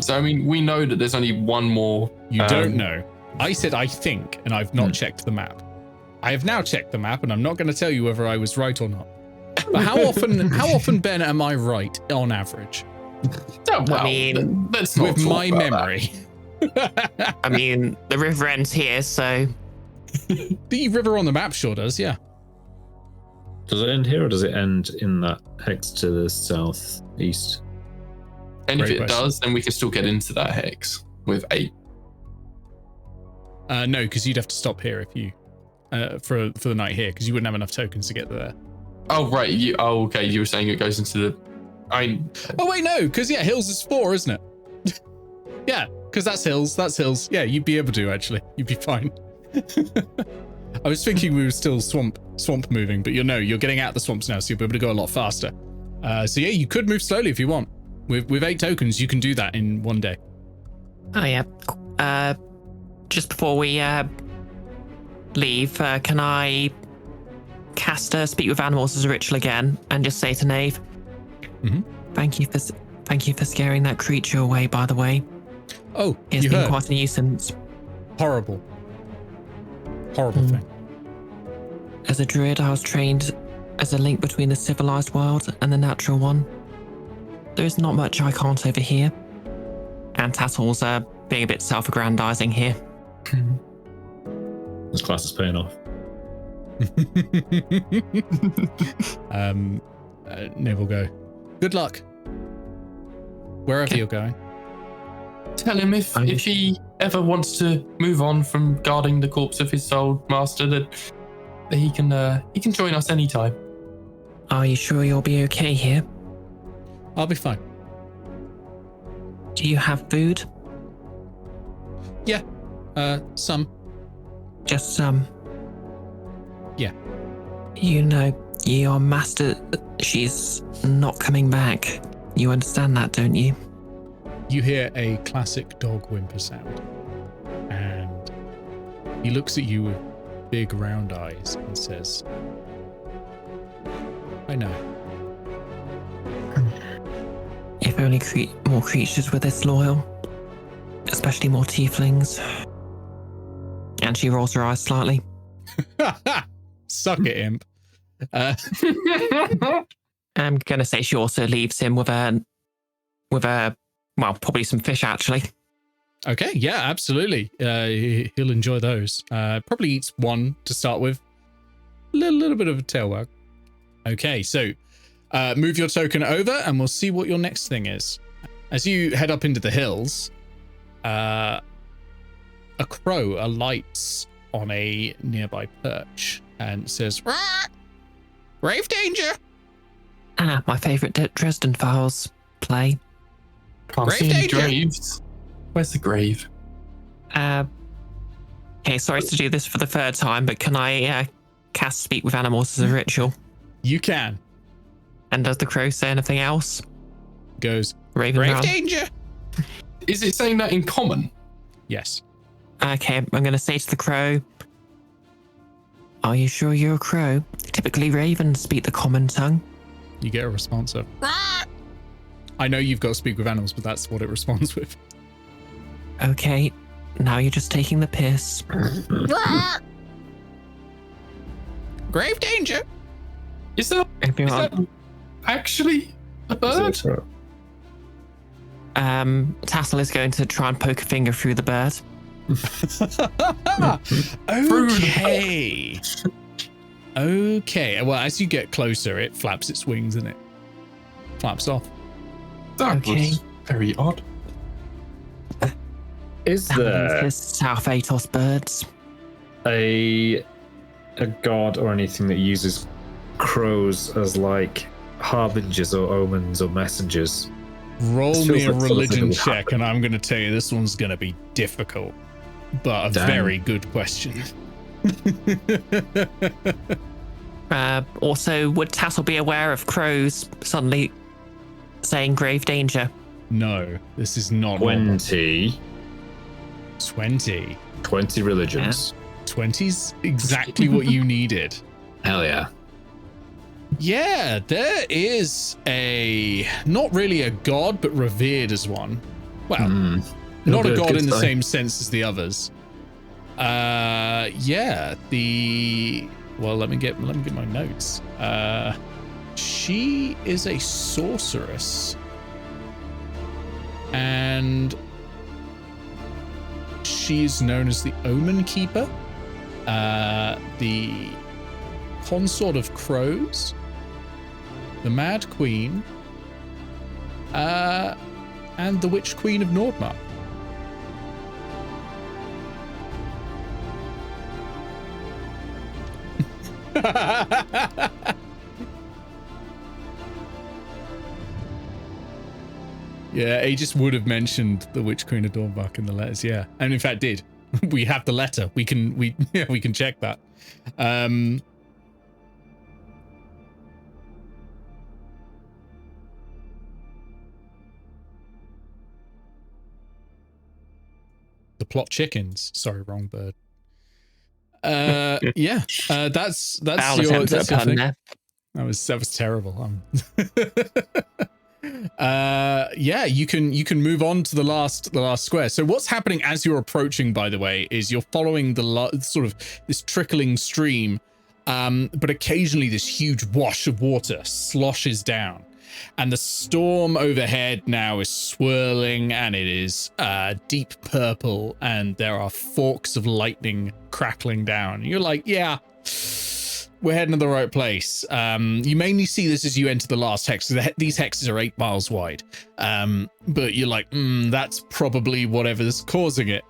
[SPEAKER 5] So I mean, we know that there's only one more.
[SPEAKER 1] You don't know. I said I think, and I've not checked the map. I have now checked the map, and I'm not going to tell you whether I was right or not. But how often, Ben, am I right on average?
[SPEAKER 5] Oh, well,
[SPEAKER 2] I mean,
[SPEAKER 5] let's not
[SPEAKER 1] With
[SPEAKER 5] talk
[SPEAKER 1] my
[SPEAKER 5] about
[SPEAKER 1] memory.
[SPEAKER 2] I mean, the river ends here, so
[SPEAKER 1] The river on the map sure does, yeah.
[SPEAKER 4] Does it end here, or does it end in that hex to the southeast?
[SPEAKER 5] that. And if
[SPEAKER 1] Great
[SPEAKER 5] it
[SPEAKER 1] question.
[SPEAKER 5] does, then we can still get into that hex with 8.
[SPEAKER 1] No, because you'd have to stop here if you for the night here, because you wouldn't have enough tokens to get there.
[SPEAKER 5] Oh right, okay. You were saying it goes into the.
[SPEAKER 1] Oh wait, no, because yeah, hills is 4, isn't it? Yeah, because that's hills. Yeah, you'd be able to actually. You'd be fine. I was thinking we were still swamp moving, but you're getting out the swamps now, so you'll be able to go a lot faster. So yeah, you could move slowly if you want. With 8 tokens, you can do that in 1 day.
[SPEAKER 2] oh yeah. Just before we leave, can I cast Speak with Animals as a ritual again and just say to Knave, Thank you for scaring that creature away, by the way.
[SPEAKER 1] Oh,
[SPEAKER 2] It's
[SPEAKER 1] you
[SPEAKER 2] been
[SPEAKER 1] heard.
[SPEAKER 2] quite a nuisance.
[SPEAKER 1] Horrible thing.
[SPEAKER 2] As a druid, I was trained as a link between the civilized world and the natural one. There is not much I can't overhear. And Tattle's being a bit self-aggrandizing here.
[SPEAKER 4] This class is paying off.
[SPEAKER 1] Nave will go, good luck. Wherever you're going.
[SPEAKER 5] Tell him if he ever wants to move on from guarding the corpse of his old master, that he can join us anytime.
[SPEAKER 2] Are you sure you'll be okay here?
[SPEAKER 1] I'll be fine.
[SPEAKER 2] Do you have food?
[SPEAKER 1] Yeah, some.
[SPEAKER 2] Just some.
[SPEAKER 1] Yeah.
[SPEAKER 2] You know, your master, she's not coming back. You understand that, don't you?
[SPEAKER 1] You hear a classic dog whimper sound, and he looks at you with big round eyes and says, I know.
[SPEAKER 2] If only more creatures were this loyal. Especially more tieflings. And she rolls her eyes slightly.
[SPEAKER 1] Suck it, imp.
[SPEAKER 2] I'm gonna say she also leaves him with a well, probably some fish actually.
[SPEAKER 1] Okay, yeah, absolutely. He'll enjoy those. Probably eats one to start with. Little bit of a tail wag. Okay, so move your token over and we'll see what your next thing is. As you head up into the hills, a crow alights on a nearby perch and says, "Rah! Grave danger!"
[SPEAKER 2] My favourite Dresden Files play.
[SPEAKER 5] Can't
[SPEAKER 1] Grave
[SPEAKER 5] see any
[SPEAKER 1] danger.
[SPEAKER 5] graves. Where's the grave?
[SPEAKER 2] Okay, sorry to do this for the third time, but can I cast Speak with Animals as a ritual?
[SPEAKER 1] You can.
[SPEAKER 2] And does the crow say anything else?
[SPEAKER 1] Goes,
[SPEAKER 2] Raven
[SPEAKER 1] grave
[SPEAKER 2] round.
[SPEAKER 1] danger!
[SPEAKER 5] Is it saying that in common?
[SPEAKER 1] Yes.
[SPEAKER 2] Okay, I'm going to say to the crow, are you sure you're a crow? Typically ravens speak the common tongue.
[SPEAKER 1] You get a response of, "Rah!" I know you've got to speak with animals, but that's what it responds with.
[SPEAKER 2] Okay, now you're just taking the piss.
[SPEAKER 1] Rah! Grave danger!
[SPEAKER 5] Is that
[SPEAKER 2] Everyone,
[SPEAKER 5] actually a bird?
[SPEAKER 2] Tattle is going to try and poke a finger through the bird.
[SPEAKER 1] Okay. Okay. Well, as you get closer, it flaps its wings and it flaps off.
[SPEAKER 5] That
[SPEAKER 2] Okay.
[SPEAKER 5] was very odd.
[SPEAKER 4] Is
[SPEAKER 2] That means
[SPEAKER 4] there
[SPEAKER 2] there's South Aetos birds.
[SPEAKER 4] a god or anything that uses crows as like harbingers or omens or messengers?
[SPEAKER 1] Roll
[SPEAKER 4] This
[SPEAKER 1] me
[SPEAKER 4] feels
[SPEAKER 1] a
[SPEAKER 4] like something
[SPEAKER 1] religion
[SPEAKER 4] would
[SPEAKER 1] check,
[SPEAKER 4] happen.
[SPEAKER 1] and I'm going to tell you this one's going to be difficult, but a
[SPEAKER 4] Damn.
[SPEAKER 1] very good question.
[SPEAKER 2] Also, would Tattle be aware of crows suddenly saying grave danger?
[SPEAKER 1] No, this is not normal.
[SPEAKER 4] 20 religions.
[SPEAKER 1] 20's exactly what you needed.
[SPEAKER 4] Hell yeah.
[SPEAKER 1] Yeah, there is not really a god, but revered as one. Well, not a god in the same sense as the others. Yeah, let me get my notes. She is a sorceress, and she is known as the Omen Keeper, the Consort of Crows, the Mad Queen, and the Witch Queen of Nordmark. Yeah, Aegis would have mentioned the Witch Queen of Nordmark in the letters, yeah. And in fact did. We have the letter. We can check that. The plot chickens. Sorry, wrong bird. Yeah. That's
[SPEAKER 2] Foul
[SPEAKER 1] your
[SPEAKER 2] attempt at a pun
[SPEAKER 1] thing.
[SPEAKER 2] there.
[SPEAKER 1] That was terrible. Yeah, you can move on to the last square. So what's happening as you're approaching, by the way, is you're following the sort of this trickling stream, but occasionally this huge wash of water sloshes down, and the storm overhead now is swirling, and it is deep purple, and there are forks of lightning crackling down. You're like, yeah, we're heading to the right place. You mainly see this as you enter the last hex. These hexes are 8 miles wide. But you're like, that's probably whatever's causing it.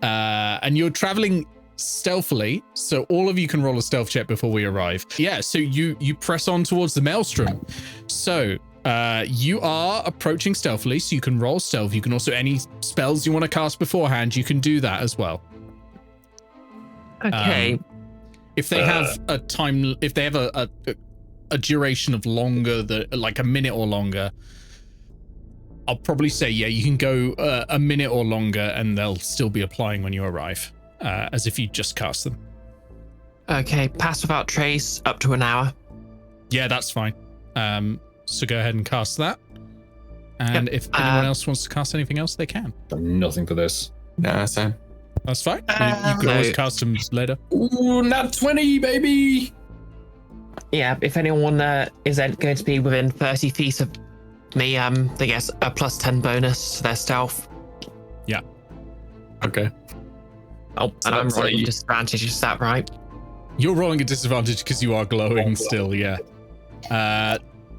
[SPEAKER 1] And you're traveling stealthily, so all of you can roll a stealth check before we arrive. Yeah, so you press on towards the maelstrom. So you are approaching stealthily, so you can roll stealth. You can also, any spells you want to cast beforehand, you can do that as well.
[SPEAKER 2] Okay.
[SPEAKER 1] If they have a time, if they have a duration of longer, like a minute or longer, I'll probably say, yeah, you can go a minute or longer and they'll still be applying when you arrive, as if you just cast them.
[SPEAKER 2] Okay, pass without trace up to an hour.
[SPEAKER 1] Yeah, that's fine. So go ahead and cast that. And if anyone else wants to cast anything else, they can.
[SPEAKER 4] Nothing for this.
[SPEAKER 5] Nah, Sam.
[SPEAKER 1] That's fine. You can always cast them later.
[SPEAKER 5] Ooh, nat 20, baby!
[SPEAKER 2] Yeah, if anyone is going to be within 30 feet of me, they get a +10 bonus to their stealth.
[SPEAKER 1] Yeah.
[SPEAKER 5] Okay.
[SPEAKER 2] Oh,
[SPEAKER 5] So
[SPEAKER 2] and I'm
[SPEAKER 5] that's
[SPEAKER 2] rolling
[SPEAKER 5] a-
[SPEAKER 2] disadvantage. Is that right?
[SPEAKER 1] You're rolling a disadvantage because you are glowing still, yeah.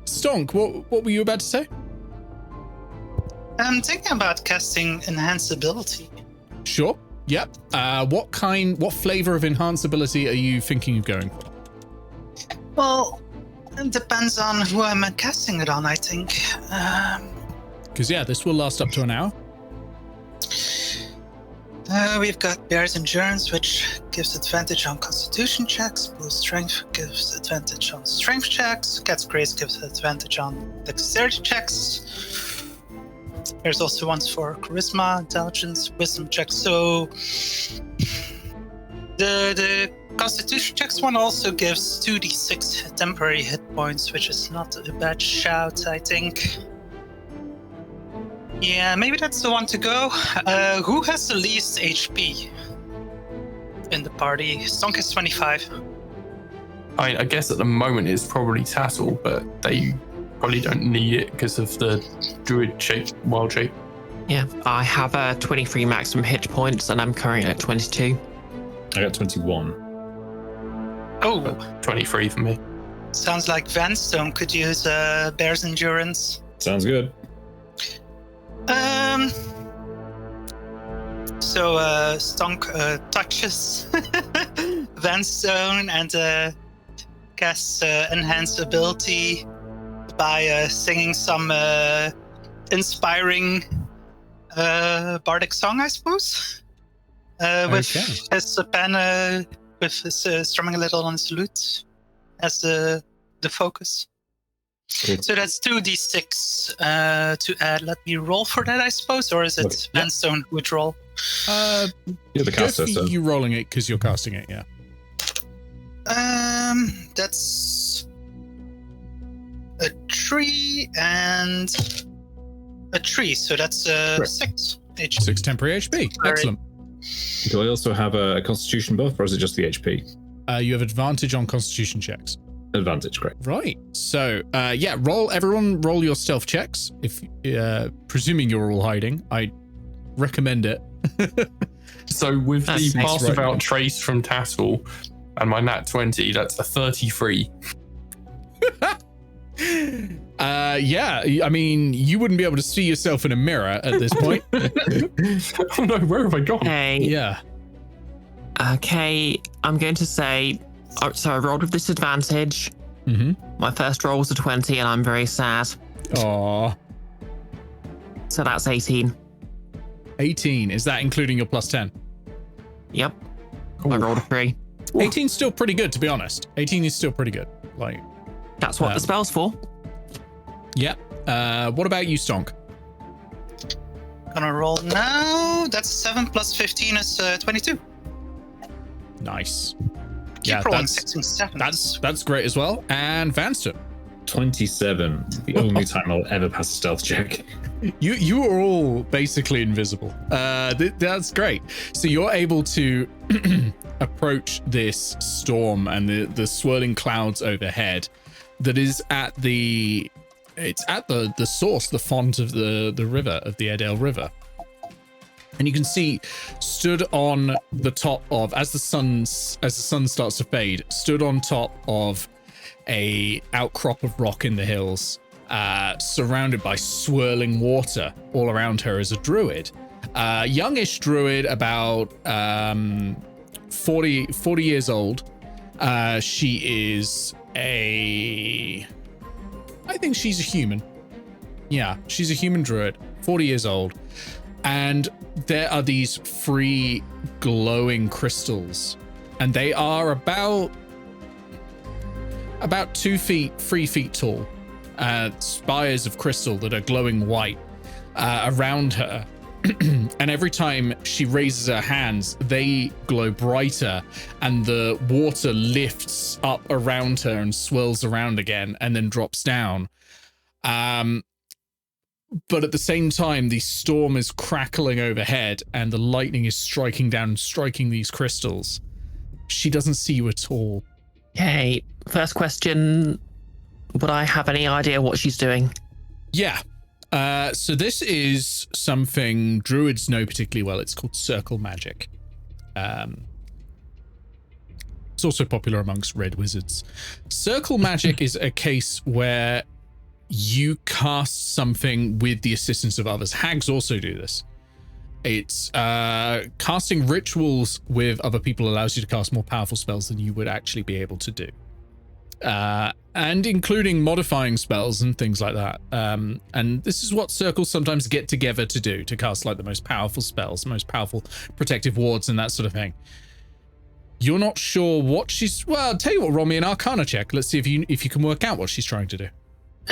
[SPEAKER 1] Stonk, what were you about to say?
[SPEAKER 3] I'm thinking about casting Enhance Ability.
[SPEAKER 1] Sure. Yep. What flavor of enhanceability are you thinking of going for?
[SPEAKER 3] Well, it depends on who I'm casting it on, I think.
[SPEAKER 1] Because yeah, this will last up to an hour.
[SPEAKER 3] We've got Bear's Endurance, which gives advantage on Constitution checks. Boost Strength gives advantage on Strength checks. Cat's Grace gives advantage on Dexterity checks. There's also ones for Charisma, Intelligence, Wisdom checks. So the Constitution checks one also gives 2d6 temporary hit points, which is not a bad shout, I think. Yeah, maybe that's the one to go. Who has the least HP in the party? Stonk has 25.
[SPEAKER 5] I guess at the moment it's probably Tattle, but they probably don't need it because of the druid shape, wild shape.
[SPEAKER 2] Yeah, I have 23 maximum hit points, and I'm currently at 22.
[SPEAKER 4] I got 21.
[SPEAKER 3] Oh,
[SPEAKER 5] 23 for me.
[SPEAKER 3] sounds like Vanstone could use Bear's Endurance.
[SPEAKER 4] Sounds good.
[SPEAKER 3] So Stonk touches Vanstone and casts Enhanced Ability by singing some inspiring bardic song, I suppose. With his pen, with his strumming a little on his lute as the focus.
[SPEAKER 4] Cool.
[SPEAKER 3] So that's 2d6 to add. Let me roll for that, I suppose, or is it
[SPEAKER 4] Okay.
[SPEAKER 3] Vanstone who would roll?
[SPEAKER 4] You're the
[SPEAKER 1] Go
[SPEAKER 4] caster,
[SPEAKER 1] for
[SPEAKER 4] so
[SPEAKER 1] you rolling it because you're casting it, yeah.
[SPEAKER 3] That's a 3 and a 3, so that's
[SPEAKER 4] Correct.
[SPEAKER 3] 6 HP.
[SPEAKER 1] 6 temporary HP.
[SPEAKER 3] Sorry.
[SPEAKER 1] Excellent.
[SPEAKER 4] do I also have a constitution buff, or is it just the HP?
[SPEAKER 1] You have advantage on Constitution checks.
[SPEAKER 4] Advantage, great.
[SPEAKER 1] Right. So, everyone roll your stealth checks. If presuming you're all hiding, I recommend it.
[SPEAKER 5] So with
[SPEAKER 2] That's
[SPEAKER 5] the
[SPEAKER 2] nice,
[SPEAKER 5] pass
[SPEAKER 1] right.
[SPEAKER 5] without trace from Tattle and my nat 20, that's a 33.
[SPEAKER 1] I mean, you wouldn't be able to see yourself in a mirror at this point.
[SPEAKER 5] Oh no, where have I gone?
[SPEAKER 2] Okay.
[SPEAKER 1] Yeah.
[SPEAKER 2] Okay, I'm going to say. So I rolled with disadvantage.
[SPEAKER 1] Mm-hmm.
[SPEAKER 2] My first roll was a 20, and I'm very sad.
[SPEAKER 1] Aw.
[SPEAKER 2] So that's 18.
[SPEAKER 1] 18. Is that including your plus 10?
[SPEAKER 2] Yep. I rolled a 3.
[SPEAKER 1] 18's still pretty good, to be honest. 18 is still pretty good. Like,
[SPEAKER 2] That's what the spell's for.
[SPEAKER 1] yeah. What about you, Stonk?
[SPEAKER 3] Gonna roll now. That's 7 plus 15 is 22.
[SPEAKER 1] Nice.
[SPEAKER 3] Keep
[SPEAKER 1] Yeah,
[SPEAKER 3] rolling
[SPEAKER 1] that's
[SPEAKER 3] 6 and 7.
[SPEAKER 1] that's great as well. And Vanstone,
[SPEAKER 4] 27. The only time I'll ever pass a stealth check.
[SPEAKER 1] you are all basically invisible. That's great. So you're able to approach this storm and the swirling clouds overhead. That is at the source, the font of the river, of the Airedale River. And you can see, stood on the top of, as the sun starts to fade, stood on top of a outcrop of rock in the hills, surrounded by swirling water all around her, is a druid, youngish druid, about 40 years old. She is I think she's a human. Yeah, she's a human druid, 40 years old. And there are these 3 glowing crystals, and they are about 3 feet tall, spires of crystal that are glowing white around her. And every time she raises her hands, they glow brighter, and the water lifts up around her and swirls around again and then drops down. But at the same time, the storm is crackling overhead and the lightning is striking down and striking these crystals. She doesn't see you at all.
[SPEAKER 2] Okay, first question. Would I have any idea what she's doing?
[SPEAKER 1] Yeah. So this is something druids know particularly well. It's called circle magic. It's also popular amongst red wizards. Circle magic is a case where you cast something with the assistance of others. Hags also do this. It's casting rituals with other people allows you to cast more powerful spells than you would actually be able to do. And including modifying spells and things like that. And this is what circles sometimes get together to do, to cast like the most powerful spells, most powerful protective wards and that sort of thing. You're not sure what she's... Well, I'll tell you what, roll me an Arcana check. Let's see if you can work out what she's trying to do.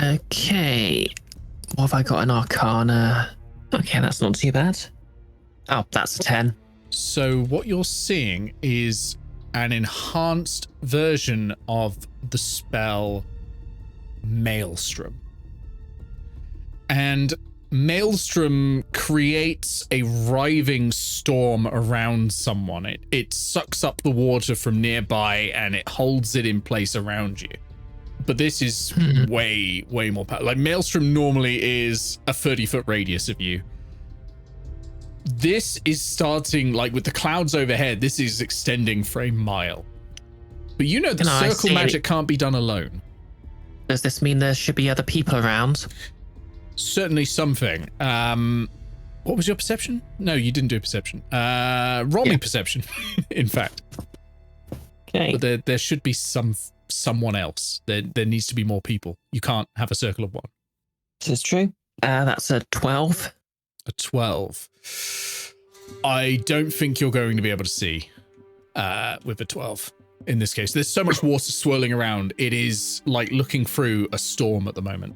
[SPEAKER 2] Okay. What have I got in Arcana? Okay, that's not too bad. Oh, that's a 10.
[SPEAKER 1] So what you're seeing is an enhanced version of the spell Maelstrom. And Maelstrom creates a writhing storm around someone. It sucks up the water from nearby and it holds it in place around you. But this is way more powerful. Like Maelstrom normally is a 30-foot radius of you. This is starting, like with the clouds overhead, this is extending for a mile. But you know that circle magic can't be done alone.
[SPEAKER 2] Does this mean there should be other people around?
[SPEAKER 1] Certainly something. What was your perception? No, you didn't do a perception. Roll me perception, in fact.
[SPEAKER 2] Okay.
[SPEAKER 1] But there should be someone else. There needs to be more people. You can't have a circle of one.
[SPEAKER 2] This is true. That's a 12.
[SPEAKER 1] A 12. I don't think you're going to be able to see with a 12 in this case. There's so much water swirling around. It is like looking through a storm at the moment.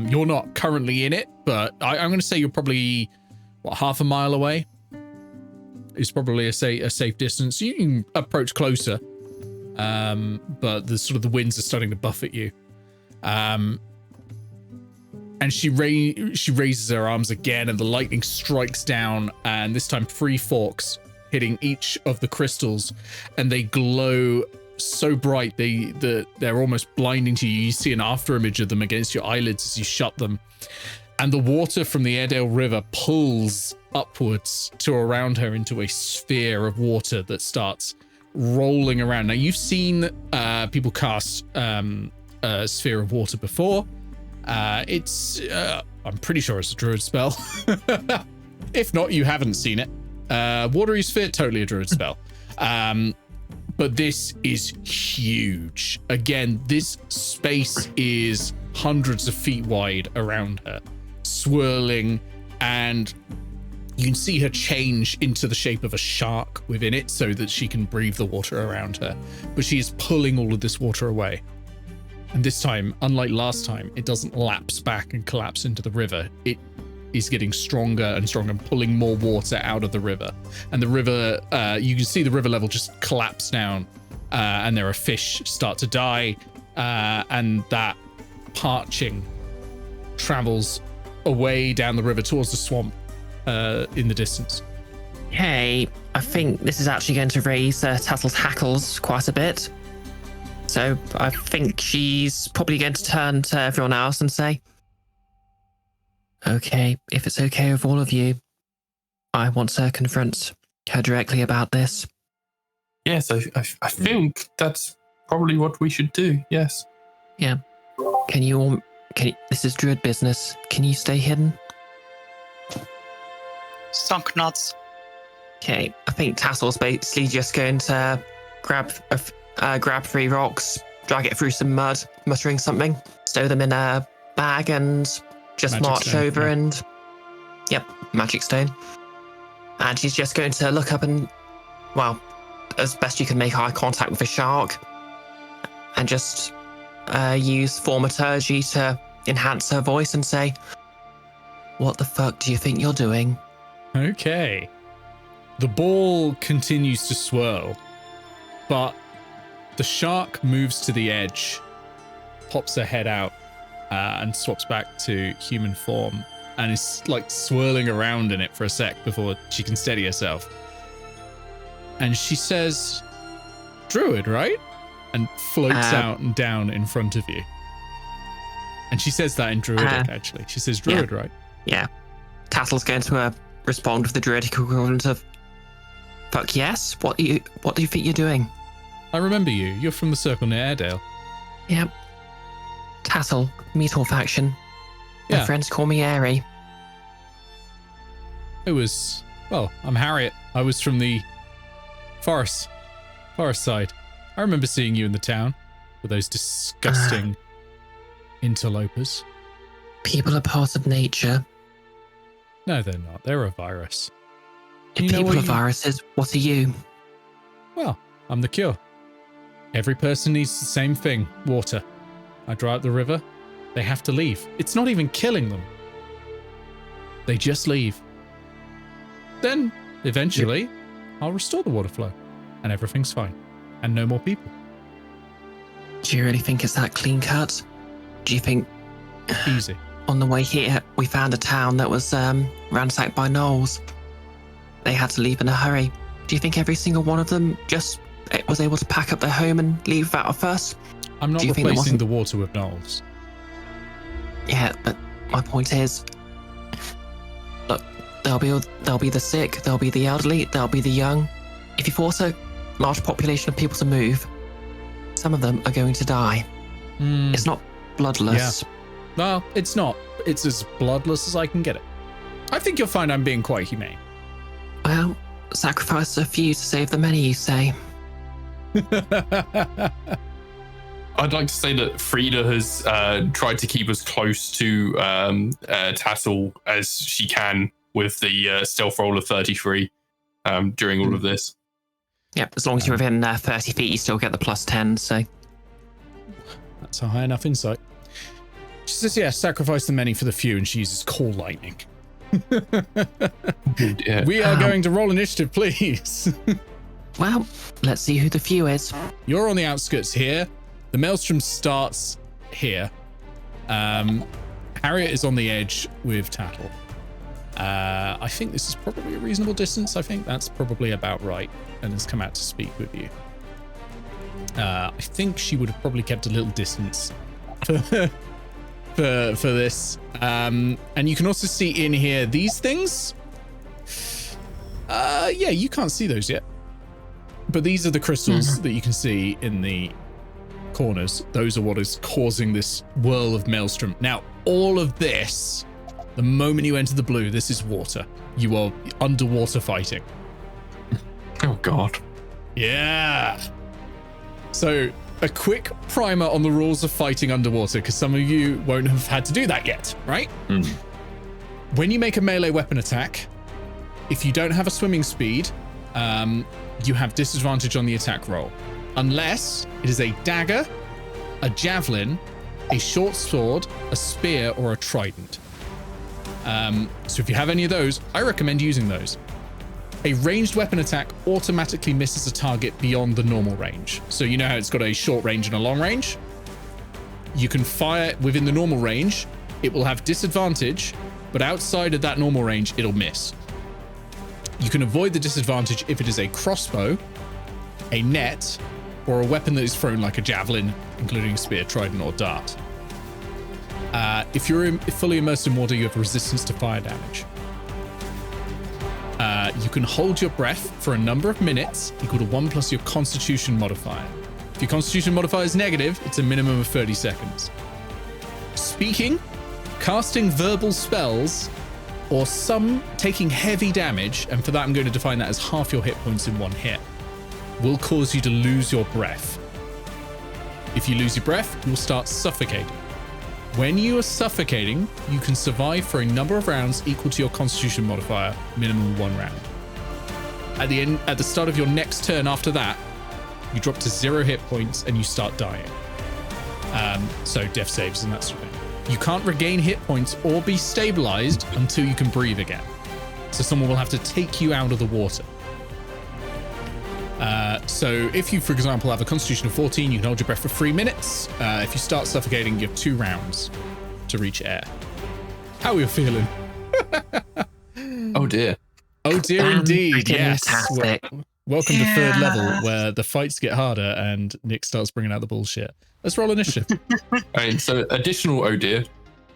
[SPEAKER 1] You're not currently in it, but I'm going to say you're probably, half a mile away? Is probably a safe distance. You can approach closer, but the winds are starting to buffet you. And she raises her arms again, and the lightning strikes down, and this time 3 forks hitting each of the crystals, and they glow so bright they're almost blinding to you. You see an after image of them against your eyelids as you shut them, and the water from the Airedale River pulls upwards to around her into a sphere of water that starts rolling around. Now you've seen people cast a sphere of water before. It's I'm pretty sure it's a druid spell. If not, you haven't seen it. Watery sphere, totally a druid spell. But this is huge. Again, this space is hundreds of feet wide around her, swirling, and you can see her change into the shape of a shark within it so that she can breathe the water around her. But she is pulling all of this water away. And this time, unlike last time, it doesn't lapse back and collapse into the river. It is getting stronger and stronger and pulling more water out of the river. And the river, you can see the river level just collapse down, and there are fish start to die, and that parching travels away down the river towards the swamp in the distance.
[SPEAKER 2] Hey, I think this is actually going to raise Tattle's hackles quite a bit. So I think she's probably going to turn to everyone else and say, okay, if it's okay with all of you, I want to confront her directly about this.
[SPEAKER 5] Yes, I think that's probably what we should do. Yes.
[SPEAKER 2] Yeah. Can you this is druid business. Can you stay hidden?
[SPEAKER 3] Stonk nods.
[SPEAKER 2] Okay. I think Tattle's basically just going to grab 3 rocks, drag it through some mud, muttering something, stow them in a bag, and just
[SPEAKER 1] Magic
[SPEAKER 2] march
[SPEAKER 1] stone,
[SPEAKER 2] over
[SPEAKER 1] yeah.
[SPEAKER 2] and... Yep, magic stone. And she's just going to look up and, well, as best you can make eye contact with a shark, and just use thaumaturgy to enhance her voice and say, what the fuck do you think you're doing?
[SPEAKER 1] Okay. The ball continues to swirl, but the shark moves to the edge, pops her head out, and swaps back to human form, and is like swirling around in it for a sec before she can steady herself. And she says, druid, right? And floats out and down in front of you. And she says that in Druidic, actually. She says Druid, right?
[SPEAKER 2] Yeah. Tattle's going to respond with the Druidic equivalent of, fuck yes? What do you think you're doing?
[SPEAKER 1] I remember you. You're from the circle near Airedale.
[SPEAKER 2] Yep. Tattle, Meator faction. My
[SPEAKER 1] Yeah.
[SPEAKER 2] friends call me Airy.
[SPEAKER 1] I'm Harriet. I was from the forest side. I remember seeing you in the town with those disgusting interlopers.
[SPEAKER 2] People are part of nature.
[SPEAKER 1] No, they're not. They're a virus.
[SPEAKER 2] If
[SPEAKER 1] You know
[SPEAKER 2] people
[SPEAKER 1] what
[SPEAKER 2] are
[SPEAKER 1] you-
[SPEAKER 2] viruses, what are you?
[SPEAKER 1] Well, I'm the cure. Every person needs the same thing, water. I dry up the river. They have to leave. It's not even killing them. They just leave. Then, eventually, I'll restore the water flow. And everything's fine. And no more people.
[SPEAKER 2] Do you really think it's that clean cut? Do you think
[SPEAKER 1] Easy.
[SPEAKER 2] on the way here we found a town that was ransacked by gnolls? They had to leave in a hurry. Do you think every single one of them just was able to pack up their home and leave without a fuss?
[SPEAKER 1] I'm not
[SPEAKER 2] Do you think there
[SPEAKER 1] replacing
[SPEAKER 2] wasn't-
[SPEAKER 1] the water with gnolls.
[SPEAKER 2] Yeah, but my point is, look, there'll be the sick, there'll be the elderly, there'll be the young. If you force a large population of people to move, some of them are going to die. It's not bloodless.
[SPEAKER 1] Well, it's not. It's as bloodless as I can get it. I think you'll find I'm being quite humane.
[SPEAKER 2] Well, sacrifice a few to save the many, you say.
[SPEAKER 5] I'd like to say that Frida has tried to keep as close to Tattle as she can with the stealth roll of 33 during all of this.
[SPEAKER 2] Yep, as long as you're within 30 feet, you still get the +10, so...
[SPEAKER 1] That's a high enough insight. She says, yeah, sacrifice the many for the few, and she uses call lightning.
[SPEAKER 5] Yeah.
[SPEAKER 1] We are going to roll initiative, please.
[SPEAKER 2] Well, let's see who the few is.
[SPEAKER 1] You're on the outskirts here. The maelstrom starts here. Harriet is on the edge with Tattle. I think this is probably a reasonable distance. I think that's probably about right, and has come out to speak with you. I think she would have probably kept a little distance for this. And you can also see in here these things. Yeah, you can't see those yet. But these are the crystals that you can see in the corners. Those are what is causing this whirl of maelstrom. Now, all of this, the moment you enter the blue, this is water. You are underwater fighting.
[SPEAKER 5] Oh, God.
[SPEAKER 1] Yeah. So, a quick primer on the rules of fighting underwater, because some of you won't have had to do that yet, right? When you make a melee weapon attack, if you don't have a swimming speed, you have disadvantage on the attack roll. Unless it is a dagger, a javelin, a short sword, a spear, or a trident. So if you have any of those, I recommend using those. A ranged weapon attack automatically misses a target beyond the normal range. So you know how it's got a short range and a long range? You can fire within the normal range. It will have disadvantage, but outside of that normal range, it'll miss. You can avoid the disadvantage if it is a crossbow, a net, or a weapon that is thrown like a javelin, including a spear, trident, or dart. If you're fully immersed in water, you have resistance to fire damage. You can hold your breath for a number of minutes equal to 1 plus your constitution modifier. If your constitution modifier is negative, it's a minimum of 30 seconds. Speaking, casting verbal spells, or some taking heavy damage, and for that I'm going to define that as half your hit points in one hit, will cause you to lose your breath. If you lose your breath, you'll start suffocating. When you are suffocating, you can survive for a number of rounds equal to your constitution modifier, minimum 1 round. At the start of your next turn after that, you drop to 0 hit points and you start dying. So death saves and that sort of thing. You can't regain hit points or be stabilized until you can breathe again. So someone will have to take you out of the water. So if you, for example, have a constitution of 14, you can hold your breath for 3 minutes. If you start suffocating, you have 2 rounds to reach air. How are you feeling?
[SPEAKER 5] Oh, dear.
[SPEAKER 1] Oh, dear, indeed. Yes.
[SPEAKER 2] Fantastic.
[SPEAKER 1] Welcome to third level, where the fights get harder and Nick starts bringing out the bullshit. Let's roll initiative.
[SPEAKER 5] Right, so additional, oh dear.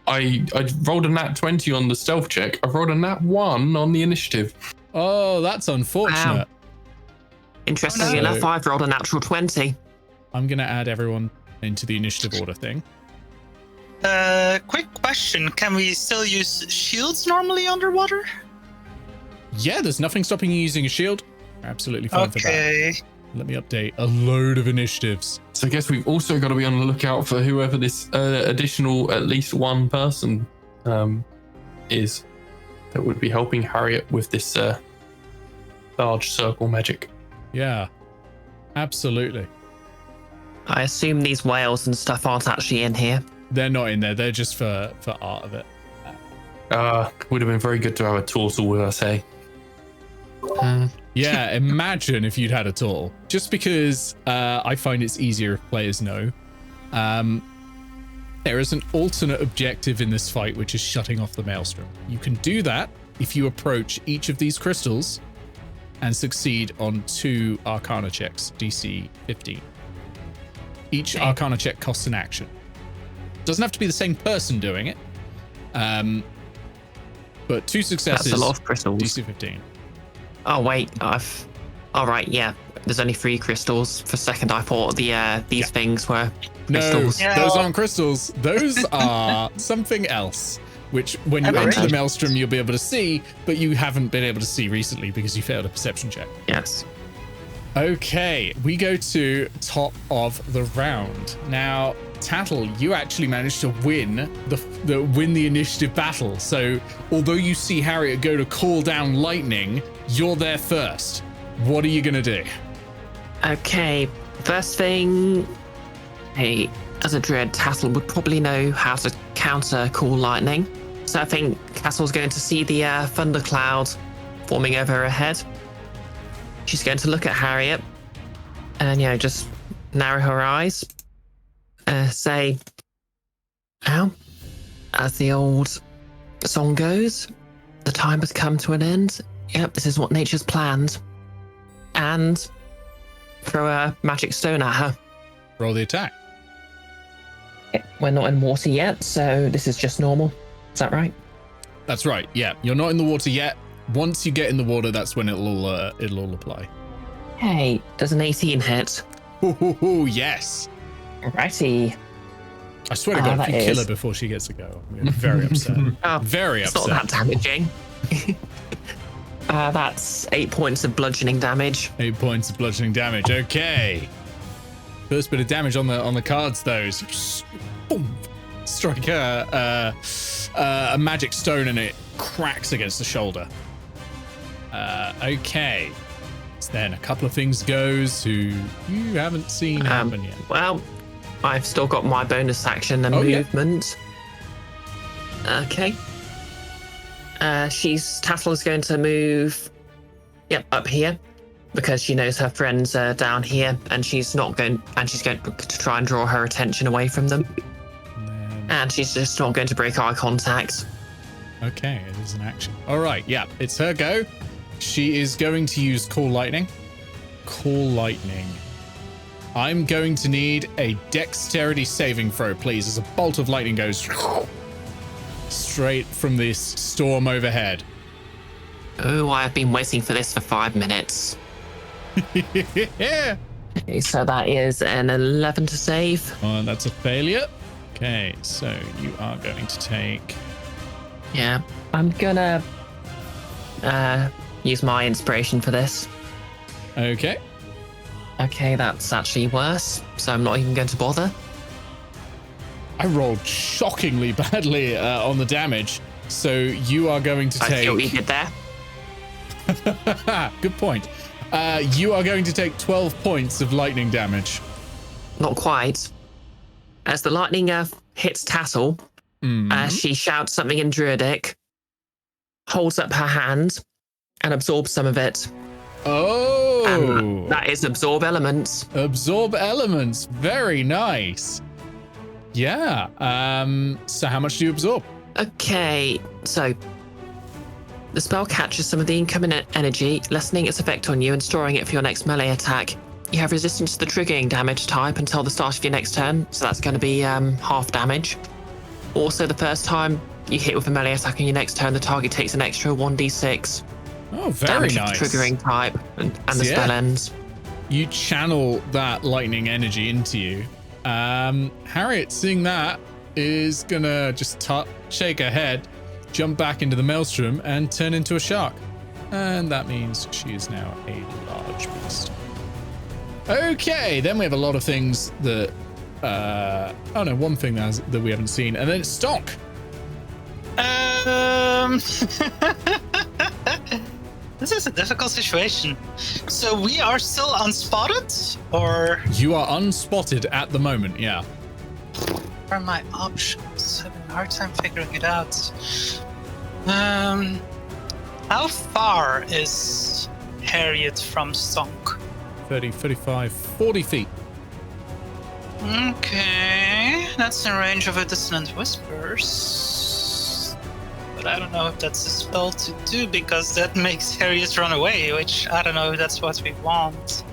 [SPEAKER 5] I rolled a nat 20 on the stealth check. I rolled a nat 1 on the initiative.
[SPEAKER 1] Oh, that's unfortunate.
[SPEAKER 2] Wow. Interestingly enough, I've rolled a natural 20.
[SPEAKER 1] I'm going to add everyone into the initiative order thing.
[SPEAKER 3] Quick question. Can we still use shields normally underwater?
[SPEAKER 1] Yeah, there's nothing stopping you using a shield. Absolutely fine for that.
[SPEAKER 3] Okay.
[SPEAKER 1] Let me update a load of initiatives.
[SPEAKER 5] So I guess we've also got to be on the lookout for whoever this additional at least one person is that would be helping Harriet with this large circle magic.
[SPEAKER 1] Yeah, absolutely.
[SPEAKER 2] I assume these whales and stuff aren't actually in here.
[SPEAKER 1] They're not in there. They're just for art of it.
[SPEAKER 5] Would have been very good to have a torso with us, hey?
[SPEAKER 1] Yeah, imagine if you'd had a tool. Just because I find it's easier if players know. There is an alternate objective in this fight, which is shutting off the maelstrom. You can do that if you approach each of these crystals and succeed on 2 Arcana checks, DC 15. Each Arcana check costs an action. Doesn't have to be the same person doing it. But 2 successes.
[SPEAKER 2] That's a lot of crystals.
[SPEAKER 1] DC 15.
[SPEAKER 2] Oh wait, all right, yeah. There's only 3 crystals. For a second, I thought these things were crystals.
[SPEAKER 1] No, those aren't crystals. Those are something else. Which, when you enter the maelstrom, you'll be able to see, but you haven't been able to see recently because you failed a perception check.
[SPEAKER 2] Yes.
[SPEAKER 1] Okay, we go to top of the round. Now, Tattle, you actually managed to win the initiative battle. So, although you see Harriet go to call down lightning, you're there first. What are you gonna do?
[SPEAKER 2] Okay, first thing, hey, as a druid, Tattle would probably know how to counter cool lightning. So I think Tattle's going to see the thundercloud forming over her head. She's going to look at Harriet and, just narrow her eyes. Say, well, as the old song goes, the time has come to an end. Yep, this is what nature's planned. And throw a magic stone at her.
[SPEAKER 1] Roll the attack.
[SPEAKER 2] We're not in water yet, so this is just normal. Is that right?
[SPEAKER 1] That's right. Yeah, you're not in the water yet. Once you get in the water, that's when it'll all apply.
[SPEAKER 2] Hey, does an 18 hit?
[SPEAKER 1] Ooh, yes.
[SPEAKER 2] Righty.
[SPEAKER 1] I swear to God, if you kill her before she gets to go, I'm gonna be very upset. Very upset.
[SPEAKER 2] It's not that damaging. That's 8 points of bludgeoning damage.
[SPEAKER 1] 8 points of bludgeoning damage. Okay. First bit of damage on the cards, though. So, boom, strike a magic stone and it cracks against the shoulder. Okay. So then a couple of things goes who you haven't seen happen yet.
[SPEAKER 2] Well, I've still got my bonus action and movement. Yeah. Okay. Tattle is going to move, up here, because she knows her friends are down here, and she's going to try and draw her attention away from them. And she's just not going to break eye contact.
[SPEAKER 1] Okay, it is an action. All right, it's her go. She is going to use Call Lightning. Call Lightning. I'm going to need a dexterity saving throw, please, as a bolt of lightning goes straight from this storm overhead.
[SPEAKER 2] Oh, I have been waiting for this for 5 minutes.
[SPEAKER 1] Yeah.
[SPEAKER 2] Okay, so that is an 11 to save.
[SPEAKER 1] Oh, that's a failure. Okay, so you are going to take...
[SPEAKER 2] Yeah, I'm gonna use my inspiration for this.
[SPEAKER 1] Okay.
[SPEAKER 2] Okay, that's actually worse, so I'm not even going to bother.
[SPEAKER 1] I rolled shockingly badly on the damage, so you are going to take...
[SPEAKER 2] I see what you did there.
[SPEAKER 1] Good point. You are going to take 12 points of lightning damage.
[SPEAKER 2] Not quite. As the lightning hits Tattle, she shouts something in Druidic, holds up her hand, and absorbs some of it.
[SPEAKER 1] Oh!
[SPEAKER 2] And that is absorb elements.
[SPEAKER 1] Absorb elements. Very nice. Yeah. So how much do you absorb?
[SPEAKER 2] Okay, so The spell catches some of the incoming energy, lessening its effect on you and storing it for your next melee attack. You have resistance to the triggering damage type until the start of your next turn, so that's going to be half damage. Also, the first time you hit with a melee attack on your next turn, the target takes an extra 1d6
[SPEAKER 1] Oh, very
[SPEAKER 2] damage
[SPEAKER 1] nice.
[SPEAKER 2] of the triggering type, and the
[SPEAKER 1] So, yeah.
[SPEAKER 2] spell ends.
[SPEAKER 1] You channel that lightning energy into you. Harriet, seeing that, is gonna just shake her head, jump back into the maelstrom, and turn into a shark. And that means she is now a large beast. Okay, then we have a lot of things that... oh no, one thing that we haven't seen, and then it's Stonk.
[SPEAKER 3] This is a difficult situation. So we are still unspotted, or
[SPEAKER 1] You are unspotted at the moment, yeah.
[SPEAKER 3] what are my options? Having a hard time figuring it out. How far is Harriet from Stonk?
[SPEAKER 1] 30, 35, 40 feet.
[SPEAKER 3] Okay, that's in range of a dissonant whispers. But I don't know if that's a spell to do, because that makes Harriet run away, which I don't know if that's what we want.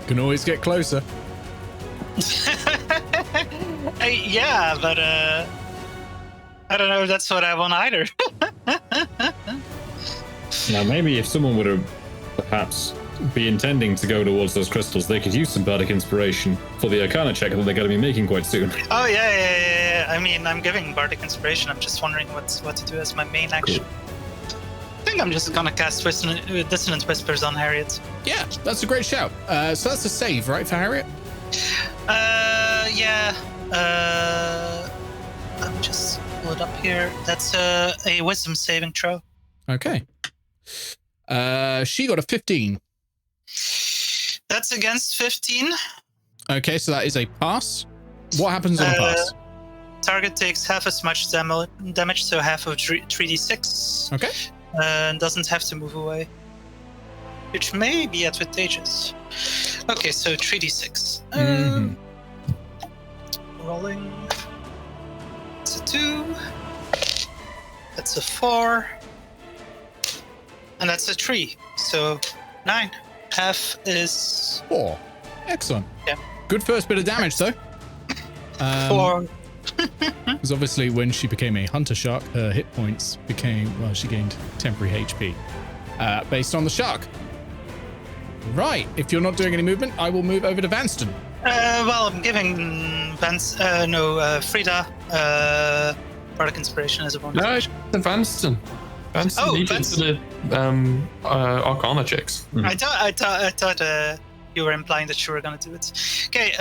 [SPEAKER 1] Can always get closer.
[SPEAKER 3] Yeah, but I don't know if that's what I want either.
[SPEAKER 4] Now, maybe if someone would have perhaps be intending to go towards those crystals, they could use some bardic inspiration for the Arcana check that they're going to be making quite soon.
[SPEAKER 3] Oh yeah. I mean, I'm giving bardic inspiration. I'm just wondering what to do as my main action.
[SPEAKER 4] Cool.
[SPEAKER 3] I think I'm just gonna cast dissonant whispers on Harriet.
[SPEAKER 1] Yeah, that's a great shout. So that's a save, right, for Harriet?
[SPEAKER 3] Yeah. I'm just pull it up here. That's a wisdom saving throw.
[SPEAKER 1] Okay. She got a 15.
[SPEAKER 3] That's against 15.
[SPEAKER 1] Okay, so that is a pass. What happens on a pass?
[SPEAKER 3] Target takes half as much damage, so half of 3d6.
[SPEAKER 1] Okay.
[SPEAKER 3] And doesn't have to move away, which may be advantageous. Okay, so 3d6. Rolling. It's a 2. That's a 4. And that's a 3. So 9. Half is
[SPEAKER 1] 4. Excellent.
[SPEAKER 3] Yeah.
[SPEAKER 1] Good first bit of damage, though.
[SPEAKER 3] 4.
[SPEAKER 1] Because obviously when she became a hunter shark, her hit points she gained temporary HP based on the shark. Right, if you're not doing any movement, I will move over to Vanstone.
[SPEAKER 3] Well, I'm giving Frida bardic inspiration as a bonus.
[SPEAKER 5] No, it's Vanstone. Vanstone needed to the Arcana checks.
[SPEAKER 3] I thought you were implying that you were gonna do it. Okay,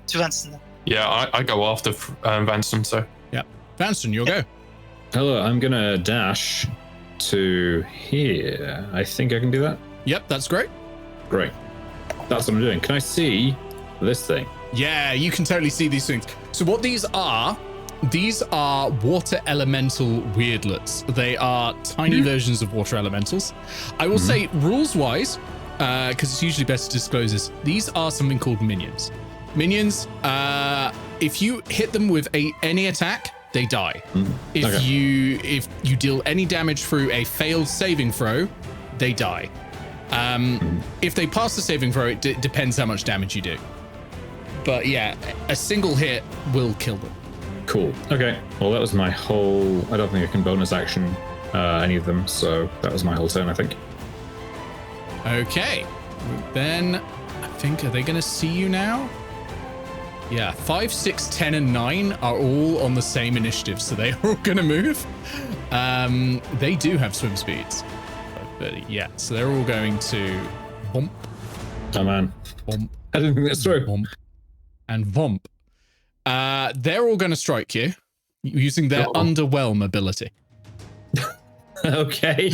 [SPEAKER 3] to Vanstone then.
[SPEAKER 5] Yeah, I go after Vanstone, so.
[SPEAKER 1] Yeah, Vanstone, you'll go.
[SPEAKER 4] Hello, I'm going to dash to here. I think I can do that.
[SPEAKER 1] Yep, that's great.
[SPEAKER 4] Great. That's what I'm doing. Can I see this thing?
[SPEAKER 1] Yeah, you can totally see these things. So what these are water elemental weirdlets. They are tiny versions of water elementals. I will say, rules-wise, because it's usually best to disclose this, these are something called minions. Minions, if you hit them with any attack, they die. If you deal any damage through a failed saving throw, they die. If they pass the saving throw, it depends how much damage you do. But yeah, a single hit will kill them.
[SPEAKER 4] Cool. Okay. Well, that was my whole... I don't think I can bonus action any of them, so that was my whole turn, I think.
[SPEAKER 1] Okay. Then, I think, are they going to see you now? Yeah, 5, 6, 10, and 9 are all on the same initiative, so they are all going to move. They do have swim speeds. 30, yeah, so they're all going to bump.
[SPEAKER 4] Oh, man.
[SPEAKER 1] Bump.
[SPEAKER 4] I didn't think that's true.
[SPEAKER 1] Bump. And vomp. They're all going to strike you using their underwhelm ability.
[SPEAKER 4] Okay.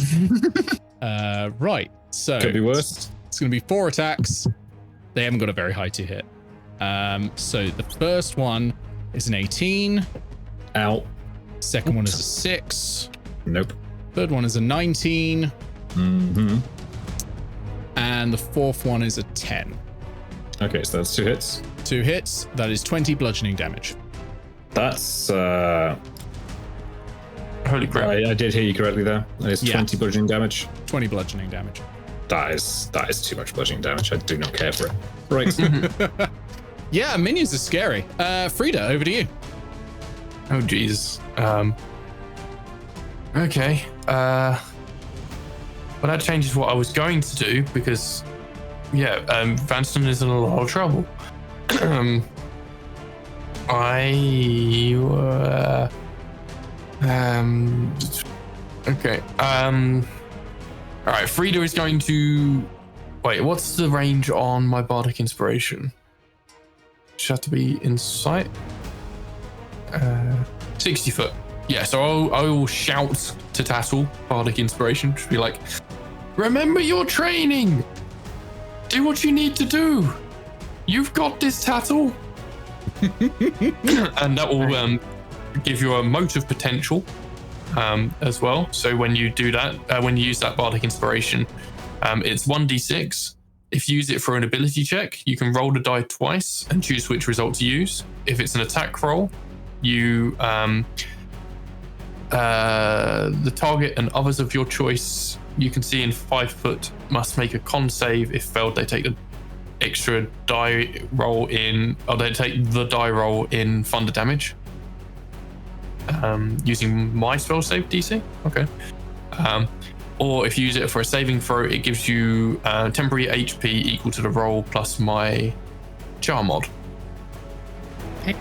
[SPEAKER 1] Right. So
[SPEAKER 4] could be worse.
[SPEAKER 1] It's going to be 4 attacks. They haven't got a very high to hit. So the first one is an 18.
[SPEAKER 4] Ow.
[SPEAKER 1] Second one is a 6.
[SPEAKER 4] Nope.
[SPEAKER 1] Third one is a 19. And the fourth one is a 10.
[SPEAKER 4] Okay, so that's 2 hits.
[SPEAKER 1] 2 hits. That is 20 bludgeoning damage.
[SPEAKER 4] That's
[SPEAKER 5] holy crap.
[SPEAKER 4] I did hear you correctly there. It's
[SPEAKER 1] Yeah.
[SPEAKER 4] 20 bludgeoning damage.
[SPEAKER 1] 20 bludgeoning damage.
[SPEAKER 4] That is too much bludgeoning damage. I do not care for it. Right.
[SPEAKER 1] Yeah, minions are scary. Frida, over to you.
[SPEAKER 5] Oh Jesus. Okay. Well, that changes what I was going to do because, Vanstone is in a lot of trouble. Okay. All right. Frida is going to. Wait. What's the range on my bardic inspiration? Should have to be in sight. 60 foot. Yeah. So I will shout to Tattle, bardic inspiration, to be like, "Remember your training. Do what you need to do. You've got this, Tattle." And that will give you a motive potential as well. So when you do that, when you use that bardic inspiration, it's 1d6. If you use it for an ability check, you can roll the die twice and choose which result to use. If it's an attack roll, you the target and others of your choice you can see in 5 foot must make a con save. If failed, they take an extra die roll in, or they take the die roll in thunder damage. Using my spell save DC. Okay. Or if you use it for a saving throw, it gives you temporary HP equal to the roll plus my charm mod.
[SPEAKER 2] Okay.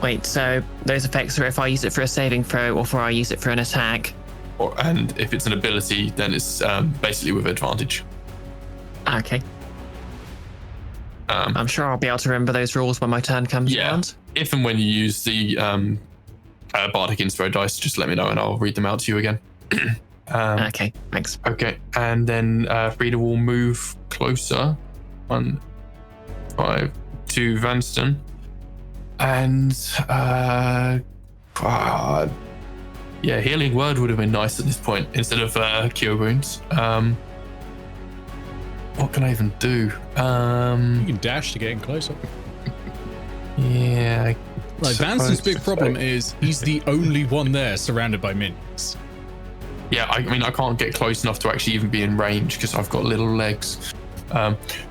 [SPEAKER 2] Wait, so those effects are if I use it for a saving throw or if I use it for an attack?
[SPEAKER 5] And if it's an ability, then it's basically with advantage.
[SPEAKER 2] Okay. I'm sure I'll be able to remember those rules when my turn comes around.
[SPEAKER 5] If and when you use the bardic inspo dice, just let me know and I'll read them out to you again.
[SPEAKER 2] Okay, thanks.
[SPEAKER 5] Okay, and then Frida will move closer, 1, 5 to Vanstone, and healing word would have been nice at this point instead of cure wounds. What can I even do?
[SPEAKER 1] You can dash to get in closer.
[SPEAKER 5] Yeah.
[SPEAKER 1] Like, Vanstone's big problem is he's the only one there surrounded by minions.
[SPEAKER 5] Yeah, I mean, I can't get close enough to actually even be in range because I've got little legs.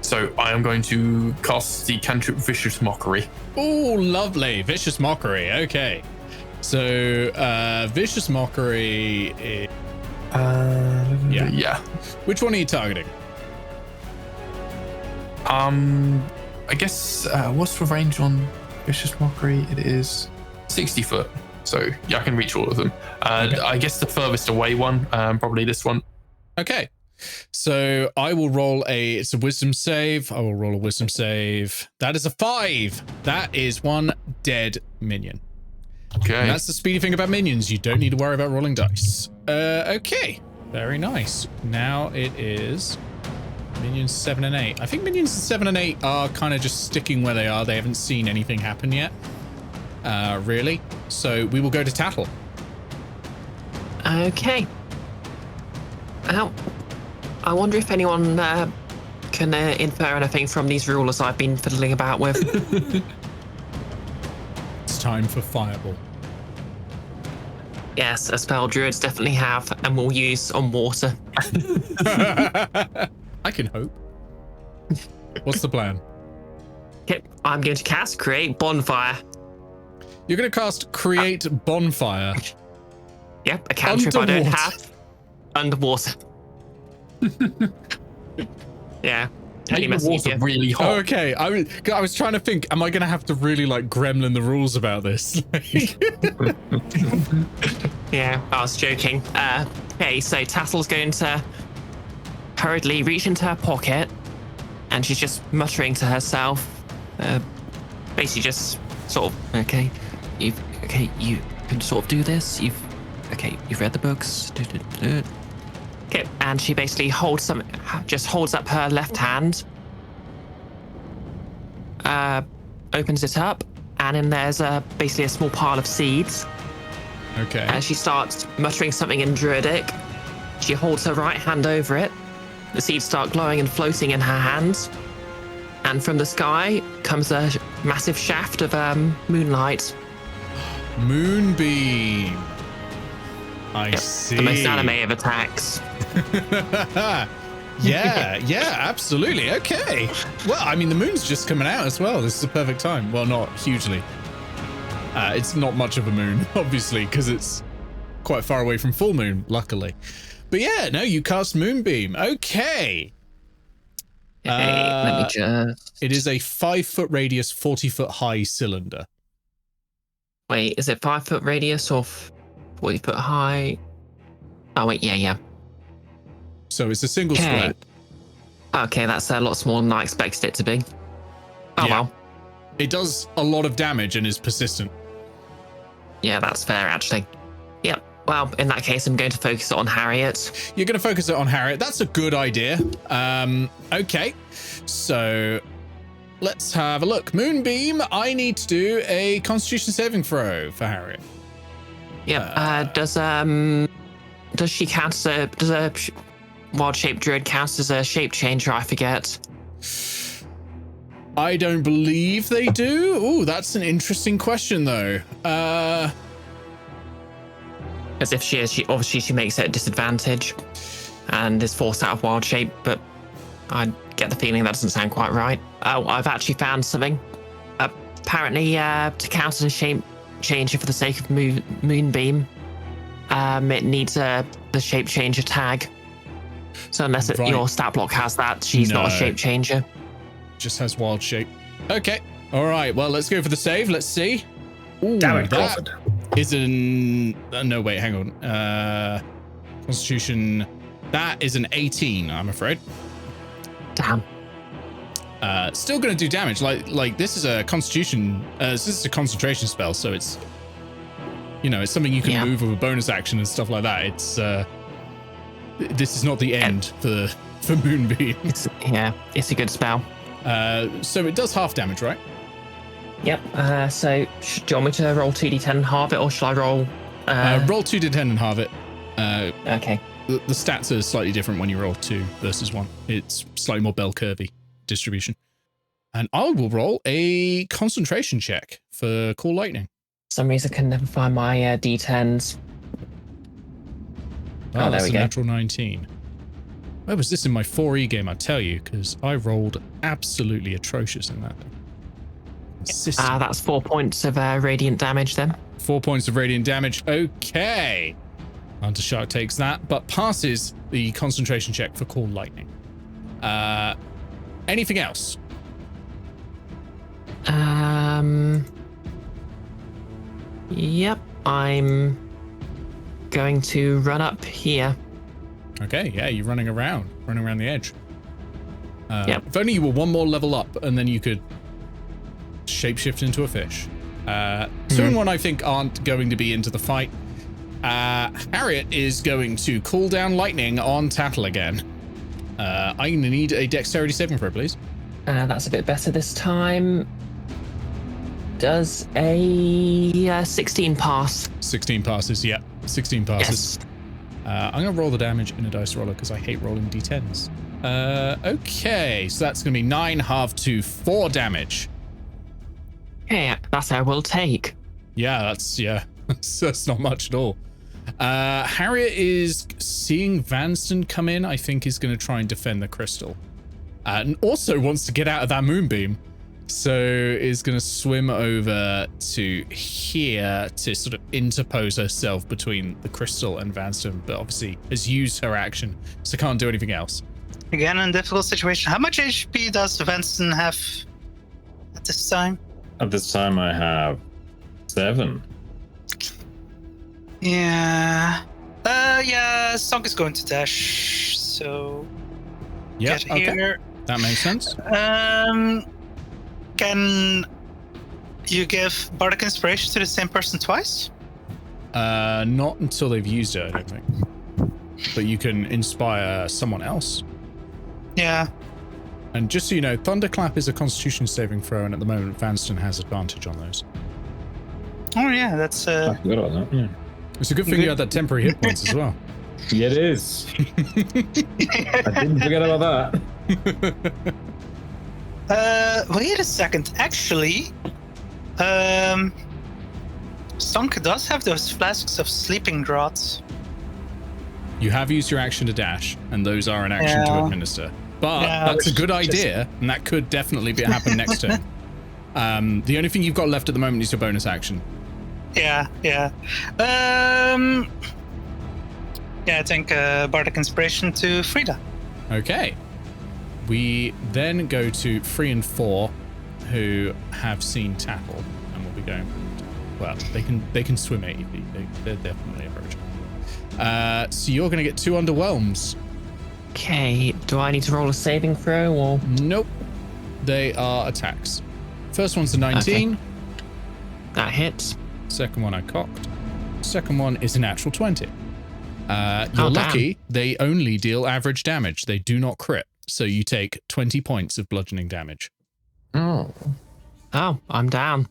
[SPEAKER 5] So I am going to cast the cantrip Vicious Mockery.
[SPEAKER 1] Oh, lovely. Vicious Mockery. Okay. So, Vicious Mockery is...
[SPEAKER 5] Yeah.
[SPEAKER 1] Which one are you targeting?
[SPEAKER 5] I guess, what's the range on Vicious Mockery? It is 60 foot. So, yeah, I can reach all of them.
[SPEAKER 1] Okay.
[SPEAKER 5] I guess the furthest away one, probably this one.
[SPEAKER 1] Okay. So I will roll it's a wisdom save. I will roll a wisdom save. That is a 5. That is one dead minion.
[SPEAKER 5] Okay.
[SPEAKER 1] And that's the speedy thing about minions. You don't need to worry about rolling dice. Okay. Very nice. Now it is minions 7 and 8. I think minions 7 and 8 are kind of just sticking where they are. They haven't seen anything happen yet. Really. So we will go to Tattle.
[SPEAKER 2] Okay. Well, I wonder if anyone can infer anything from these rulers I've been fiddling about with.
[SPEAKER 1] It's time for Fireball.
[SPEAKER 2] Yes, a spell druids definitely have and will use on water.
[SPEAKER 1] I can hope. What's the plan?
[SPEAKER 2] Okay, I'm going to cast Create Bonfire.
[SPEAKER 1] You're going to cast Create Bonfire.
[SPEAKER 2] Yep, a cantrip I don't have. Underwater. Yeah.
[SPEAKER 5] Make the water really hot.
[SPEAKER 1] Oh, okay. I was trying to think, am I going to have to really like gremlin the rules about this?
[SPEAKER 2] Yeah, I was joking. Okay, so Tattle's going to hurriedly reach into her pocket and she's just muttering to herself. Basically just sort of, you can sort of do this. You've read the books. Okay, and she basically holds up her left hand, opens it up, and then there's basically a small pile of seeds.
[SPEAKER 1] Okay.
[SPEAKER 2] And she starts muttering something in Druidic. She holds her right hand over it. The seeds start glowing and floating in her hands. And from the sky comes a massive shaft of moonlight.
[SPEAKER 1] Moonbeam. I see.
[SPEAKER 2] The most anime of attacks.
[SPEAKER 1] yeah, absolutely. Okay. Well, I mean, the moon's just coming out as well. This is a perfect time. Well, not hugely. It's not much of a moon, obviously, because it's quite far away from full moon, luckily. But yeah, no, you cast Moonbeam. Okay.
[SPEAKER 2] Let me just...
[SPEAKER 1] It is a 5-foot radius, 40-foot high cylinder.
[SPEAKER 2] Wait, is it 5-foot radius or 40-foot high? Oh, wait, yeah.
[SPEAKER 1] So it's a single
[SPEAKER 2] Okay.
[SPEAKER 1] square.
[SPEAKER 2] Okay, that's a lot smaller than I expected it to be. Oh,
[SPEAKER 1] Yeah.
[SPEAKER 2] well.
[SPEAKER 1] It does a lot of damage and is persistent.
[SPEAKER 2] Yeah, that's fair, actually. Yep. Well, in that case, I'm going to focus it on Harriet.
[SPEAKER 1] You're going to focus it on Harriet. That's a good idea. Okay. So let's have a look. Moonbeam, I need to do a Constitution saving throw for Harriet.
[SPEAKER 2] Yep. Does she count as a... Does a wild shape druid count as a shape changer? I forget.
[SPEAKER 1] I don't believe they do. Oh, that's an interesting question, though.
[SPEAKER 2] As if she is, she makes it a disadvantage and is forced out of wild shape, but I get the feeling that doesn't sound quite right. Oh, I've actually found something. Apparently, to count as a shape changer for the sake of Moonbeam, it needs the shape changer tag. So unless
[SPEAKER 1] Right.
[SPEAKER 2] your stat block has that, she's not a
[SPEAKER 1] No.
[SPEAKER 2] shape changer.
[SPEAKER 1] Just has wild shape. Okay. All right. Well, let's go for the save. Let's see. Ooh,
[SPEAKER 4] Damn it,
[SPEAKER 1] that
[SPEAKER 4] Crawford.
[SPEAKER 1] is an... no, wait, hang on. Constitution... That is an 18, I'm afraid.
[SPEAKER 2] Damn.
[SPEAKER 1] Still going to do damage. Like this is a Constitution... this is a concentration spell, so it's... You know, it's something you can move with a bonus action and stuff like that. It's... this is not the end for Moonbeam.
[SPEAKER 2] It's a good spell.
[SPEAKER 1] So it does half damage, right?
[SPEAKER 2] Yep. So do you want me to roll 2d10 and halve it, or should I roll?
[SPEAKER 1] Roll 2d10 and halve it.
[SPEAKER 2] Okay.
[SPEAKER 1] The stats are slightly different when you roll 2 versus 1. It's slightly more bell curvy distribution. And I will roll a concentration check for Cool Lightning.
[SPEAKER 2] For some reason I can never find my d10s.
[SPEAKER 1] Oh,
[SPEAKER 2] there
[SPEAKER 1] that's
[SPEAKER 2] we
[SPEAKER 1] a
[SPEAKER 2] go.
[SPEAKER 1] natural 19. Where was this in my 4E game, I tell you, because I rolled absolutely atrocious in that.
[SPEAKER 2] That's 4 points of radiant damage then.
[SPEAKER 1] 4 points of radiant damage. Okay. Undershark takes that, but passes the concentration check for Cool Lightning. Anything else?
[SPEAKER 2] Yep, I'm going to run up here.
[SPEAKER 1] Okay, yeah, you're running around the edge.
[SPEAKER 2] Yep.
[SPEAKER 1] If only you were one more level up, and then you could shapeshift into a fish. 2 and 1, I think, aren't going to be into the fight. Harriet is going to cool down lightning on Tattle again. I'm going to need a dexterity saving throw, please.
[SPEAKER 2] That's a bit better this time. Does a 16 pass?
[SPEAKER 1] 16 passes, yeah. 16 passes.
[SPEAKER 2] Yes.
[SPEAKER 1] I'm going to roll the damage in a dice roller because I hate rolling d10s. Okay, so that's going to be 9 halved to 4 damage.
[SPEAKER 2] Okay, that's I will take.
[SPEAKER 1] Yeah, that's not much at all. Harriet is seeing Vanstone come in, I think is going to try and defend the crystal. And also wants to get out of that moonbeam. So is going to swim over to here to sort of interpose herself between the crystal and Vanstone, but obviously has used her action, so can't do anything else.
[SPEAKER 3] Again, in a difficult situation. How much HP does Vanstone have at this time?
[SPEAKER 4] At this time, I have 7.
[SPEAKER 3] Yeah. Stonk is going to dash, so
[SPEAKER 1] Yeah,
[SPEAKER 3] get
[SPEAKER 1] okay.
[SPEAKER 3] here.
[SPEAKER 1] That makes sense.
[SPEAKER 3] Can you give Bardic Inspiration to the same person twice?
[SPEAKER 1] Not until they've used it, I don't think. But you can inspire someone else.
[SPEAKER 3] Yeah.
[SPEAKER 1] And just so you know, Thunderclap is a Constitution saving throw, and at the moment, Vanstone has advantage on those.
[SPEAKER 3] Oh yeah, that's
[SPEAKER 4] I forgot about that. Yeah.
[SPEAKER 1] It's a good thing you had that temporary hit points as well.
[SPEAKER 4] Yeah, it is. I didn't forget about that.
[SPEAKER 3] Wait a second. Actually, Stonk does have those flasks of sleeping draughts.
[SPEAKER 1] You have used your action to dash, and those are an action to administer. But that's a good idea, and that could definitely happen next turn. The only thing you've got left at the moment is your bonus action.
[SPEAKER 3] Yeah. I think Bardic Inspiration to Frida.
[SPEAKER 1] Okay. We then go to 3 and 4, who have seen Tattle, and will be going. Well, they can swim 80 feet. They're definitely approaching. So you're going to get 2 underwhelms.
[SPEAKER 2] Okay, do I need to roll a saving throw or?
[SPEAKER 1] Nope. They are attacks. First one's a 19.
[SPEAKER 2] Okay. That hits.
[SPEAKER 1] Second one I cocked. Second one is a natural 20. You're lucky. They only deal average damage. They do not crit. So you take 20 points of bludgeoning damage.
[SPEAKER 2] Oh, I'm down.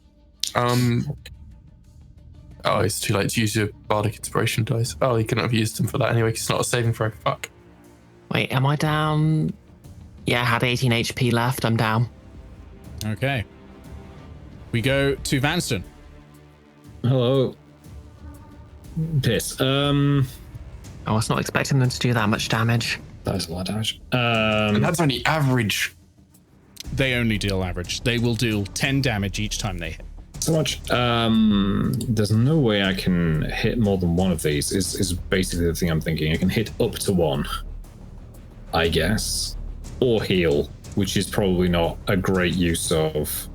[SPEAKER 5] Oh, it's too late to use your Bardic Inspiration dice. Oh, you couldn't have used them for that anyway, 'cause it's not a saving throw. Fuck.
[SPEAKER 2] Wait, am I down? Yeah, I had 18 HP left. I'm down.
[SPEAKER 1] Okay. We go to Vanstone.
[SPEAKER 4] Hello. Piss.
[SPEAKER 2] I was not expecting them to do that much damage.
[SPEAKER 4] That is a lot of damage.
[SPEAKER 5] And that's only average.
[SPEAKER 1] They only deal average. They will deal 10 damage each time they hit.
[SPEAKER 4] So much. There's no way I can hit more than one of these, is basically the thing I'm thinking. I can hit up to 1, I guess. Or heal, which is probably not a great use of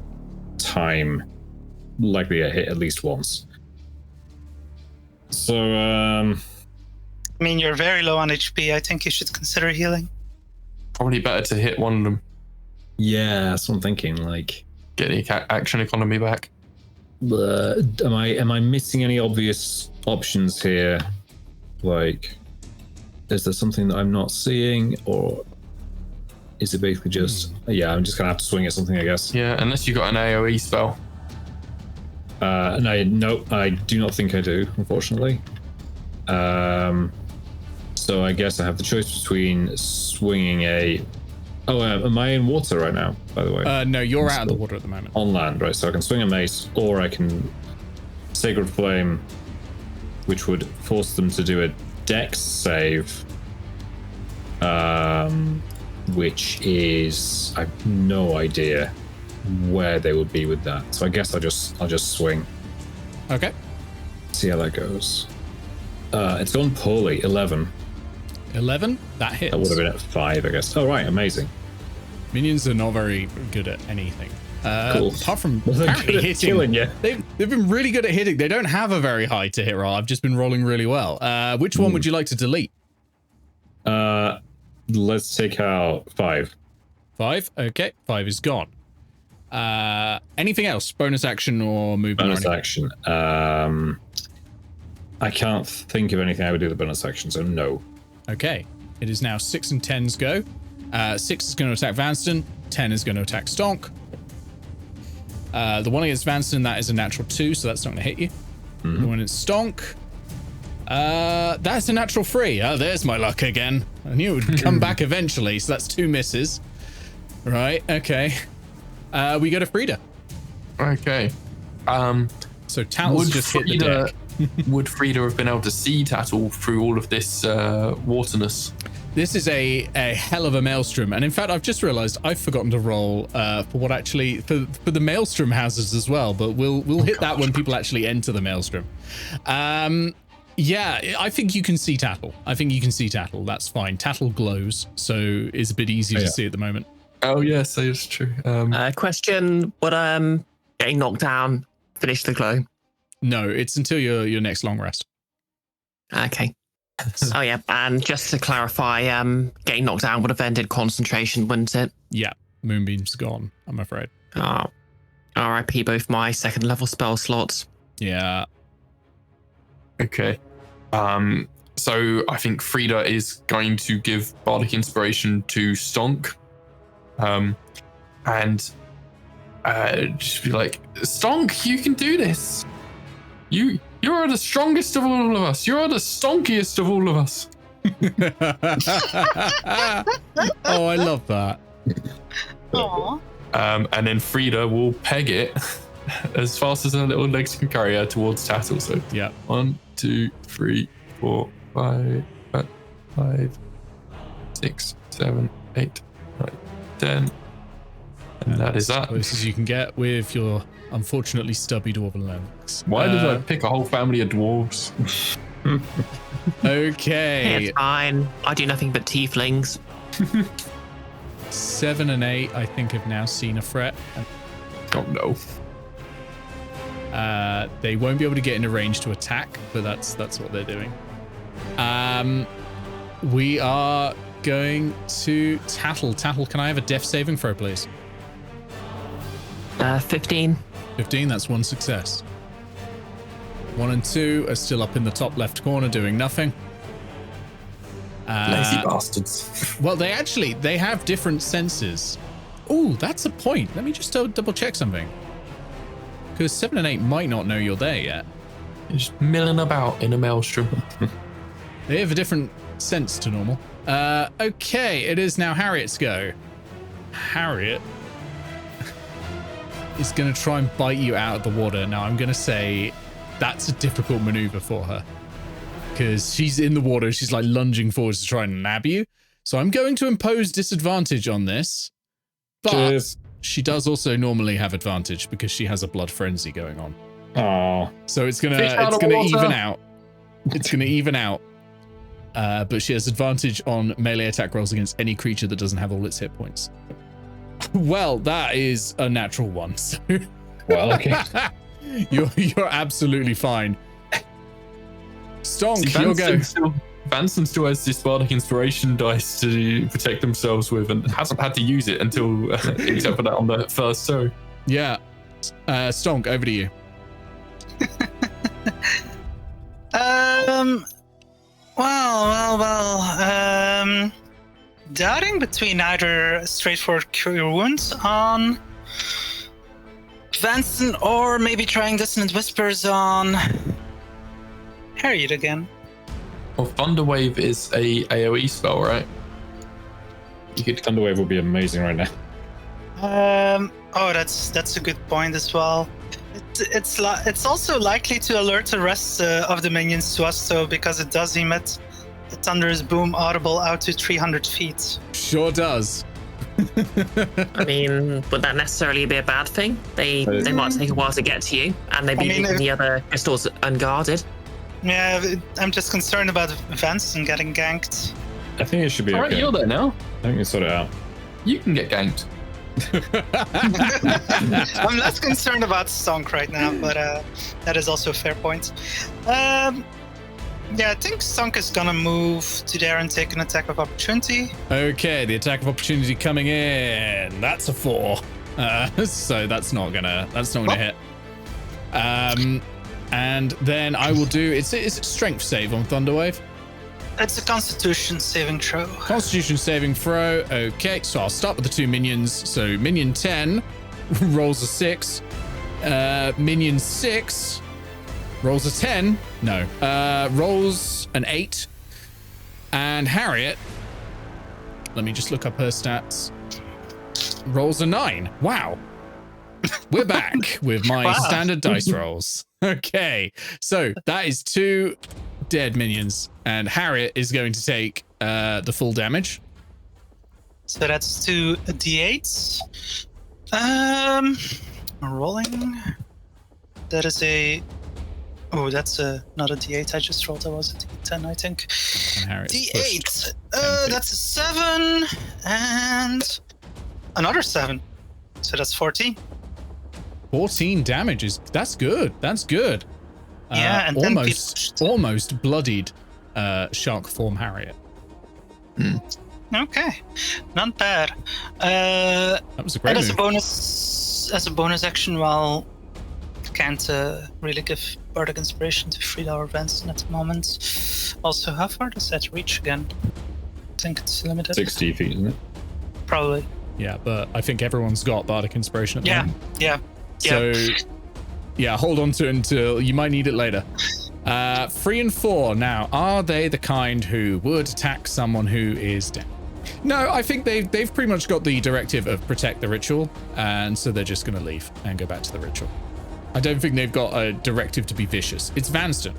[SPEAKER 4] time. Likely I hit at least once. So,
[SPEAKER 3] I mean, you're very low on HP. I think you should consider healing.
[SPEAKER 5] Probably better to hit one of them.
[SPEAKER 4] yeah, that's what I'm thinking. Like,
[SPEAKER 5] Get the action economy back.
[SPEAKER 4] am I missing any obvious options here? Like, is there something that I'm not seeing, or is it basically just yeah? I'm just gonna have to swing at something, I guess.
[SPEAKER 5] Yeah, unless you got an AoE spell.
[SPEAKER 4] No, I do not think I do, unfortunately. So I guess I have the choice between swinging a. Oh, am I in water right now? By the way.
[SPEAKER 1] No, you're out of the water at the moment.
[SPEAKER 4] On land, right? So I can swing a mace, or I can Sacred Flame, which would force them to do a Dex save, which is I have no idea where they would be with that. So I guess I'll just swing.
[SPEAKER 1] Okay.
[SPEAKER 4] See how that goes. It's gone poorly. 11.
[SPEAKER 1] 11. That hits.
[SPEAKER 4] That would have been at 5, I guess. Oh right, amazing.
[SPEAKER 1] Minions are not very good at anything.
[SPEAKER 4] Cool.
[SPEAKER 1] Apart from
[SPEAKER 4] Well, they're
[SPEAKER 1] apparently
[SPEAKER 4] good at
[SPEAKER 1] hitting.
[SPEAKER 4] killing you.
[SPEAKER 1] They've been really good at hitting. They don't have a very high to hit roll. I've just been rolling really well. Which one would you like to delete?
[SPEAKER 4] Let's take out 5.
[SPEAKER 1] 5. Okay, 5 is gone. Anything else? Bonus action or movement?
[SPEAKER 4] Bonus action. I can't think of anything I would do with the bonus action, so no.
[SPEAKER 1] Okay. It is now 6 and 10's go. 6 is going to attack Vanstone. 10 is going to attack Stonk. The one against Vanstone, that is a natural 2, so that's not going to hit you. The one against Stonk. That's a natural 3. There's my luck again. I knew it would come back eventually, so that's 2 misses. Right, okay. We go to Frida.
[SPEAKER 5] Okay.
[SPEAKER 1] So Tattle's just hit the deck.
[SPEAKER 5] Would Frida have been able to see Tattle through all of this waterness?
[SPEAKER 1] This is a hell of a maelstrom, and in fact, I've just realised I've forgotten to roll for what actually for the maelstrom hazards as well. But we'll hit that when people actually enter the maelstrom. Yeah, I think you can see Tattle. That's fine. Tattle glows, so it's a bit easier to see at the moment.
[SPEAKER 5] Oh yes, that's true.
[SPEAKER 2] Question: would getting knocked down finish the glow?
[SPEAKER 1] No, it's until your next long rest.
[SPEAKER 2] Okay. Oh yeah, and just to clarify, getting knocked down would have ended concentration, wouldn't it?
[SPEAKER 1] Yeah, Moonbeam's gone, I'm afraid.
[SPEAKER 2] Oh, RIP both my 2nd level spell slots.
[SPEAKER 1] Yeah.
[SPEAKER 5] Okay. So I think Frida is going to give Bardic Inspiration to Stonk. And just be like, Stonk, you can do this. You're the strongest of all of us. You're the stonkiest of all of us.
[SPEAKER 1] Oh, I love that.
[SPEAKER 3] Aww.
[SPEAKER 5] And then Frida will peg it as fast as her little legs can carry her towards Tattle. So
[SPEAKER 1] Yeah.
[SPEAKER 5] 1, 2, 3, 4, 5. 5, 6, 7, 8, 9, 10. And that is that.
[SPEAKER 1] As close as you can get with your unfortunately stubby dwarven legs.
[SPEAKER 5] Why did I pick a whole family of dwarves?
[SPEAKER 1] Okay.
[SPEAKER 2] It's fine. I do nothing but tieflings.
[SPEAKER 1] 7 and 8, I think, have now seen a threat.
[SPEAKER 5] Oh no.
[SPEAKER 1] They won't be able to get into range to attack, but that's what they're doing. We are going to Tattle. Tattle, can I have a death saving throw, please?
[SPEAKER 2] 15.
[SPEAKER 1] 15, that's one success. 1 and 2 are still up in the top left corner doing nothing.
[SPEAKER 5] Lazy bastards.
[SPEAKER 1] Well, they have different senses. Oh, that's a point. Let me just double check something. Because 7 and 8 might not know you're there yet.
[SPEAKER 5] Just milling about in a maelstrom.
[SPEAKER 1] They have a different sense to normal. Okay, it is now Harriet's go. Harriet is going to try and bite you out of the water. Now, I'm going to say that's a difficult maneuver for her. Because she's in the water, she's like lunging forwards to try and nab you. So I'm going to impose disadvantage on this. But
[SPEAKER 4] Cheers.
[SPEAKER 1] she does also normally have advantage because she has a blood frenzy going on.
[SPEAKER 4] Oh,
[SPEAKER 1] So it's gonna
[SPEAKER 5] Fish out of
[SPEAKER 1] even
[SPEAKER 5] water.
[SPEAKER 1] out. It's gonna even out. But she has advantage on melee attack rolls against any creature that doesn't have all its hit points. Well, that is a natural one. So
[SPEAKER 4] well, okay.
[SPEAKER 1] you're absolutely fine. Stonk, your go.
[SPEAKER 5] Vanstone still has this bardic inspiration dice to protect themselves with and hasn't had to use it until except for that on the first so.
[SPEAKER 1] Yeah. Stonk, over to you.
[SPEAKER 3] Well. Doubting between either straightforward cure wounds on Vanstone or maybe trying dissonant whispers on Harriet again.
[SPEAKER 5] Well, Thunderwave is a AoE spell, right?
[SPEAKER 4] You could Thunderwave would be amazing right now.
[SPEAKER 3] Oh, that's a good point as well. It's also likely to alert the rest of the minions to us, though, because it does emit a thunderous boom audible out to 300 feet.
[SPEAKER 1] Sure does.
[SPEAKER 2] I mean, would that necessarily be a bad thing? They might take a while to get to you, and they'd be leaving the other crystals unguarded.
[SPEAKER 3] Yeah, I'm just concerned about Vanstone getting ganked.
[SPEAKER 4] I think it should be
[SPEAKER 5] All right,
[SPEAKER 4] okay.
[SPEAKER 5] you're there now.
[SPEAKER 4] I think we sort it out.
[SPEAKER 5] You can get ganked.
[SPEAKER 3] I'm less concerned about Stonk right now, but that is also a fair point. Yeah, I think Stonk is gonna move to there and take an attack of opportunity.
[SPEAKER 1] Okay, the attack of opportunity coming in. That's a 4. So that's not gonna hit. And then I will do it's a strength save on Thunderwave.
[SPEAKER 3] It's a Constitution saving throw.
[SPEAKER 1] Constitution saving throw. Okay, so I'll start with the 2 minions. So minion 10 rolls a 6. Minion 6 rolls a 10. No. Rolls an 8. And Harriet, let me just look up her stats. Rolls a 9. Wow. We're back with my standard dice rolls. Okay, so that is 2 dead minions, and Harriet is going to take the full damage.
[SPEAKER 3] So that's 2 d8s. I'm rolling. That is a. Oh, that's not a d8 I just rolled. That was a d10, I think.
[SPEAKER 1] And Harriet's
[SPEAKER 3] D8. That's a 7 and another 7. So that's 14.
[SPEAKER 1] 14 damage that's good. That's good.
[SPEAKER 3] Yeah, and
[SPEAKER 1] almost bloodied shark form Harriet.
[SPEAKER 3] Okay, not bad.
[SPEAKER 1] That was a great
[SPEAKER 3] And
[SPEAKER 1] move.
[SPEAKER 3] as a bonus action, while can't really give bardic inspiration to Frida or Vanstone at the moment. Also, how far does that reach again? I think it's limited.
[SPEAKER 4] 60 feet, isn't it?
[SPEAKER 3] Probably.
[SPEAKER 1] Yeah, but I think everyone's got bardic inspiration at the moment.
[SPEAKER 3] Yeah.
[SPEAKER 1] So, yeah, hold on to it until you might need it later. 3 and 4. Now, are they the kind who would attack someone who is down? No, I think they've pretty much got the directive of protect the ritual, and so they're just going to leave and go back to the ritual. I don't think they've got a directive to be vicious. It's Vanstone.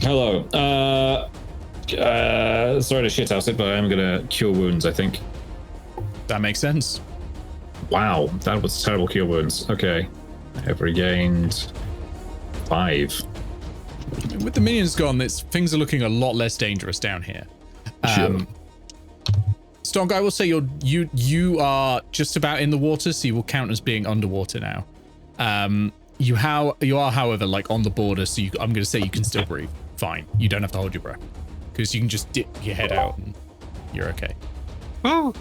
[SPEAKER 4] Hello. Sorry to shithouse it, but I'm gonna cure wounds, I think.
[SPEAKER 1] That makes sense.
[SPEAKER 4] Wow, that was terrible cure wounds. Okay. I've regained 5.
[SPEAKER 1] With the minions gone, things are looking a lot less dangerous down here.
[SPEAKER 4] Sure.
[SPEAKER 1] Stonk, I will say you are just about in the water, so you will count as being underwater now. You are, however, like on the border, so I'm going to say you can still breathe. Fine. You don't have to hold your breath because you can just dip your head out and you're okay.
[SPEAKER 3] Woo!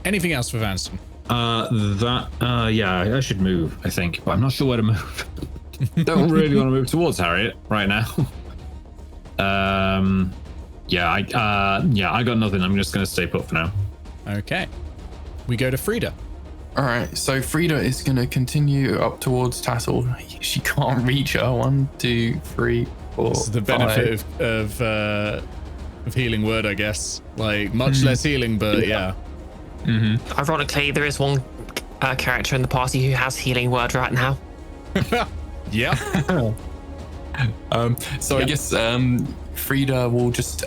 [SPEAKER 1] Anything else for Vanstone?
[SPEAKER 4] Yeah, I should move, I think, but I'm not sure where to move. Don't really want to move towards Harriet right now. I got nothing. I'm just going to stay put for now.
[SPEAKER 1] Okay. We go to Frida.
[SPEAKER 5] All right, so Frida is going to continue up towards Tattle. She can't reach her. 1, 2, 3, 4.
[SPEAKER 1] This is the benefit of healing word, I guess. Like much less healing, but yeah.
[SPEAKER 2] Mm-hmm. Ironically, there is one character in the party who has healing word right now.
[SPEAKER 1] Yeah.
[SPEAKER 5] I guess Frida will just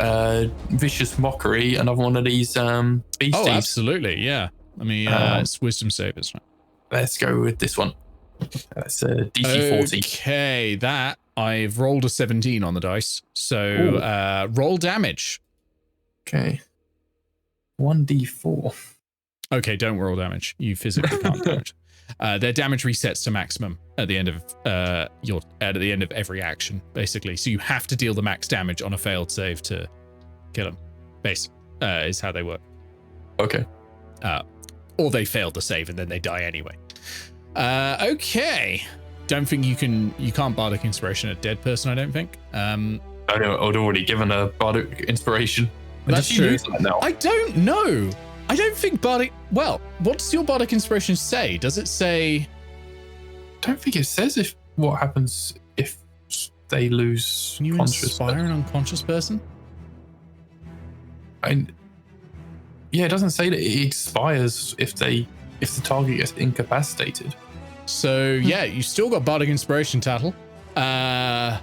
[SPEAKER 5] vicious mockery another one of these beasties.
[SPEAKER 1] Oh, absolutely, yeah. I mean, it's wisdom savers. Right?
[SPEAKER 5] Let's go with this one. That's a DC 40.
[SPEAKER 1] Okay, that I've rolled a 17 on the dice. So roll damage.
[SPEAKER 5] Okay. 1d4.
[SPEAKER 1] Okay, don't roll damage. You physically can't damage. Their damage resets to maximum at the end of every action, basically. So you have to deal the max damage on a failed save to kill them. Is how they work.
[SPEAKER 5] Okay.
[SPEAKER 1] Or they fail the save and then they die anyway. Okay. Don't think you can't bardic inspiration a dead person, I don't think.
[SPEAKER 5] I'd already given a bardic inspiration.
[SPEAKER 1] That's true.
[SPEAKER 5] Use that now?
[SPEAKER 1] I don't know. I don't think bardic. Well, what does your bardic inspiration say? Does it say?
[SPEAKER 5] I don't think it says what happens if they lose.
[SPEAKER 1] Can you inspire an unconscious person?
[SPEAKER 5] Yeah, it doesn't say that it expires if the target gets incapacitated.
[SPEAKER 1] So yeah, you still got bardic inspiration, Tattle. I'm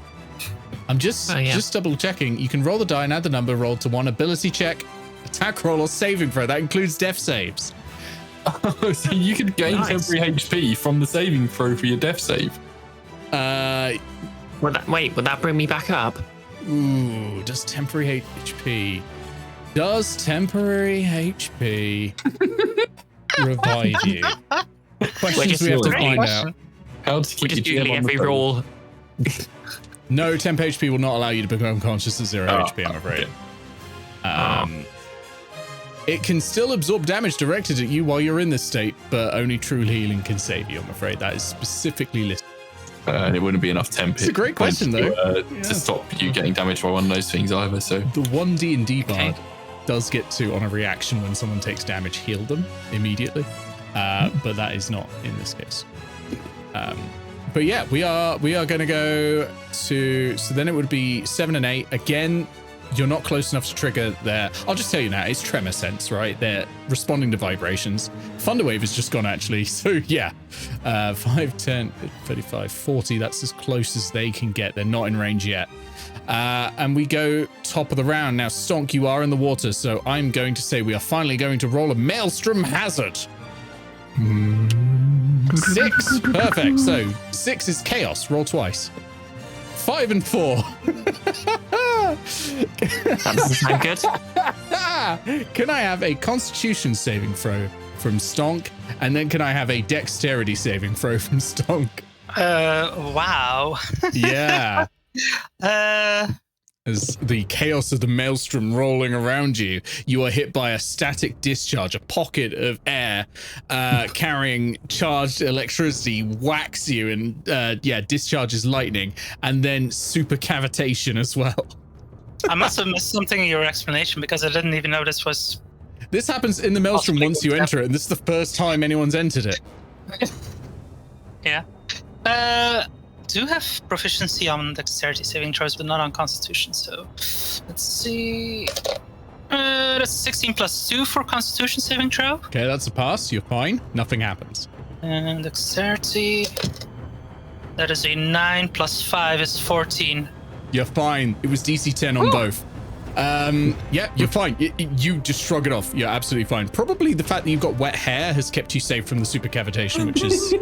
[SPEAKER 1] just double checking. You can roll the die and add the number rolled to one ability check, attack roll, or saving throw. That includes death saves.
[SPEAKER 5] Oh, so you could gain temporary HP from the saving throw for your death save.
[SPEAKER 2] Would that bring me back up?
[SPEAKER 1] Ooh, does temporary HP revive you? Questions we have to find out.
[SPEAKER 5] How to keep
[SPEAKER 2] We're just googling every roll.
[SPEAKER 1] No, temp HP will not allow you to become unconscious at 0 HP, I'm afraid. It can still absorb damage directed at you while you're in this state, but only true healing can save you, I'm afraid. That is specifically listed.
[SPEAKER 5] And it wouldn't be enough temp.
[SPEAKER 1] It's a great question, though.
[SPEAKER 5] To stop you getting damaged by one of those things either. So
[SPEAKER 1] the 1D&D bard does get to, on a reaction when someone takes damage, heal them immediately. But that is not in this case. But yeah, we are going to go to, so then it would be 7 and 8. Again, you're not close enough to trigger their, I'll just tell you now, it's tremor sense, right? They're responding to vibrations. Thunderwave has just gone, actually. So yeah, 5, 10, 35, 40. That's as close as they can get. They're not in range yet. And we go top of the round. Now, Stonk, you are in the water. So I'm going to say we are finally going to roll a Maelstrom Hazard. 6. Perfect. So 6 is chaos. Roll twice. 5 and 4.
[SPEAKER 2] That doesn't sound good.
[SPEAKER 1] Can I have a Constitution saving throw from Stonk? And then can I have a Dexterity saving throw from Stonk?
[SPEAKER 3] Wow.
[SPEAKER 1] Yeah. As the chaos of the maelstrom rolling around you, you are hit by a static discharge, a pocket of air carrying charged electricity whacks you and discharges lightning, and then super cavitation as well.
[SPEAKER 3] I must have missed something in your explanation because I didn't even know this was.
[SPEAKER 1] This happens in the maelstrom once you enter it, and this is the first time anyone's entered it.
[SPEAKER 3] Yeah. Do have proficiency on dexterity saving throws, but not on constitution. So let's see. That's 16 plus 2 for constitution saving throw.
[SPEAKER 1] Okay, that's a pass. You're fine. Nothing happens.
[SPEAKER 3] And dexterity. That is a 9 plus 5 is 14.
[SPEAKER 1] You're fine. It was DC 10 on both. Yeah, you're fine. You just shrug it off. You're absolutely fine. Probably the fact that you've got wet hair has kept you safe from the supercavitation, which is,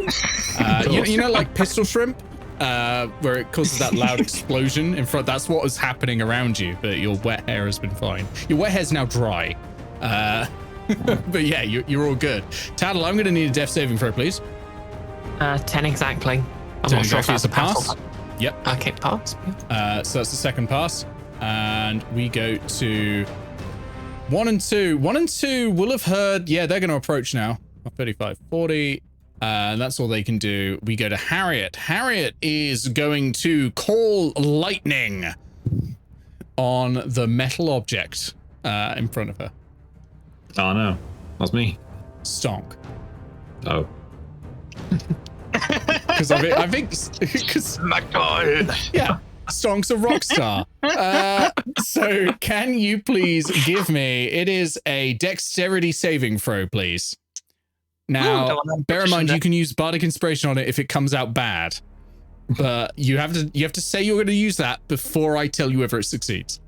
[SPEAKER 1] you know, like pistol shrimp, where it causes that loud explosion in front. That's what is happening around you, but your wet hair has been fine. Your wet hair's now dry. But yeah, you're all good. Tattle, I'm going to need a death saving throw, please.
[SPEAKER 2] 10 exactly. I'm
[SPEAKER 1] 10
[SPEAKER 2] not sure if
[SPEAKER 1] exactly
[SPEAKER 2] that's
[SPEAKER 1] is
[SPEAKER 2] a
[SPEAKER 1] a pass.
[SPEAKER 2] pass.
[SPEAKER 1] Yep.
[SPEAKER 2] Okay, pass.
[SPEAKER 1] So that's the second pass. And we go to 1 and 2. 1 and 2 will have heard. Yeah, they're going to approach now. 35, 40. That's all they can do. We go to Harriet. Harriet is going to call lightning on the metal object in front of her.
[SPEAKER 4] Oh no, that's me.
[SPEAKER 1] Stonk.
[SPEAKER 4] Oh.
[SPEAKER 1] Because I think because yeah, Stonk's a rock star. So can you please give me? It is a dexterity saving throw, please. Now, bear in mind you can use bardic inspiration on it if it comes out bad, but you have to say you're going to use that before I tell you whether it succeeds.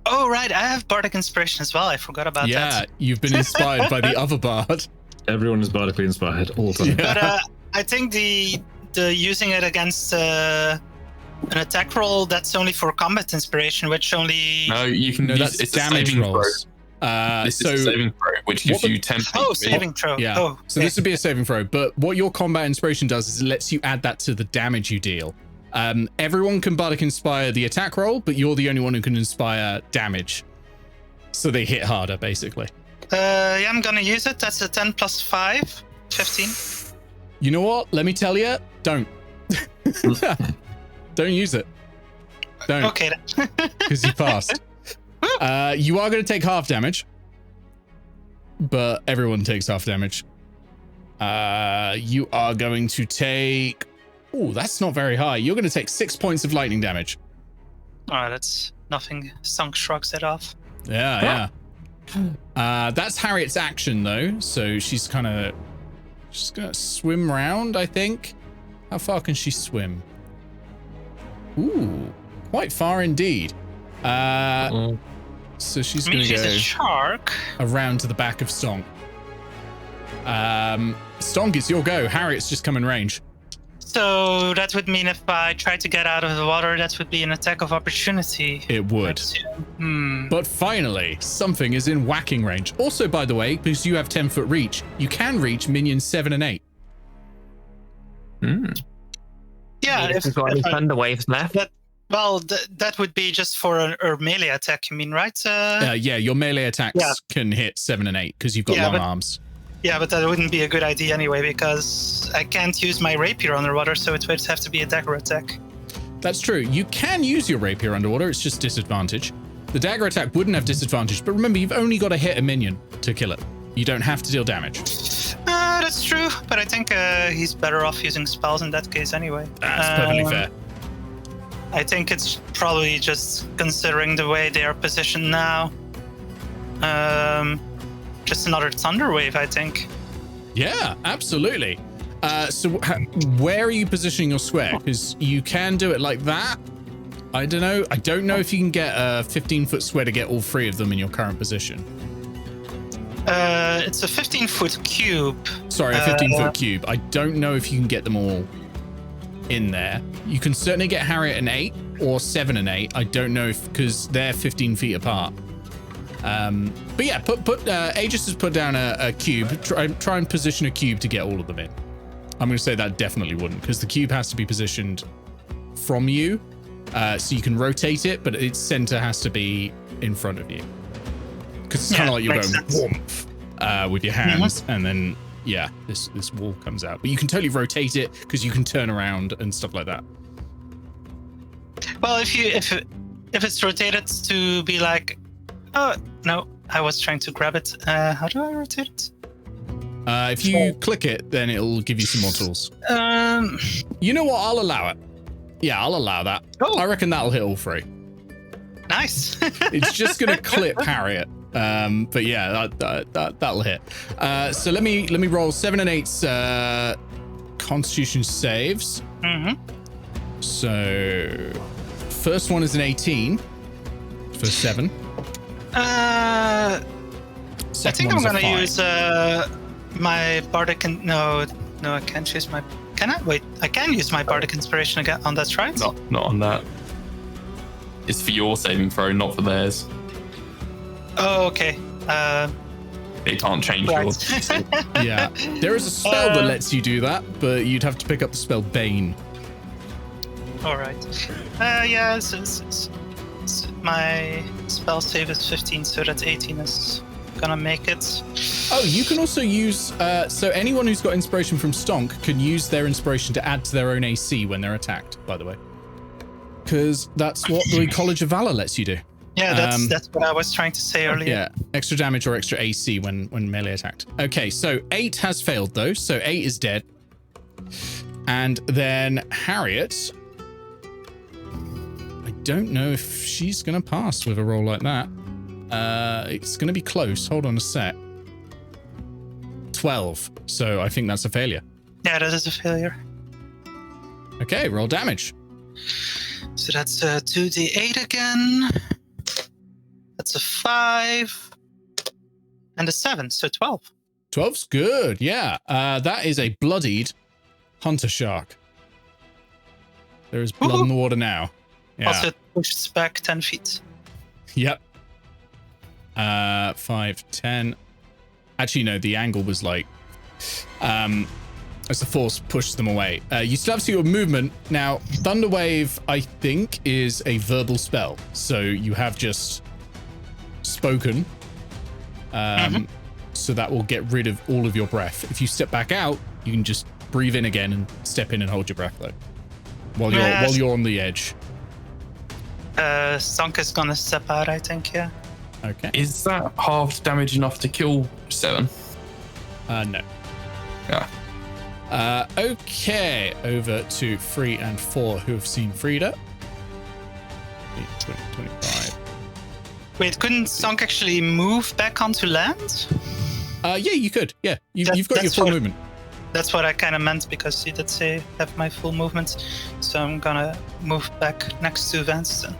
[SPEAKER 3] Oh right, I have bardic inspiration as well. I forgot about that.
[SPEAKER 1] Yeah, you've been inspired by the other bard.
[SPEAKER 4] Everyone is bardically inspired all the time.
[SPEAKER 1] Yeah.
[SPEAKER 3] But I think the using it against an attack roll, that's only for combat inspiration, which only...
[SPEAKER 5] No, you can
[SPEAKER 1] No,
[SPEAKER 5] use
[SPEAKER 1] that's
[SPEAKER 5] it's
[SPEAKER 1] damage
[SPEAKER 5] a saving
[SPEAKER 1] rolls.
[SPEAKER 5] This
[SPEAKER 1] So
[SPEAKER 5] is a saving throw, which gives
[SPEAKER 1] what the-
[SPEAKER 5] you 10
[SPEAKER 3] Oh,
[SPEAKER 5] HP.
[SPEAKER 3] saving throw.
[SPEAKER 1] yeah.
[SPEAKER 3] Oh,
[SPEAKER 1] So this would be a saving throw, but what your combat inspiration does is it lets you add that to the damage you deal. Everyone can bardic inspire the attack roll, but you're the only one who can inspire damage. So they hit harder, basically.
[SPEAKER 3] yeah, I'm gonna use it. That's a 10 plus 5, 15.
[SPEAKER 1] You know what? Let me tell you, don't. Don't use it. Don't,
[SPEAKER 3] Okay.
[SPEAKER 1] because you passed. You are going to take half damage, but everyone takes half damage. You are going to take... Oh, that's not very high. You're going to take 6 points of lightning damage.
[SPEAKER 3] Oh, that's nothing. Stonk shrugs it off.
[SPEAKER 1] Yeah. That's Harriet's action, though. So she's gonna swim round, I think. How far can she swim? Ooh, quite far indeed. So she's
[SPEAKER 3] I mean,
[SPEAKER 1] gonna
[SPEAKER 3] she's a
[SPEAKER 1] go
[SPEAKER 3] shark.
[SPEAKER 1] around to the back of Stonk. Stonk, it's your go. Harriet's just come in range.
[SPEAKER 3] So that would mean if I try to get out of the water, that would be an attack of opportunity.
[SPEAKER 1] It would. But finally, something is in whacking range. Also, by the way, because you have 10-foot reach, you can reach minions 7 and 8.
[SPEAKER 3] Yeah,
[SPEAKER 2] If you've got any thunder waves left.
[SPEAKER 3] that would be just for a melee attack, you mean, right?
[SPEAKER 1] Yeah, your melee attacks can hit 7 and 8 because you've got long arms.
[SPEAKER 3] Yeah, but that wouldn't be a good idea anyway, because I can't use my rapier underwater, so it would have to be a dagger attack.
[SPEAKER 1] That's true. You can use your rapier underwater, it's just disadvantage. The dagger attack wouldn't have disadvantage, but remember, you've only got to hit a minion to kill it. You don't have to deal damage.
[SPEAKER 3] That's true, but I think he's better off using spells in that case anyway.
[SPEAKER 1] That's perfectly fair.
[SPEAKER 3] I think it's probably just considering the way they are positioned now. Just another thunder wave, I think.
[SPEAKER 1] Yeah, absolutely. So where are you positioning your square? Because you can do it like that. I don't know. I don't know if you can get a 15-foot square to get all 3 of them in your current position.
[SPEAKER 3] It's a 15-foot cube.
[SPEAKER 1] Sorry, a 15-foot cube. I don't know if you can get them all in there. You can certainly get Harriet an 8 or 7 and 8. I don't know if, because they're 15 feet apart. But yeah, Aegis has put down a cube. Try and position a cube to get all of them in. I'm going to say that definitely wouldn't, because the cube has to be positioned from you, so you can rotate it, but its center has to be in front of you. Because it's kind of like you're going whoomp, with your hands, and then this wall comes out. But you can totally rotate it because you can turn around and stuff like that.
[SPEAKER 3] Well, if it's rotated to be like, oh no, I was trying to grab it. How do I rotate it?
[SPEAKER 1] If you click it, then it'll give you some more tools. You know what? I'll allow it. Yeah, I'll allow that.
[SPEAKER 3] Oh.
[SPEAKER 1] I reckon that'll hit all 3.
[SPEAKER 3] Nice.
[SPEAKER 1] It's just gonna clip Harriet. But yeah, that'll hit. So let me roll 7 and 8's Constitution saves.
[SPEAKER 3] Mm-hmm.
[SPEAKER 1] So First one is an 18 for 7.
[SPEAKER 3] I think I'm gonna use my bardic. No, I can't use my. Can I? Wait, I can use my bardic inspiration again. On that's right.
[SPEAKER 5] Not on that. It's for your saving throw, not for theirs.
[SPEAKER 3] Oh, okay.
[SPEAKER 5] They can't change
[SPEAKER 3] Right.
[SPEAKER 5] yours.
[SPEAKER 1] Yeah. There is a spell that lets you do that, but you'd have to pick up the spell Bane.
[SPEAKER 3] All right. Yeah. My spell save is 15, so that 18 is gonna make it.
[SPEAKER 1] Oh, you can also use. So anyone who's got inspiration from Stonk can use their inspiration to add to their own AC when they're attacked. By the way, because that's what the College of Valor lets you do.
[SPEAKER 3] Yeah, that's what I was trying to say earlier.
[SPEAKER 1] Yeah, extra damage or extra AC when melee attacked. Okay, so 8 has failed though, so 8 is dead. And then Harriet. I don't know if she's gonna pass with a roll like that. It's gonna be close. Hold on a sec. 12. So I think that's a failure.
[SPEAKER 3] Yeah, that is a failure.
[SPEAKER 1] Okay, roll damage.
[SPEAKER 3] So that's 2d8 again. That's a 5 and a 7, so 12.
[SPEAKER 1] 12's good, yeah. That is a bloodied hunter shark. There is blood in the water now. Yeah.
[SPEAKER 3] Also, it pushes back 10 feet.
[SPEAKER 1] Yep. 5, 10. Actually, no, the angle was like, as the force pushed them away. You still have to see your movement. Now, Thunderwave, I think, is a verbal spell. So you have just spoken. So that will get rid of all of your breath. If you step back out, you can just breathe in again and step in and hold your breath though. While you're on the edge.
[SPEAKER 3] Stonk is gonna step out, I think, yeah.
[SPEAKER 1] Okay.
[SPEAKER 5] Is that halved damage enough to kill 7?
[SPEAKER 1] No.
[SPEAKER 5] Yeah.
[SPEAKER 1] Okay, over to 3 and 4 who have seen Frida. 20, 25.
[SPEAKER 3] Wait, couldn't Stonk actually move back onto land?
[SPEAKER 1] Yeah, you could. Yeah, you've got your full movement.
[SPEAKER 3] That's what I kind of meant, because you did say have my full movement. So I'm gonna move back next to Vanstone.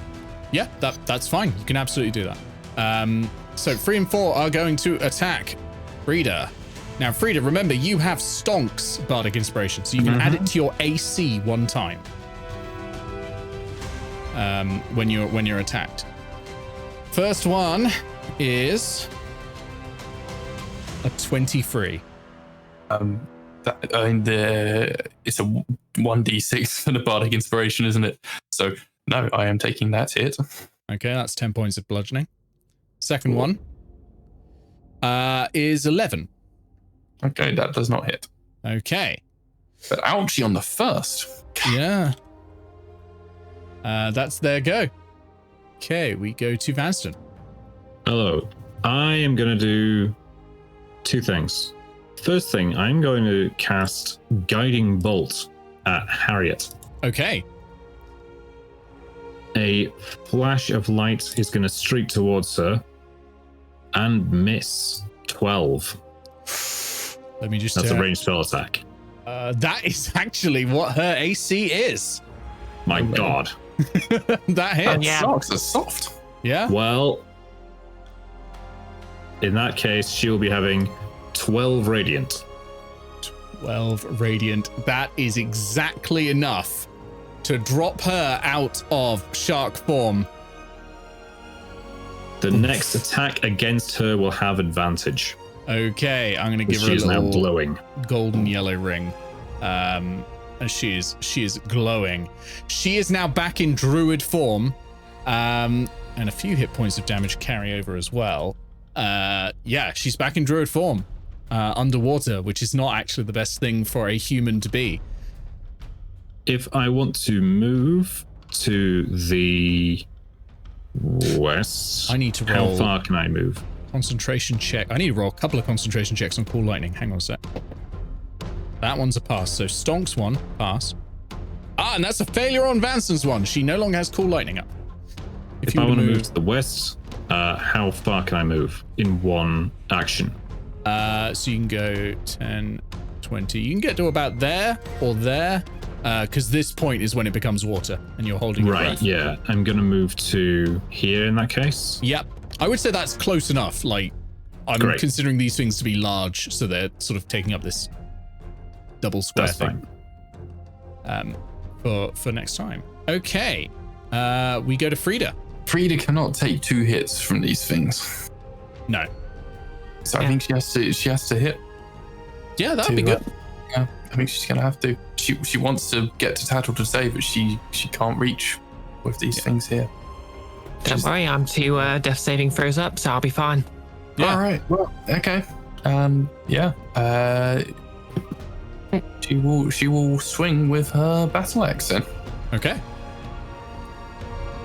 [SPEAKER 1] Yeah, that's fine. You can absolutely do that. So 3 and 4 are going to attack Frida. Now, Frida, remember, you have Stonk's Bardic Inspiration, so you can add it to your AC 1 time when you're attacked. First one is a 23.
[SPEAKER 5] It's a 1d6 for the Bardic Inspiration, isn't it? So no, I am taking that hit.
[SPEAKER 1] Okay, that's 10 points of bludgeoning. Second one is 11.
[SPEAKER 5] Okay, that does not hit.
[SPEAKER 1] Okay.
[SPEAKER 5] But ouchie on the first.
[SPEAKER 1] Yeah. That's their go. Okay, we go to Vanstone.
[SPEAKER 4] Hello. I am going to do 2 things. First thing, I'm going to cast Guiding Bolt at Harriet.
[SPEAKER 1] Okay.
[SPEAKER 4] A flash of light is going to streak towards her and miss. 12.
[SPEAKER 1] Let me just
[SPEAKER 4] That's a ranged spell attack.
[SPEAKER 1] That is actually what her AC is.
[SPEAKER 4] My God.
[SPEAKER 1] That hits.
[SPEAKER 2] yeah.
[SPEAKER 5] Sharks are soft.
[SPEAKER 1] Yeah.
[SPEAKER 4] Well, in that case, she will be having 12 radiant.
[SPEAKER 1] 12 radiant. That is exactly enough to drop her out of shark form.
[SPEAKER 4] The next attack against her will have advantage.
[SPEAKER 1] Okay, I'm going to give her
[SPEAKER 4] She
[SPEAKER 1] a
[SPEAKER 4] is now
[SPEAKER 1] little
[SPEAKER 4] glowing.
[SPEAKER 1] golden yellow ring. And she is glowing. She is now back in druid form. And a few hit points of damage carry over as well. Yeah, she's back in druid form. Underwater, which is not actually the best thing for a human to be.
[SPEAKER 4] If I want to move to the west,
[SPEAKER 1] I need to
[SPEAKER 4] how
[SPEAKER 1] roll
[SPEAKER 4] far can I move?
[SPEAKER 1] concentration check. I need to roll a couple of concentration checks on Cool Lightning. Hang on a sec. That one's a pass. So Stonk's one, pass. And that's a failure on Vanstone's one. She no longer has Cool Lightning up.
[SPEAKER 4] If I want to move to the west, how far can I move in one action?
[SPEAKER 1] So you can go 10, 20. You can get to about there or there. because this point is when it becomes water, and you're holding your
[SPEAKER 4] Right,
[SPEAKER 1] breath.
[SPEAKER 4] yeah. I'm going to move to here in that case.
[SPEAKER 1] Yep. I would say that's close enough. Like, I'm
[SPEAKER 4] Great.
[SPEAKER 1] considering these things to be large, so they're sort of taking up this double square
[SPEAKER 4] That's
[SPEAKER 1] thing. For next time. Okay. We go to Frida.
[SPEAKER 5] Frida cannot take 2 hits from these things,
[SPEAKER 1] No.
[SPEAKER 5] so I think she has to hit.
[SPEAKER 1] Yeah, that'd be good.
[SPEAKER 5] Yeah, I think she's gonna have to. She wants to get to Tattle to save, but she can't reach with these things here.
[SPEAKER 2] Don't worry, I'm 2 death saving throws up, so I'll be fine.
[SPEAKER 1] Yeah.
[SPEAKER 5] All right. Well, okay. Yeah. She will swing with her battle axe then.
[SPEAKER 1] Okay.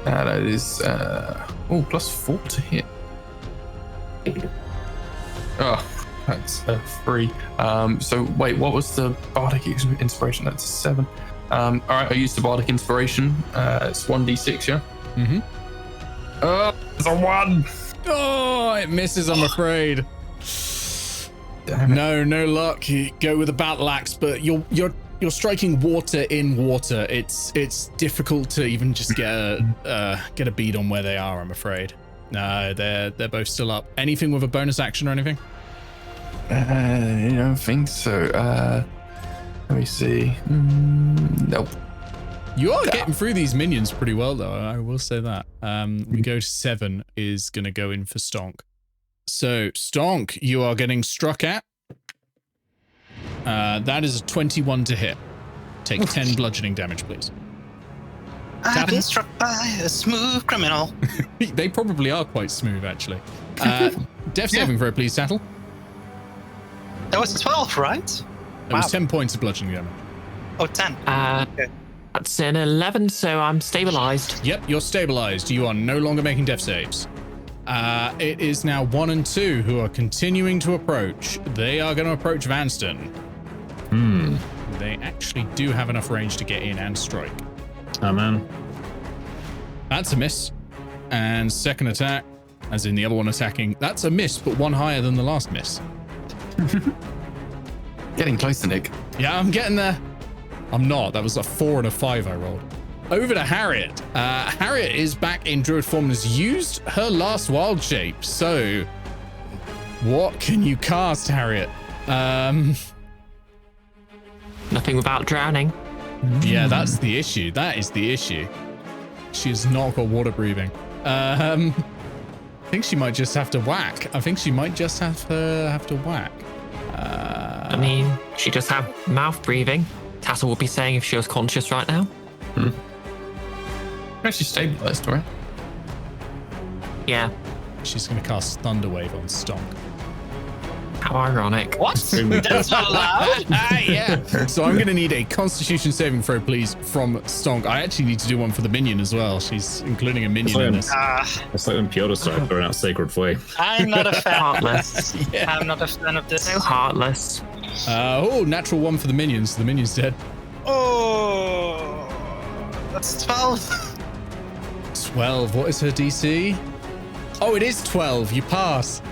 [SPEAKER 5] That is +4 to hit. Oh, that's a 3. So wait, what was the bardic inspiration? That's a 7. All right, I used the bardic inspiration. It's 1d6, yeah.
[SPEAKER 1] Mm-hmm.
[SPEAKER 5] Oh, it's a 1.
[SPEAKER 1] Oh, it misses, I'm afraid.
[SPEAKER 5] Damn it.
[SPEAKER 1] No luck. You go with a battle axe, but you're striking water in water. It's difficult to even just get a bead on where they are, I'm afraid. No, they're both still up. Anything with a bonus action or anything?
[SPEAKER 5] I don't think so. Let me see. Nope.
[SPEAKER 1] You are getting through these minions pretty well, though. I will say that. We go to 7 is going to go in for Stonk. So, Stonk, you are getting struck at. That is a 21 to hit. Take 10 bludgeoning damage, please.
[SPEAKER 3] I've
[SPEAKER 1] Tattle?
[SPEAKER 3] been struck by a smooth criminal.
[SPEAKER 1] They probably are quite smooth, actually. Death saving throw, please, Tattle.
[SPEAKER 3] That was 12, right?
[SPEAKER 1] That was 10 points of bludgeoning damage.
[SPEAKER 3] Oh, 10. Okay.
[SPEAKER 2] That's an 11, so I'm stabilized.
[SPEAKER 1] Yep, you're stabilized. You are no longer making death saves. It is now 1 and 2 who are continuing to approach. They are going to approach Vanstone. They actually do have enough range to get in and strike.
[SPEAKER 4] Oh, man.
[SPEAKER 1] That's a miss. And second attack, as in the other one attacking, that's a miss, but 1 higher than the last miss.
[SPEAKER 5] Getting closer, Nick.
[SPEAKER 1] Yeah, I'm getting there. I'm not. That was a 4 and a 5 I rolled. Over to Harriet. Harriet is back in druid form and has used her last wild shape. So, what can you cast, Harriet?
[SPEAKER 2] Nothing without drowning.
[SPEAKER 1] Yeah, that's the issue. That is the issue. She has not got water breathing. I think she might just have to whack. I think she might just have to whack.
[SPEAKER 2] I mean, she does have mouth breathing. Tattle would be saying if she was conscious right now.
[SPEAKER 5] She's stabilized, right?
[SPEAKER 2] Yeah.
[SPEAKER 1] She's going to cast Thunder Wave on Stonk.
[SPEAKER 2] How ironic.
[SPEAKER 3] What? That's not allowed?
[SPEAKER 1] Yeah. So I'm going to need a Constitution saving throw, please, from Stonk. I actually need to do one for the minion as well. She's including a minion in this.
[SPEAKER 4] It's like when Piotr started throwing out Sacred Flame.
[SPEAKER 3] I'm not a fan.
[SPEAKER 2] Heartless.
[SPEAKER 1] Yeah.
[SPEAKER 3] I'm not a fan of this.
[SPEAKER 2] So heartless.
[SPEAKER 1] Natural 1 for the minions. The minion's dead.
[SPEAKER 3] Oh, that's 12.
[SPEAKER 1] 12. What is her DC? Oh, it is 12. You pass.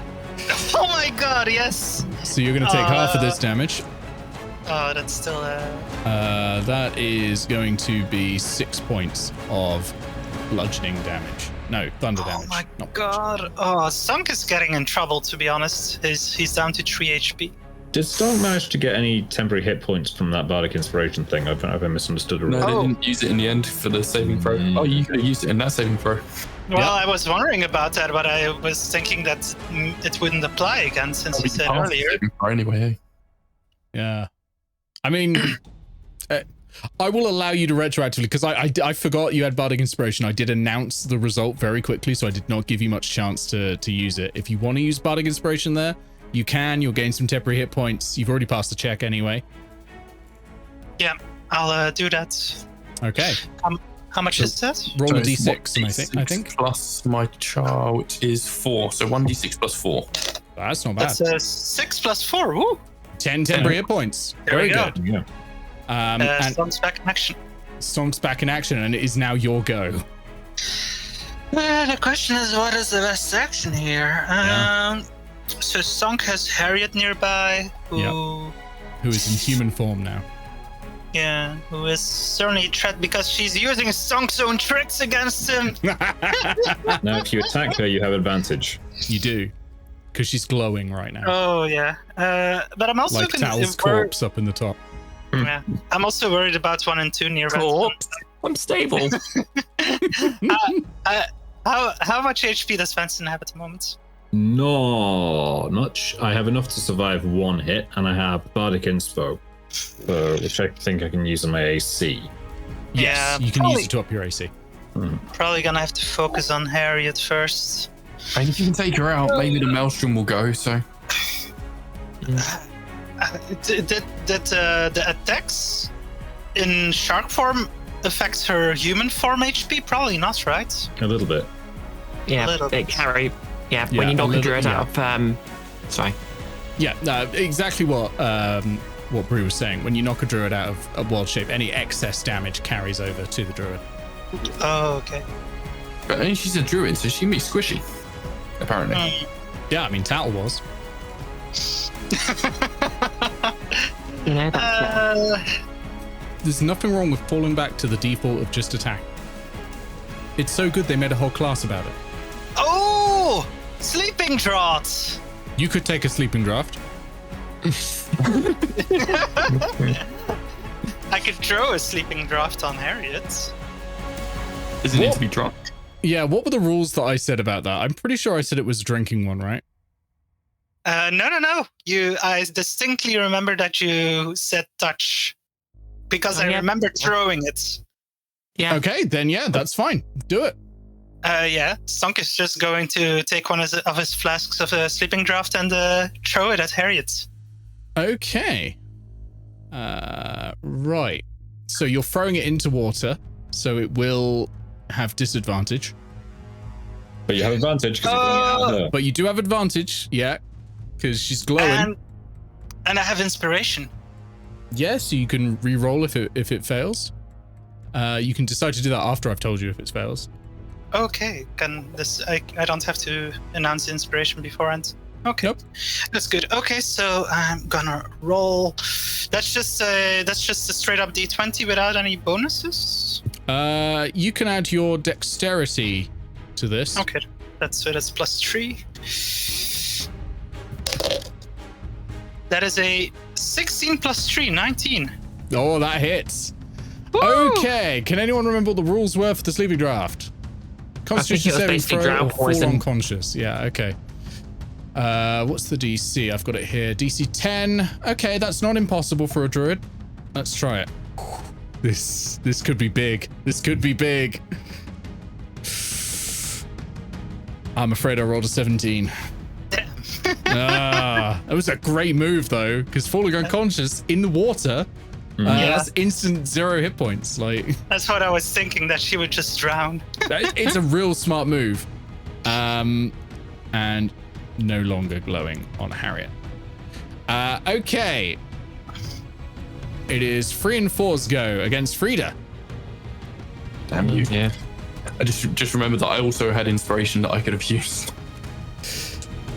[SPEAKER 3] Oh my god, yes.
[SPEAKER 1] So you're going to take half of this damage.
[SPEAKER 3] Oh, that's still
[SPEAKER 1] That is going to be 6 points of bludgeoning damage. No, thunder damage.
[SPEAKER 3] Oh my
[SPEAKER 1] not
[SPEAKER 3] god. Oh, Stonk is getting in trouble, to be honest. He's down to 3 HP.
[SPEAKER 4] Did Stonk manage to get any temporary hit points from that Bardic Inspiration thing? I've misunderstood it.
[SPEAKER 5] No,
[SPEAKER 4] right?
[SPEAKER 5] they didn't use it in the end for the saving throw. Oh, you could have used it in that saving throw.
[SPEAKER 3] Well, I was wondering about that, but I was thinking that it wouldn't apply again since you said earlier.
[SPEAKER 5] Anyway.
[SPEAKER 1] Yeah. I mean, I will allow you to retroactively, because I forgot you had Bardic Inspiration. I did announce the result very quickly, so I did not give you much chance to use it. If you want to use Bardic Inspiration there, you can. You'll gain some temporary hit points. You've already passed the check anyway.
[SPEAKER 3] Yeah, I'll do that.
[SPEAKER 1] Okay.
[SPEAKER 3] How much is that?
[SPEAKER 1] Roll a
[SPEAKER 5] So it's
[SPEAKER 1] d6, I think.
[SPEAKER 5] Plus my char, which is 4. So 1d6 plus 4.
[SPEAKER 1] That's not bad.
[SPEAKER 3] That's 6 plus 4. Woo!
[SPEAKER 1] 10 temporary hit points.
[SPEAKER 3] There
[SPEAKER 1] Very
[SPEAKER 3] we go.
[SPEAKER 1] good.
[SPEAKER 4] Yeah.
[SPEAKER 1] And
[SPEAKER 3] Stonk's back in action.
[SPEAKER 1] Stonk's back in action, and it is now your go.
[SPEAKER 3] The question is, what is the best action here?
[SPEAKER 1] Yeah.
[SPEAKER 3] So Stonk has Harriet nearby, who...
[SPEAKER 1] Who is in human form now.
[SPEAKER 3] Yeah, who is certainly a threat because she's using Stonk's own tricks against him.
[SPEAKER 4] Now, if you attack her, you have advantage.
[SPEAKER 1] You do, because she's glowing right now.
[SPEAKER 3] Oh yeah, but I'm also
[SPEAKER 1] Like Tattle's corpse up in the top.
[SPEAKER 3] Yeah, I'm also worried about 1 and 2 near
[SPEAKER 2] Corpse. I'm stable.
[SPEAKER 3] How much HP does Vanstone have at the moment?
[SPEAKER 4] Not much. I have enough to survive 1 hit, and I have Bardic Inspo, which I think I can use on my AC.
[SPEAKER 1] Yes,
[SPEAKER 3] Yeah,
[SPEAKER 1] you can
[SPEAKER 3] probably-
[SPEAKER 1] use it to up your AC.
[SPEAKER 3] Probably gonna have to focus on Harriet first.
[SPEAKER 5] And if you can take her out, maybe the Maelstrom will go. So
[SPEAKER 3] Did the attacks in shark form affect her human form HP? Probably not, right?
[SPEAKER 4] A little bit.
[SPEAKER 2] Yeah,
[SPEAKER 3] Little
[SPEAKER 2] they
[SPEAKER 3] bit.
[SPEAKER 2] carry. Yeah,
[SPEAKER 1] Yeah,
[SPEAKER 2] when you
[SPEAKER 1] a
[SPEAKER 2] knock a
[SPEAKER 1] little-
[SPEAKER 2] druid
[SPEAKER 1] yeah.
[SPEAKER 2] out of. Sorry.
[SPEAKER 1] Yeah, no, exactly what Bree was saying. When you knock a druid out of a wild shape, any excess damage carries over to the druid.
[SPEAKER 3] Oh, okay.
[SPEAKER 5] but I mean, she's a druid, so she can be squishy. Apparently.
[SPEAKER 1] Yeah, I mean, Tattle was.
[SPEAKER 2] You know, that's
[SPEAKER 1] There's nothing wrong with falling back to the default of just attack. It's so good they made a whole class about it.
[SPEAKER 3] Oh, sleeping draughts.
[SPEAKER 1] You could take a sleeping draft.
[SPEAKER 3] I could throw a sleeping draft on Harriet.
[SPEAKER 5] Does it need
[SPEAKER 1] What?
[SPEAKER 5] to be drunk?
[SPEAKER 1] Yeah, what were the rules that I said about that? I'm pretty sure I said it was a drinking one, right?
[SPEAKER 3] No. I distinctly remember that you said touch because
[SPEAKER 2] Oh,
[SPEAKER 3] I
[SPEAKER 2] yeah.
[SPEAKER 3] remember throwing it.
[SPEAKER 2] yeah.
[SPEAKER 1] Okay, then yeah, that's fine. Do it.
[SPEAKER 3] Yeah, Stonk is just going to take one of his flasks of a sleeping draft and throw it at Harriet.
[SPEAKER 1] Okay. Right. So you're throwing it into water, so it will have disadvantage.
[SPEAKER 4] But you have advantage because you're going at her.
[SPEAKER 1] But you do have advantage, yeah, because she's glowing.
[SPEAKER 3] And I have inspiration.
[SPEAKER 1] Yeah, so you can re-roll if it fails. You can decide to do that after I've told you if it fails.
[SPEAKER 3] Okay, I don't have to announce the inspiration beforehand. Okay,
[SPEAKER 1] Nope.
[SPEAKER 3] That's good. Okay, so I'm gonna roll. That's just a straight up D20 without any bonuses.
[SPEAKER 1] You can add your dexterity to this.
[SPEAKER 3] Okay, that's +3. That is a 16 + 3, 19.
[SPEAKER 1] Oh, that hits.
[SPEAKER 3] Woo!
[SPEAKER 1] Okay, can anyone remember what the rules were for the sleeping draft? Constitution
[SPEAKER 2] was
[SPEAKER 1] saving
[SPEAKER 2] basically
[SPEAKER 1] throw
[SPEAKER 2] drown
[SPEAKER 1] or fall
[SPEAKER 2] poison.
[SPEAKER 1] unconscious. Yeah, okay. What's the DC? I've got it here. DC 10. Okay, that's not impossible for a druid. Let's try it. This could be big. This could be big. I'm afraid I rolled a 17. That was a great move though, because falling unconscious in the water, that's instant 0 hit points. Like,
[SPEAKER 3] That's what I was thinking, that she would just drown.
[SPEAKER 1] it's a real smart move. And no longer glowing on Harriet. Okay. It is 3 and 4's go against Frida.
[SPEAKER 5] Damn you.
[SPEAKER 2] Yeah.
[SPEAKER 5] I just remembered that I also had inspiration that I could have used.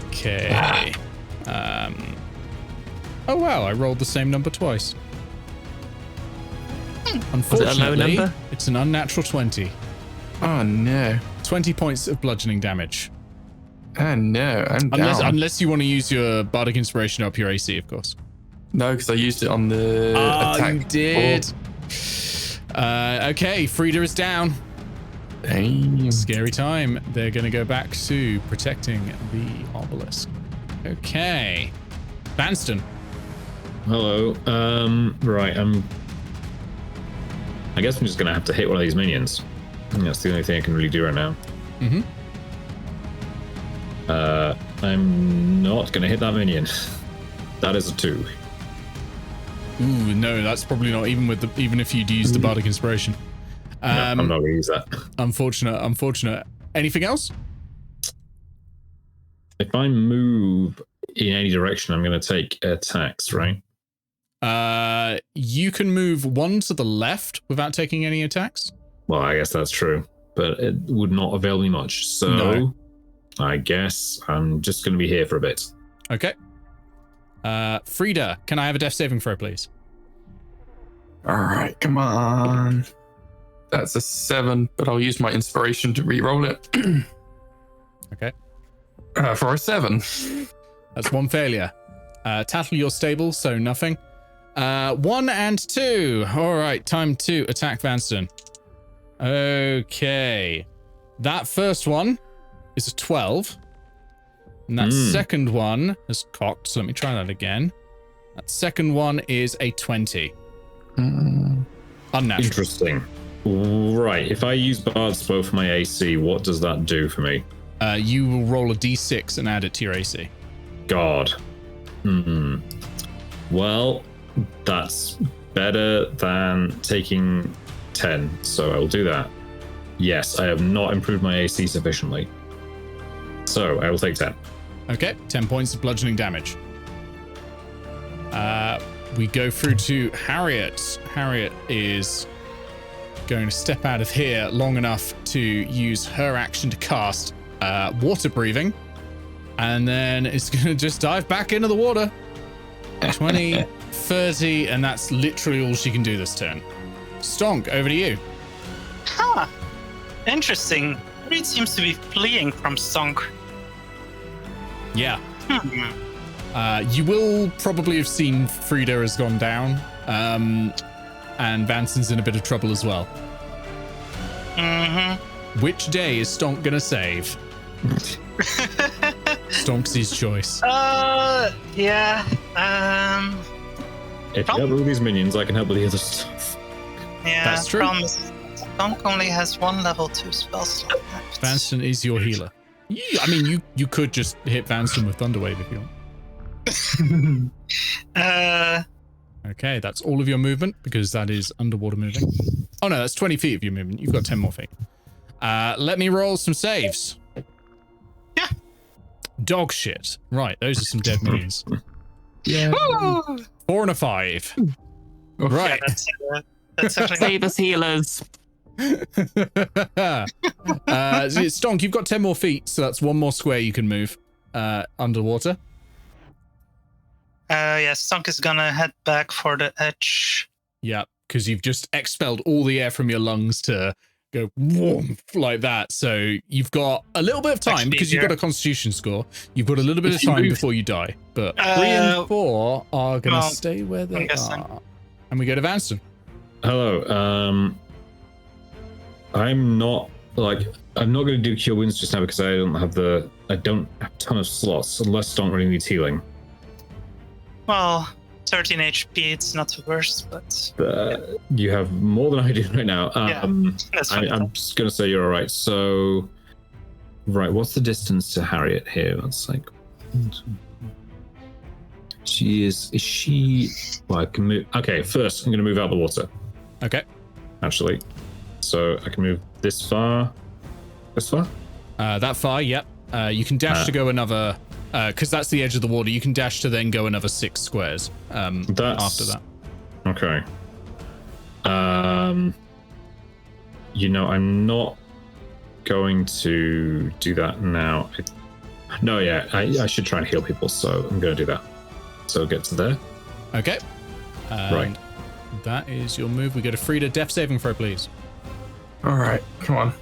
[SPEAKER 1] Okay. Oh wow, I rolled the same number twice. Unfortunately,
[SPEAKER 2] number?
[SPEAKER 1] it's an unnatural 20.
[SPEAKER 5] Oh no.
[SPEAKER 1] 20 points of bludgeoning damage.
[SPEAKER 5] Oh no. I'm down.
[SPEAKER 1] Unless you want to use your Bardic Inspiration up your AC, of course.
[SPEAKER 5] No, because I used it on the attack.
[SPEAKER 1] You did. Okay, Frida is down.
[SPEAKER 5] Damn.
[SPEAKER 1] Scary time. They're going to go back to protecting the obelisk. Okay. Vanstone.
[SPEAKER 4] Hello. Right. I guess I'm just gonna have to hit one of these minions. I think that's the only thing I can really do right now.
[SPEAKER 1] Mm-hmm.
[SPEAKER 4] I'm not gonna hit that minion. That is a 2.
[SPEAKER 1] Ooh, no, that's probably not even if you'd use the Bardic Inspiration.
[SPEAKER 4] No, I'm not gonna use that.
[SPEAKER 1] Unfortunate. Anything else?
[SPEAKER 4] If I move in any direction, I'm gonna take attacks, right?
[SPEAKER 1] You can move 1 to the left without taking any attacks.
[SPEAKER 4] Well, I guess that's true, but it would not avail me much. So
[SPEAKER 1] No.
[SPEAKER 4] I guess I'm just gonna be here for a bit.
[SPEAKER 1] Okay. Frida, can I have a death saving throw, please?
[SPEAKER 5] All right, come on. That's a 7, but I'll use my inspiration to re-roll it.
[SPEAKER 1] Okay.
[SPEAKER 5] For a 7.
[SPEAKER 1] That's one failure. Tattle, you're stable, so nothing. 1 and 2. All right, time to attack Vanstone. Okay. That first one is a 12. And that second one has cocked, so let me try that again. That second one is a 20. Unnatural.
[SPEAKER 4] Interesting. Right, if I use Bard's Bow for my AC, what does that do for me?
[SPEAKER 1] You will roll a d6 and add it to your AC.
[SPEAKER 4] God. Well, that's better than taking 10, so I will do that. Yes, I have not improved my AC sufficiently. So I will take 10.
[SPEAKER 1] Okay, 10 points of bludgeoning damage. We go through to Harriet. Harriet is going to step out of here long enough to use her action to cast water breathing. And then it's going to just dive back into the water. 20, 30, and that's literally all she can do this turn. Stonk, over to you.
[SPEAKER 3] Huh. Interesting. Reed seems to be fleeing from Stonk.
[SPEAKER 1] Yeah. You will probably have seen Frida has gone down, and Vanstone's in a bit of trouble as well. Which day is Stonk gonna save? Stonk's his choice.
[SPEAKER 3] Yeah.
[SPEAKER 4] If you help with these minions, I can help with the other stuff.
[SPEAKER 3] Yeah,
[SPEAKER 1] That's true.
[SPEAKER 3] Stonk only has 1 level 2 spell slot left.
[SPEAKER 1] Vanstone is your healer. I mean, you could just hit Vanstone with Thunderwave if you want. Okay, that's all of your movement because that is underwater moving. Oh no, that's 20 feet of your movement. You've got 10 more feet. Let me roll some saves.
[SPEAKER 3] Yeah.
[SPEAKER 1] Dog shit. Right, those are some dead minions.
[SPEAKER 5] Yeah.
[SPEAKER 1] 4 and a 5. Right.
[SPEAKER 3] Yeah, that's actually
[SPEAKER 2] Save us, healers.
[SPEAKER 1] Stonk, you've got 10 more feet, so that's 1 more square you can move underwater.
[SPEAKER 3] yeah, Stonk is gonna head back for the edge.
[SPEAKER 1] Yeah, because you've just expelled all the air from your lungs to go whoom, like that. So you've got a little bit of time because you've got a constitution score. You've got a little bit of time before you die. But 3 and 4 are going to stay where they are. And we go to Vanstone.
[SPEAKER 4] Hello. I'm not going to do cure wounds just now because I don't have a ton of slots unless Stonk really needs healing.
[SPEAKER 3] Well, 13 HP, it's not the worst, but
[SPEAKER 4] you have more than I do right now.
[SPEAKER 3] that's fine.
[SPEAKER 4] I'm just going to say you're all right. So, right, what's the distance to Harriet here? That's like... Is she... Well, I can move... Okay, first, I'm going to move out the water.
[SPEAKER 1] Okay.
[SPEAKER 4] Actually. So, I can move this far. This far?
[SPEAKER 1] That far, yep. You can dash to go another... Because that's the edge of the water. You can dash to then go another 6 squares after that.
[SPEAKER 4] Okay. I'm not going to do that now. I should try and heal people, so I'm going to do that. So get to there.
[SPEAKER 1] Okay.
[SPEAKER 4] Right.
[SPEAKER 1] That is your move. We go to Frida. Death saving throw, please.
[SPEAKER 5] All right, come on.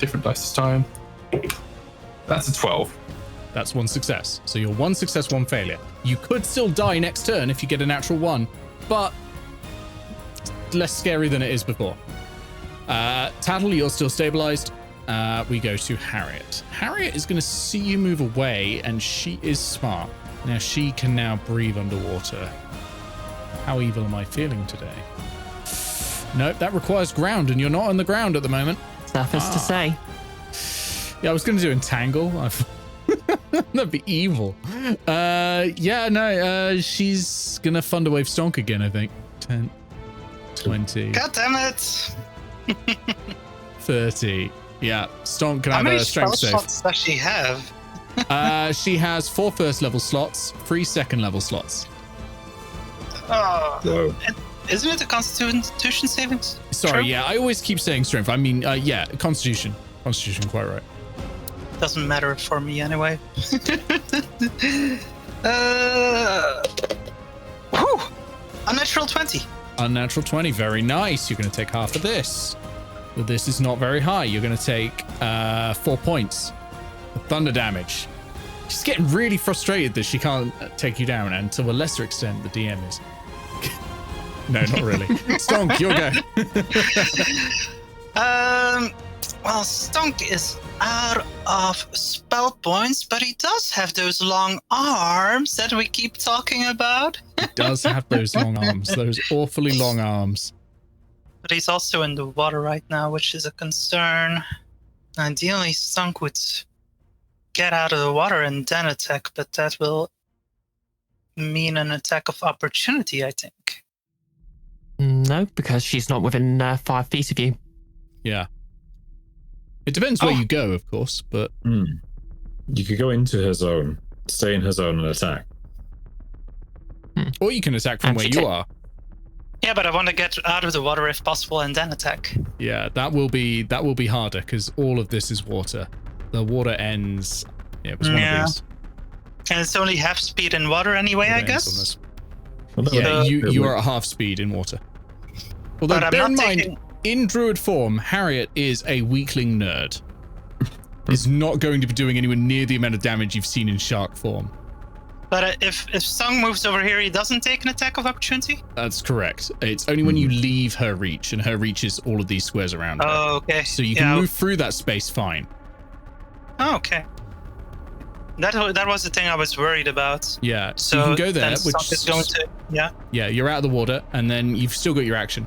[SPEAKER 5] Different dice this time. That's a 12.
[SPEAKER 1] That's 1 success. So you're 1 success, 1 failure. You could still die next turn if you get a natural 1, but less scary than it is before. Tattle, you're still stabilized. We go to Harriet. Harriet is going to see you move away, and she is smart. Now she can now breathe underwater. How evil am I feeling today? Nope, that requires ground, and you're not on the ground at the moment.
[SPEAKER 2] Surface to say.
[SPEAKER 1] Yeah, I was going to do entangle. That'd be evil. She's gonna Thunderwave Stonk again, I think. 10, 20.
[SPEAKER 3] God damn it!
[SPEAKER 1] 30. Yeah, Stonk can
[SPEAKER 3] How
[SPEAKER 1] have
[SPEAKER 3] many
[SPEAKER 1] a strength
[SPEAKER 3] spell
[SPEAKER 1] save.
[SPEAKER 3] slots does she have?
[SPEAKER 1] She has 4 first level slots, 3 second level slots.
[SPEAKER 3] Oh,
[SPEAKER 4] Whoa.
[SPEAKER 3] isn't it a Constitution savings?
[SPEAKER 1] Sorry, yeah, I always keep saying strength. I mean, Constitution. Constitution, quite right.
[SPEAKER 3] Doesn't matter for me anyway. Whew! A natural 20.
[SPEAKER 1] Unnatural 20. Very nice. You're going to take half of this. But this is not very high. You're going to take 4 points of thunder damage. She's getting really frustrated that she can't take you down, and to a lesser extent, the DM is. No, not really. Stonk, your go.
[SPEAKER 3] Well, Stonk is out of spell points, but he does have those long arms that we keep talking about.
[SPEAKER 1] He does have those long arms, those awfully long arms.
[SPEAKER 3] But he's also in the water right now, which is a concern. Ideally, Stonk would get out of the water and then attack, but that will mean an attack of opportunity, I think.
[SPEAKER 2] No, because she's not within 5 feet of you.
[SPEAKER 1] Yeah. It depends where you go, of course, but...
[SPEAKER 4] You could go into her zone, stay in her zone and attack.
[SPEAKER 1] Or you can attack from where you are.
[SPEAKER 3] Yeah, but I want to get out of the water if possible and then attack.
[SPEAKER 1] Yeah, that will be harder, because all of this is water. The water ends... Yeah, it was one of these.
[SPEAKER 3] And it's only half speed in water anyway, I guess?
[SPEAKER 1] Yeah, you are at half speed in water. Although, bear in mind, in druid form, Harriet is a weakling nerd. Is not going to be doing anywhere near the amount of damage you've seen in shark form.
[SPEAKER 3] But if Song moves over here, he doesn't take an attack of opportunity?
[SPEAKER 1] That's correct. It's only when you leave her reach, and her reach is all of these squares around her.
[SPEAKER 3] Oh, okay.
[SPEAKER 1] So you can move through that space fine.
[SPEAKER 3] Oh, okay. That was the thing I was worried about.
[SPEAKER 1] Yeah, so you can go there, which
[SPEAKER 3] is going to...
[SPEAKER 1] Yeah, you're out of the water, and then you've still got your action.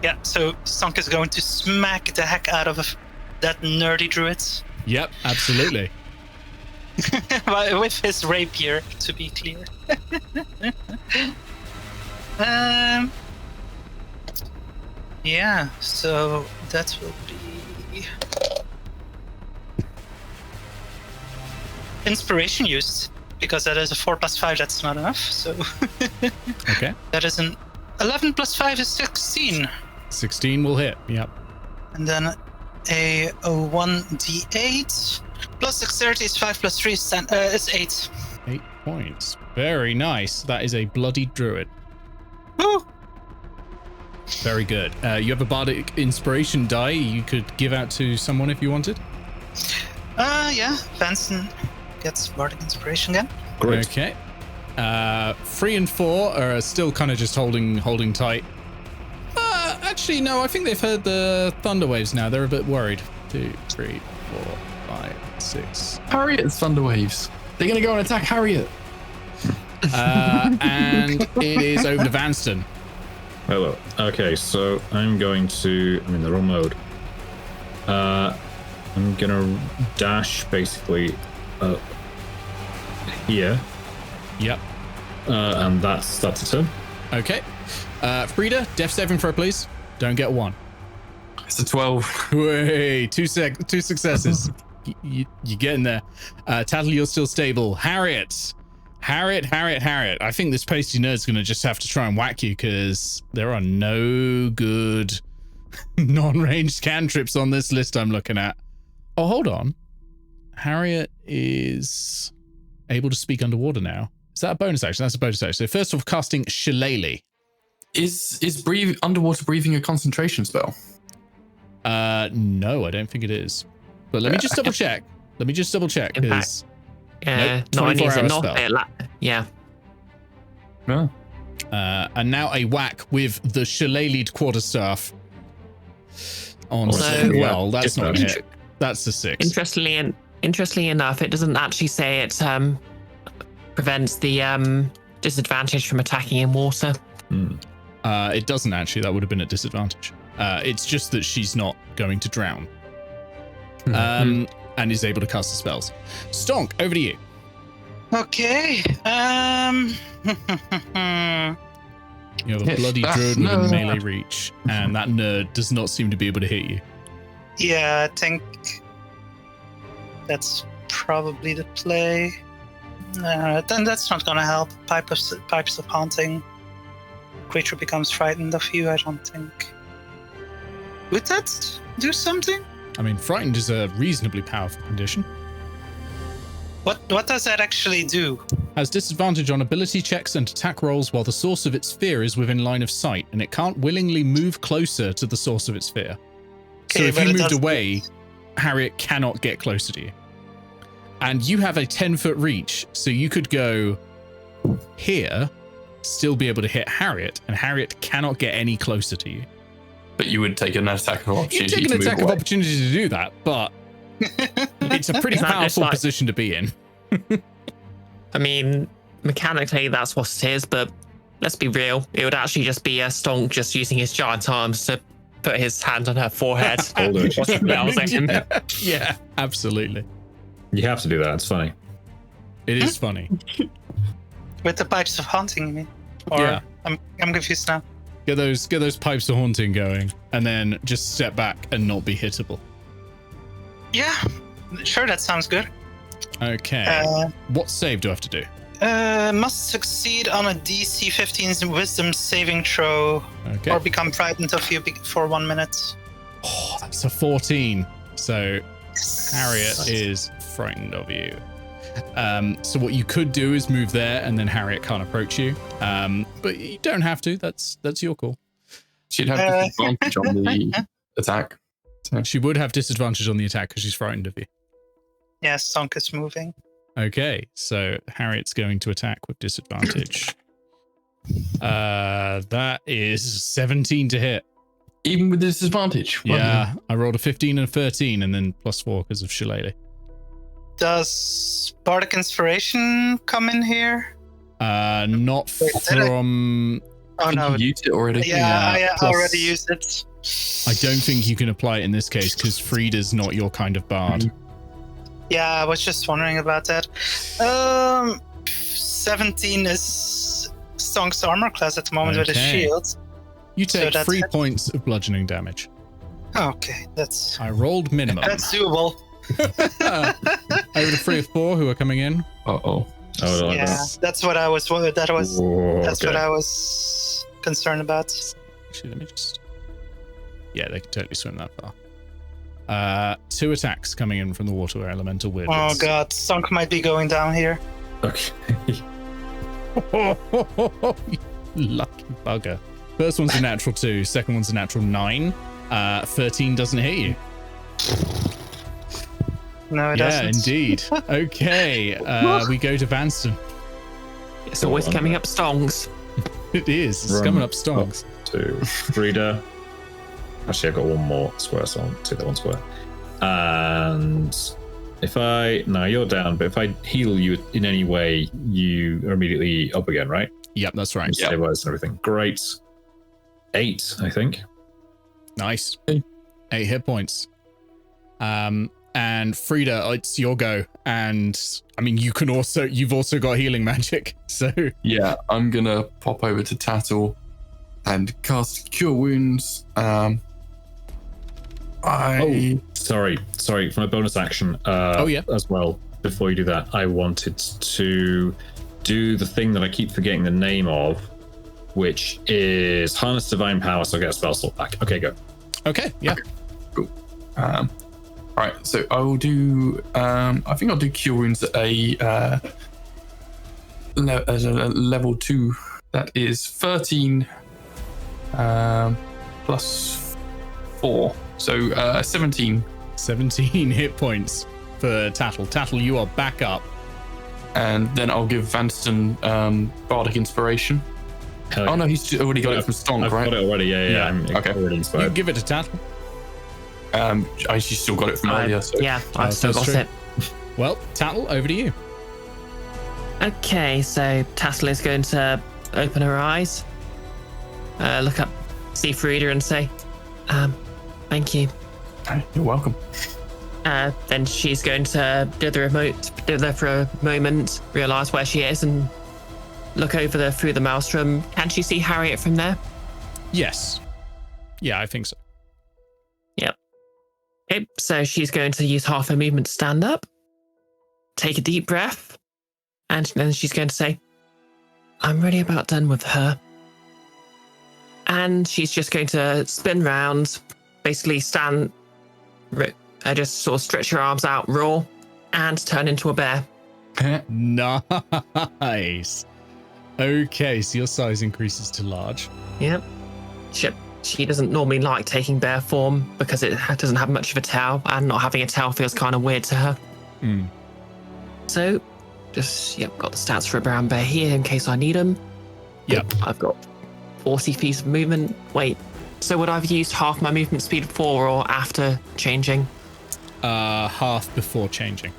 [SPEAKER 3] Yeah, so Stonk is going to smack the heck out of that nerdy druid.
[SPEAKER 1] Yep, absolutely.
[SPEAKER 3] With his rapier, to be clear. Yeah, so that will be... Inspiration used, because that is a 4 plus 5, that's not enough, so...
[SPEAKER 1] Okay.
[SPEAKER 3] That is an 11 plus 5 is 16.
[SPEAKER 1] 16 will hit, yep.
[SPEAKER 3] And then a 1d8 plus dexterity is 5 plus 3 is 8.
[SPEAKER 1] 8 points. Very nice. That is a bloody druid.
[SPEAKER 3] Woo!
[SPEAKER 1] Very good. You have a bardic inspiration die you could give out to someone if you wanted.
[SPEAKER 3] Yeah. Vanstone gets bardic inspiration again.
[SPEAKER 4] Great.
[SPEAKER 1] Okay. 3 and 4 are still kind of just holding tight. Actually, no, I think they've heard the thunder waves now. They're a bit worried. 2, 3, 4, 5, 6.
[SPEAKER 5] Harriet's thunder waves. They're going to go and attack Harriet.
[SPEAKER 1] And it is over to Vanstone.
[SPEAKER 4] Hello. Okay, so I'm going to... I'm in the wrong mode. I'm gonna dash basically up here.
[SPEAKER 1] Yep.
[SPEAKER 4] And that's a turn.
[SPEAKER 1] Okay. Frida, death saving throw, please. Don't get 1.
[SPEAKER 5] It's a 12.
[SPEAKER 1] Way, 2 successes. You're getting there. Tattle, you're still stable. Harriet. I think this pasty nerd's going to just have to try and whack you because there are no good non-ranged cantrips on this list I'm looking at. Oh, hold on. Harriet is able to speak underwater now. Is that a bonus action? That's a bonus action. So first off, casting Shillelagh.
[SPEAKER 5] Is underwater breathing a concentration spell?
[SPEAKER 1] No, I don't think it is. But let me just double check. Because nope,
[SPEAKER 2] not only is it
[SPEAKER 1] 24-hour
[SPEAKER 2] not
[SPEAKER 1] spell.
[SPEAKER 2] Yeah.
[SPEAKER 5] No.
[SPEAKER 1] And now a whack with the shillelagh'd quarterstaff on.
[SPEAKER 2] So,
[SPEAKER 1] well, that's not a hit. That's a 6.
[SPEAKER 2] Interestingly enough, it doesn't actually say it prevents the disadvantage from attacking in water.
[SPEAKER 1] It doesn't actually. That would have been a disadvantage. It's just that she's not going to drown. And is able to cast the spells. Stonk, over to you.
[SPEAKER 3] Okay.
[SPEAKER 1] You have a bloody druid with a melee reach, and that nerd does not seem to be able to hit you.
[SPEAKER 3] Yeah, I think that's probably the play. Then that's not gonna help. Pipes of haunting. Creature becomes frightened of you. I don't think. Would that do something?
[SPEAKER 1] I mean, frightened is a reasonably powerful condition.
[SPEAKER 3] What does that actually do?
[SPEAKER 1] Has disadvantage on ability checks and attack rolls while the source of its fear is within line of sight, and it can't willingly move closer to the source of its fear. So
[SPEAKER 3] Okay,
[SPEAKER 1] if
[SPEAKER 3] but
[SPEAKER 1] you
[SPEAKER 3] it
[SPEAKER 1] moved
[SPEAKER 3] does-
[SPEAKER 1] away, Harriet cannot get closer to you. And you have a 10-foot reach, so you could go here, still be able to hit Harriet, and Harriet cannot get any closer to you.
[SPEAKER 5] But you would take an attack of
[SPEAKER 1] You
[SPEAKER 5] opportunity.
[SPEAKER 1] take an
[SPEAKER 5] to move
[SPEAKER 1] attack of
[SPEAKER 5] away.
[SPEAKER 1] opportunity to do that, but it's a pretty
[SPEAKER 2] Is that just
[SPEAKER 1] powerful
[SPEAKER 2] like-
[SPEAKER 1] position to be in.
[SPEAKER 2] I mean, mechanically, that's what it is, but let's be real. It would actually just be a Stonk just using his giant arms to put his hand on her forehead.
[SPEAKER 4] Hold it.
[SPEAKER 2] Or something else at him.
[SPEAKER 1] Yeah, absolutely.
[SPEAKER 4] You have to do that. It's funny.
[SPEAKER 1] It is funny.
[SPEAKER 3] With the pipes of haunting, you mean? Or
[SPEAKER 1] Yeah.
[SPEAKER 3] I'm confused now.
[SPEAKER 1] Get those pipes of haunting going, and then just step back and not be hittable.
[SPEAKER 3] Yeah, sure, that sounds good.
[SPEAKER 1] Okay. What save do I have to do?
[SPEAKER 3] Must succeed on a DC 15's Wisdom saving throw,
[SPEAKER 1] Okay.
[SPEAKER 3] or become frightened of you for 1 minute.
[SPEAKER 1] Oh, that's a 14. So Harriet is frightened of you. So what you could do is move there, and then Harriet can't approach you. But you don't have to. That's your call.
[SPEAKER 5] She'd have disadvantage on the attack. So.
[SPEAKER 1] She would have disadvantage on the attack because she's frightened of you.
[SPEAKER 3] Yeah, Stonk is moving.
[SPEAKER 1] Okay, so Harriet's going to attack with disadvantage. That is 17 to hit.
[SPEAKER 5] Even with disadvantage.
[SPEAKER 1] Yeah, I rolled a 15 and a 13, and then +4 because of Shillelagh.
[SPEAKER 3] Does Bardic Inspiration come in here?
[SPEAKER 1] Not
[SPEAKER 3] Wait, did I-
[SPEAKER 1] from.
[SPEAKER 3] Oh
[SPEAKER 5] Did
[SPEAKER 3] no.
[SPEAKER 5] you used it already?
[SPEAKER 3] Yeah, I
[SPEAKER 1] plus-
[SPEAKER 3] already used it.
[SPEAKER 1] I don't think you can apply it in this case because Frida's not your kind of bard.
[SPEAKER 3] Yeah, I was just wondering about that. 17 is Stonk's armor class at the moment with his
[SPEAKER 1] Okay.
[SPEAKER 3] shield.
[SPEAKER 1] You
[SPEAKER 3] So
[SPEAKER 1] take
[SPEAKER 3] that's
[SPEAKER 1] 3
[SPEAKER 3] it.
[SPEAKER 1] points of bludgeoning damage.
[SPEAKER 3] Okay, that's
[SPEAKER 1] I rolled minimum.
[SPEAKER 3] that's doable.
[SPEAKER 1] Over to 3 of 4 who are coming in.
[SPEAKER 5] Uh-oh.
[SPEAKER 4] Oh, no,
[SPEAKER 3] Yeah, that's what I was. That's
[SPEAKER 4] okay.
[SPEAKER 3] what I was concerned about.
[SPEAKER 1] Actually, let me just. Yeah, they can totally swim that far. 2 attacks coming in from the water elemental wizards.
[SPEAKER 3] Oh god, Stonk might be going down here.
[SPEAKER 4] Okay.
[SPEAKER 1] Lucky bugger. First one's a natural 2, second one's a natural 9. 13 doesn't hit you.
[SPEAKER 3] No, it
[SPEAKER 1] Yeah,
[SPEAKER 3] doesn't.
[SPEAKER 1] indeed. Okay, we go to Vanstone.
[SPEAKER 2] It's always coming up Stonks.
[SPEAKER 1] It is. It's
[SPEAKER 4] Run
[SPEAKER 1] coming up stonks.
[SPEAKER 4] To Frida. Actually, I've got one more square, so I'll take that one square. And if I... No, you're down, but if I heal you in any way, you are immediately up again, right?
[SPEAKER 1] Yep, that's right.
[SPEAKER 5] Yep.
[SPEAKER 4] Stabilize and everything. Great. 8, I think.
[SPEAKER 1] Nice. 8 hit points. And Frida, it's your go. And I mean, you've also got healing magic. So
[SPEAKER 5] Yeah, I'm gonna pop over to Tattle and cast Cure Wounds.
[SPEAKER 4] Sorry. For my bonus action.
[SPEAKER 1] yeah.
[SPEAKER 4] As well, before you do that, I wanted to do the thing that I keep forgetting the name of, which is Harness Divine Power, so I get a spell slot back. Okay, go.
[SPEAKER 1] okay, yeah.
[SPEAKER 5] All right, so I will do. I think I'll do Cure Wounds at a level 2. That is 13 plus 4, so 17.
[SPEAKER 1] 17 hit points for Tattle. Tattle, you are back up.
[SPEAKER 5] And then I'll give Vanstone Bardic Inspiration.
[SPEAKER 4] Hell
[SPEAKER 5] Oh
[SPEAKER 4] yeah.
[SPEAKER 5] no, he's already got it from Stonk,
[SPEAKER 4] I've
[SPEAKER 5] right?
[SPEAKER 4] got it already. Yeah. I'm
[SPEAKER 5] Okay.
[SPEAKER 4] already
[SPEAKER 1] You
[SPEAKER 4] inspired.
[SPEAKER 1] give it to Tattle.
[SPEAKER 5] She's still got it from earlier. So.
[SPEAKER 2] Yeah, I've still
[SPEAKER 1] that's
[SPEAKER 2] got
[SPEAKER 1] true.
[SPEAKER 2] it.
[SPEAKER 1] Well, Tattle, over to you.
[SPEAKER 2] Okay, so Tattle is going to open her eyes, look up, see Frida, and say, "Thank you."
[SPEAKER 5] You're welcome.
[SPEAKER 2] Then she's going to dither for a moment, realize where she is, and look over through the maelstrom. Can she see Harriet from there?
[SPEAKER 1] Yes. Yeah, I think so.
[SPEAKER 2] Yep. Okay, so she's going to use half her movement to stand up, take a deep breath, and then she's going to say, "I'm really about done with her." And she's just going to spin round, basically stand, just sort of stretch her arms out, roar, and turn into a bear.
[SPEAKER 1] Nice. Okay, so your size increases to large.
[SPEAKER 2] Yep. She doesn't normally like taking bear form because it doesn't have much of a tail, and not having a tail feels kind of weird to her.
[SPEAKER 1] Mm.
[SPEAKER 2] So, just, got the stats for a brown bear here in case I need them.
[SPEAKER 1] Yep.
[SPEAKER 2] I've got 40 feet of movement. Wait, so would I have used half my movement speed before or after changing?
[SPEAKER 1] Half before changing.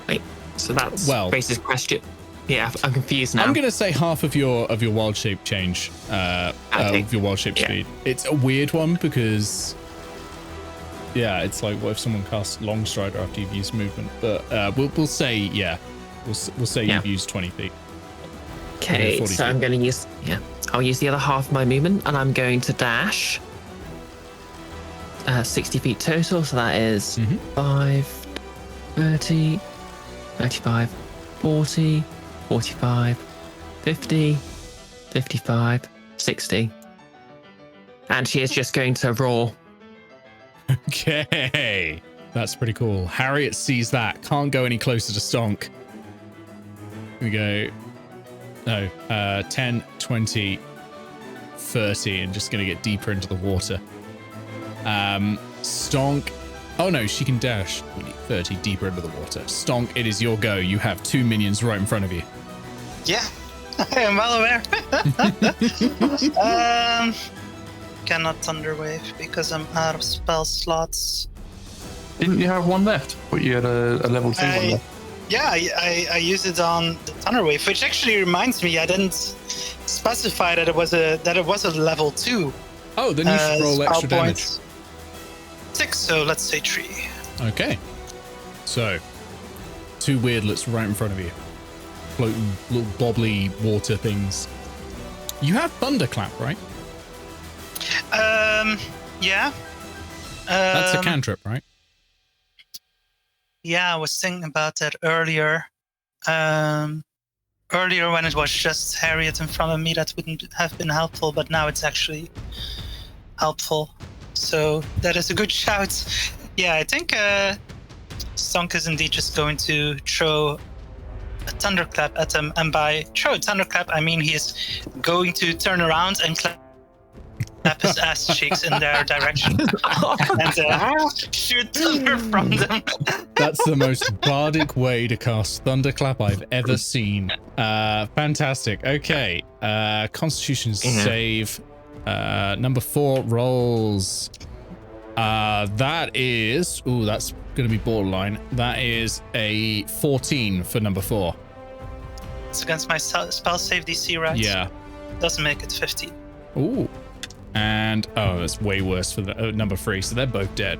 [SPEAKER 2] Wait, so that's
[SPEAKER 1] Well,
[SPEAKER 2] raises question. Yeah, I'm confused now.
[SPEAKER 1] I'm gonna say half of your wild shape change, of your wild shape speed. It's a weird one because, it's like what if someone casts Long Strider after you've used movement? But we'll say we'll say you've used 20 feet.
[SPEAKER 2] Okay, so I'm going to use I'll use the other half of my movement, and I'm going to dash 60 feet total. So that is 5, 30, 35, 40. 45, 50, 55, 60. And she is just going to roar.
[SPEAKER 1] Okay. That's pretty cool. Harriet sees that. Can't go any closer to Stonk. We go. No. 10, 20, 30. And just going to get deeper into the water. Stonk. Oh no, she can dash 30 deeper into the water. Stonk, it is your go. You have 2 minions right in front of you.
[SPEAKER 3] Yeah, I am well aware. Cannot Thunder Wave because I'm out of spell slots.
[SPEAKER 5] Didn't you have one left? But you had a level 2 one left.
[SPEAKER 3] Yeah, I used it on the Thunder Wave, which actually reminds me I didn't specify that it was a level 2.
[SPEAKER 1] Oh, then you should roll extra damage.
[SPEAKER 3] 6, so let's say 3.
[SPEAKER 1] Okay. So, 2 weirdlets right in front of you. Floating little bobbly water things. You have Thunderclap, right?
[SPEAKER 3] Yeah.
[SPEAKER 1] That's a cantrip, right?
[SPEAKER 3] Yeah, I was thinking about that earlier. Earlier when it was just Harriet in front of me, that wouldn't have been helpful, but now it's actually helpful. So that is a good shout. Yeah, I think Stonk is indeed just going to throw a thunderclap at him, and by throw a thunderclap, I mean he's going to turn around and clap his ass cheeks in their direction and shoot thunder from them.
[SPEAKER 1] That's the most bardic way to cast Thunderclap I've ever seen. Fantastic. Okay. Constitution save. Number 4 rolls. That is... Ooh, that's going to be borderline. That is a 14 for number 4.
[SPEAKER 3] It's against my spell save DC, right?
[SPEAKER 1] Yeah.
[SPEAKER 3] Doesn't make it 15.
[SPEAKER 1] Ooh. And... Oh, that's way worse for the number 3. So they're both dead.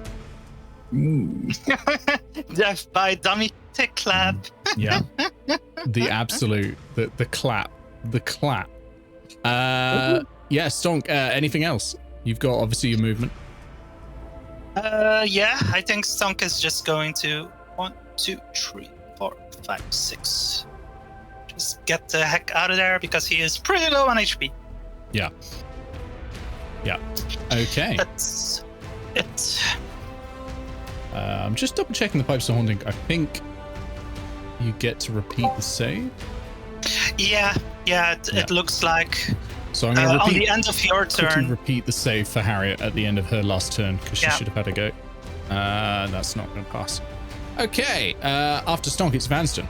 [SPEAKER 3] Death by dummy tick clap.
[SPEAKER 1] Yeah. The absolute... The clap. The clap. Yeah, Stonk, anything else? You've got, obviously, your movement.
[SPEAKER 3] Yeah, I think Stonk is just going to 1, 2, 3, 4, 5, 6. Just get the heck out of there because he is pretty low on HP.
[SPEAKER 1] Yeah. Yeah. Okay.
[SPEAKER 3] That's it.
[SPEAKER 1] I'm just double checking the Pipes of Haunting. I think you get to repeat the save.
[SPEAKER 3] Yeah. It looks like.
[SPEAKER 1] So I'm going to repeat.
[SPEAKER 3] On the end of your turn.
[SPEAKER 1] Repeat the save for Harriet at the end of her last turn because she should have had a go. That's not going to pass. Okay. After Stonk, it's Vanstone.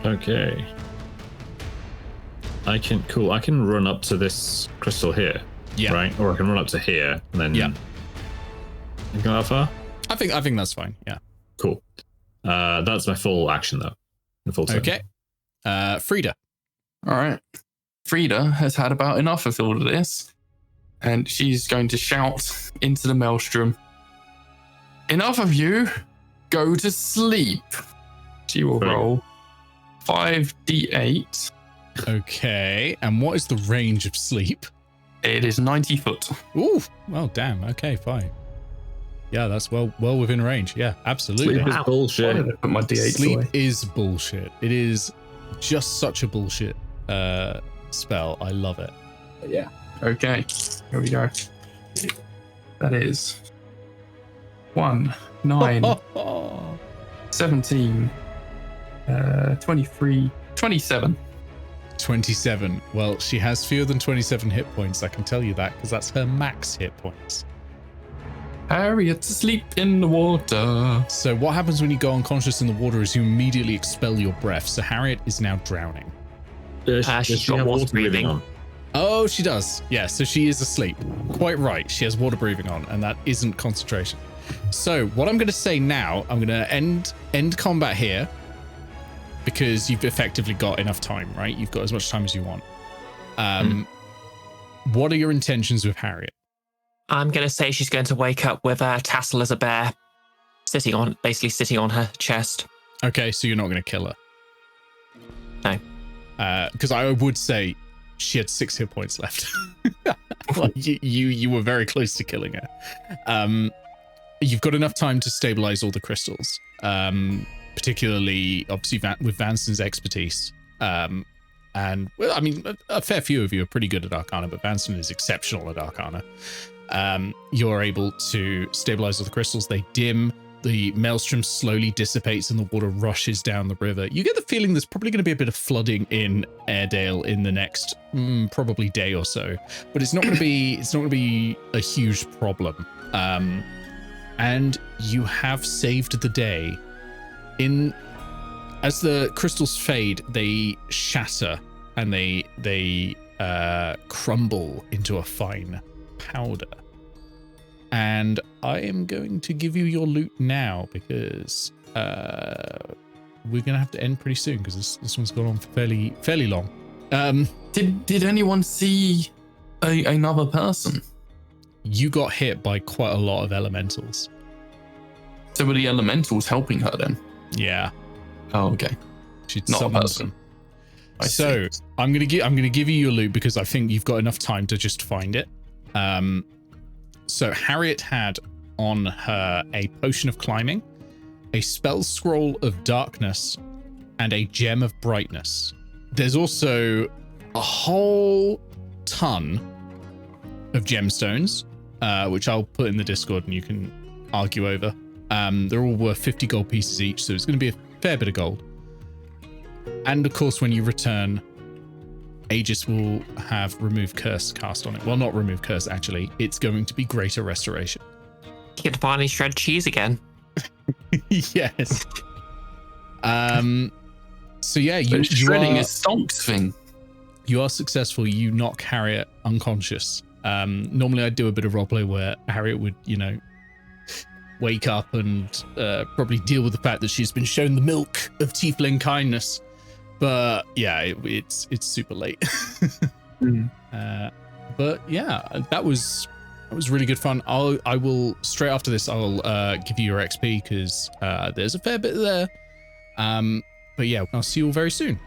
[SPEAKER 4] Okay. I can run up to this crystal here.
[SPEAKER 1] Yeah.
[SPEAKER 4] Right? Or I can run up to here and then.
[SPEAKER 1] Yeah.
[SPEAKER 4] You go that far?
[SPEAKER 1] I think that's fine. Yeah.
[SPEAKER 4] Cool. That's my full action though. The full turn.
[SPEAKER 1] Okay. Frida.
[SPEAKER 5] All right. Frida has had about enough of all of this, and she's going to shout into the maelstrom. Enough of you. Go to sleep. She will roll 5d8.
[SPEAKER 1] Okay. And what is the range of sleep?
[SPEAKER 5] It is 90 foot.
[SPEAKER 1] Ooh. Well, damn. Okay, fine. Yeah, that's well within range. Yeah, absolutely.
[SPEAKER 4] Sleep is bullshit.
[SPEAKER 5] Why did I put my d8s
[SPEAKER 1] Sleep
[SPEAKER 5] away?
[SPEAKER 1] is bullshit. It is just such a bullshit spell. I love it.
[SPEAKER 5] Yeah. Okay. Here we go. That is 1, 9, 17, 23, 27.
[SPEAKER 1] 27. Well, she has fewer than 27 hit points. I can tell you that because that's her max hit points.
[SPEAKER 5] Harriet's asleep in the water.
[SPEAKER 1] So what happens when you go unconscious in the water is you immediately expel your breath. So Harriet is now drowning.
[SPEAKER 2] She's got water breathing on.
[SPEAKER 1] Oh, she does. Yeah, so she is asleep. Quite right. She has water breathing on, and that isn't concentration. So what I'm going to say now, I'm going to end combat here because you've effectively got enough time, right? You've got as much time as you want. What are your intentions with Harriet?
[SPEAKER 2] I'm going to say she's going to wake up with Tattle as a bear, basically sitting on her chest.
[SPEAKER 1] Okay, so you're not going to kill her.
[SPEAKER 2] No.
[SPEAKER 1] Because I would say she had 6 hit points left. Like you were very close to killing her. You've got enough time to stabilize all the crystals, particularly obviously with Vanstone's expertise. And well, I mean, a fair few of you are pretty good at Arcana, but Vanstone is exceptional at Arcana. You're able to stabilize all the crystals. They dim. The maelstrom slowly dissipates and the water rushes down the river. You get the feeling there's probably going to be a bit of flooding in Airedale in the next probably day or so, but it's not going to be a huge problem. And you have saved the day. As the crystals fade, they shatter and they crumble into a fine powder. And I am going to give you your loot now because we're going to have to end pretty soon because this one's gone on for fairly long.
[SPEAKER 5] Did anyone see another person?
[SPEAKER 1] You got hit by quite a lot of elementals.
[SPEAKER 5] So were the elementals helping her then?
[SPEAKER 1] Yeah.
[SPEAKER 5] Oh, okay.
[SPEAKER 1] She'd
[SPEAKER 5] Not a
[SPEAKER 1] summoned
[SPEAKER 5] person.
[SPEAKER 1] them. So I'm gonna give you your loot because I think you've got enough time to just find it. So Harriet had on her a potion of climbing, a spell scroll of darkness, and a gem of brightness. There's also a whole ton of gemstones, which I'll put in the Discord and you can argue over. They're all worth 50 gold pieces each, so it's going to be a fair bit of gold. And of course, when you return, Aegis will have remove curse cast on it. Well, not remove curse, actually. It's going to be greater restoration.
[SPEAKER 2] You can finally shred cheese again.
[SPEAKER 1] Yes. So yeah,
[SPEAKER 5] shredding is Stonk's thing.
[SPEAKER 1] You are successful. You knock Harriet unconscious. Normally I'd do a bit of roleplay where Harriet would, wake up and probably deal with the fact that she's been shown the milk of tiefling kindness. But yeah, it's super late. But yeah, that was really good fun. I will straight after this. I'll give you your XP because there's a fair bit there. But yeah, I'll see you all very soon.